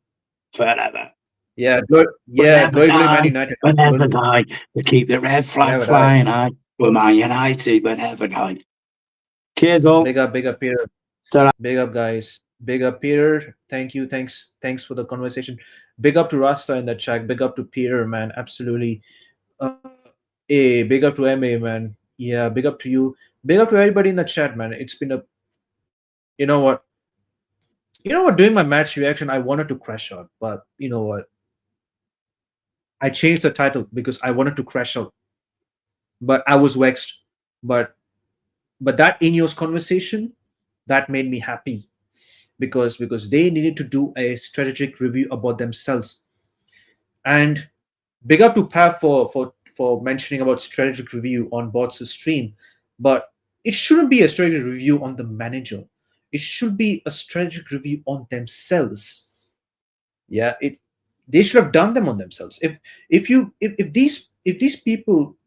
[SPEAKER 2] forever.
[SPEAKER 1] Yeah, good.
[SPEAKER 2] We'll
[SPEAKER 1] Yeah,
[SPEAKER 2] never
[SPEAKER 1] glory, glory, Man
[SPEAKER 2] die.
[SPEAKER 1] United.
[SPEAKER 2] We'll never
[SPEAKER 1] Absolutely.
[SPEAKER 2] die. We keep the red
[SPEAKER 1] We'll
[SPEAKER 2] flag
[SPEAKER 1] never die.
[SPEAKER 2] flying high. for Man United, but never mind. Cheers all.
[SPEAKER 1] Big up, Peter.
[SPEAKER 2] Ta-ra.
[SPEAKER 1] Big up, guys. Big up, Peter. Thank you. Thanks for the conversation. Big up to Rasta in the chat. Big up to Peter, man. Absolutely. Uh, big up to MA, man. Yeah, big up to you. Big up to everybody in the chat, man. It's been a, you know what? You know what? During my match reaction, I wanted to crash out, but you know what? I changed the title because I wanted to crash out, but I was vexed. But that Ineos conversation, that made me happy because they needed to do a strategic review about themselves. And big up to Pav for mentioning about strategic review on Bots' stream, but it shouldn't be a strategic review on the manager. It should be a strategic review on themselves. Yeah, it they should have done them on themselves. If these people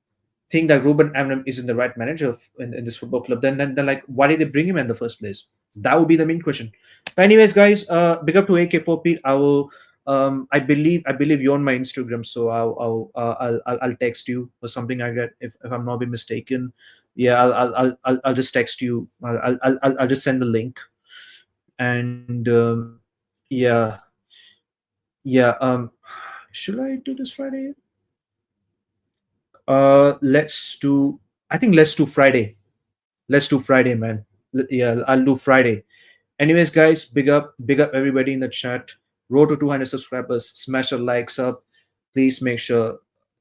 [SPEAKER 1] think that Ruben Amorim isn't the right manager in this football club, then like why did they bring him in the first place? That would be the main question. But anyways, guys, big up to AK4Pete. I will. I believe you're on my Instagram, so I'll text you or something like that if I'm not be mistaken. Yeah, I'll just text you. I'll just send the link. And yeah, yeah. Should I do this Friday? Let's do. I think let's do Friday. Let's do Friday, man. Yeah, I'll do Friday. Anyways, guys, big up everybody in the chat. Road to 200 subscribers. Smash the likes up. Please make sure,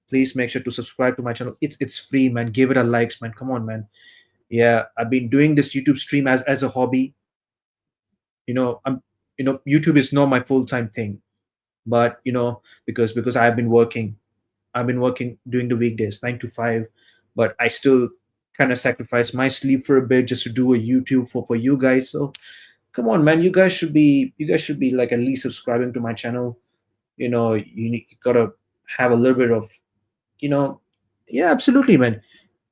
[SPEAKER 1] please make sure to subscribe to my channel. It's free, man. Give it a likes, man. Come on, man. Yeah, I've been doing this YouTube stream as a hobby. I'm YouTube is not my full time thing, but because I've been working during the weekdays, 9 to 5, but I still kind of sacrifice my sleep for a bit just to do a YouTube for you guys. So come on, man, you guys should be like at least subscribing to my channel. You gotta have a little bit of, you know, yeah, absolutely, man.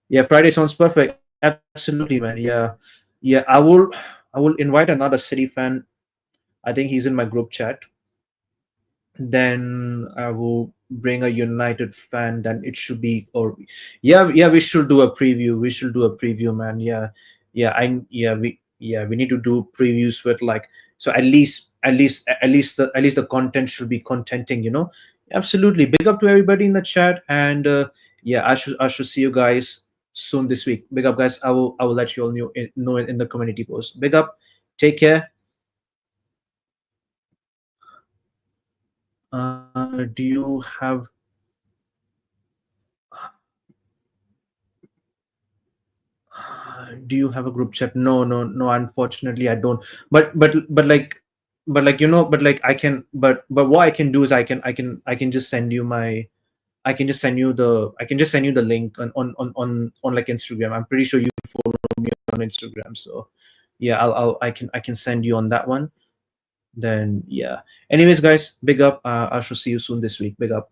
[SPEAKER 1] Yeah, Friday sounds perfect. Absolutely, man. Yeah. I will invite another City fan. I think he's in my group chat. Then I will bring a United fan. Then it should be, or yeah, we should do a preview. We should do a preview, man. We need to do previews with like, so at least the content should be contenting. Absolutely. Big up to everybody in the chat, and yeah, I should see you guys soon this week. Big up, guys. I will let you all know in the community post. Big up. Take care. Do you have a group chat? No, no, no, unfortunately I don't. But I can, but what I can do is I can just send you my I can just send you the link on like Instagram. I'm pretty sure you follow me on Instagram, so yeah, I can send you on that one. Then yeah, anyways, guys, big up. I shall see you soon this week. Big up.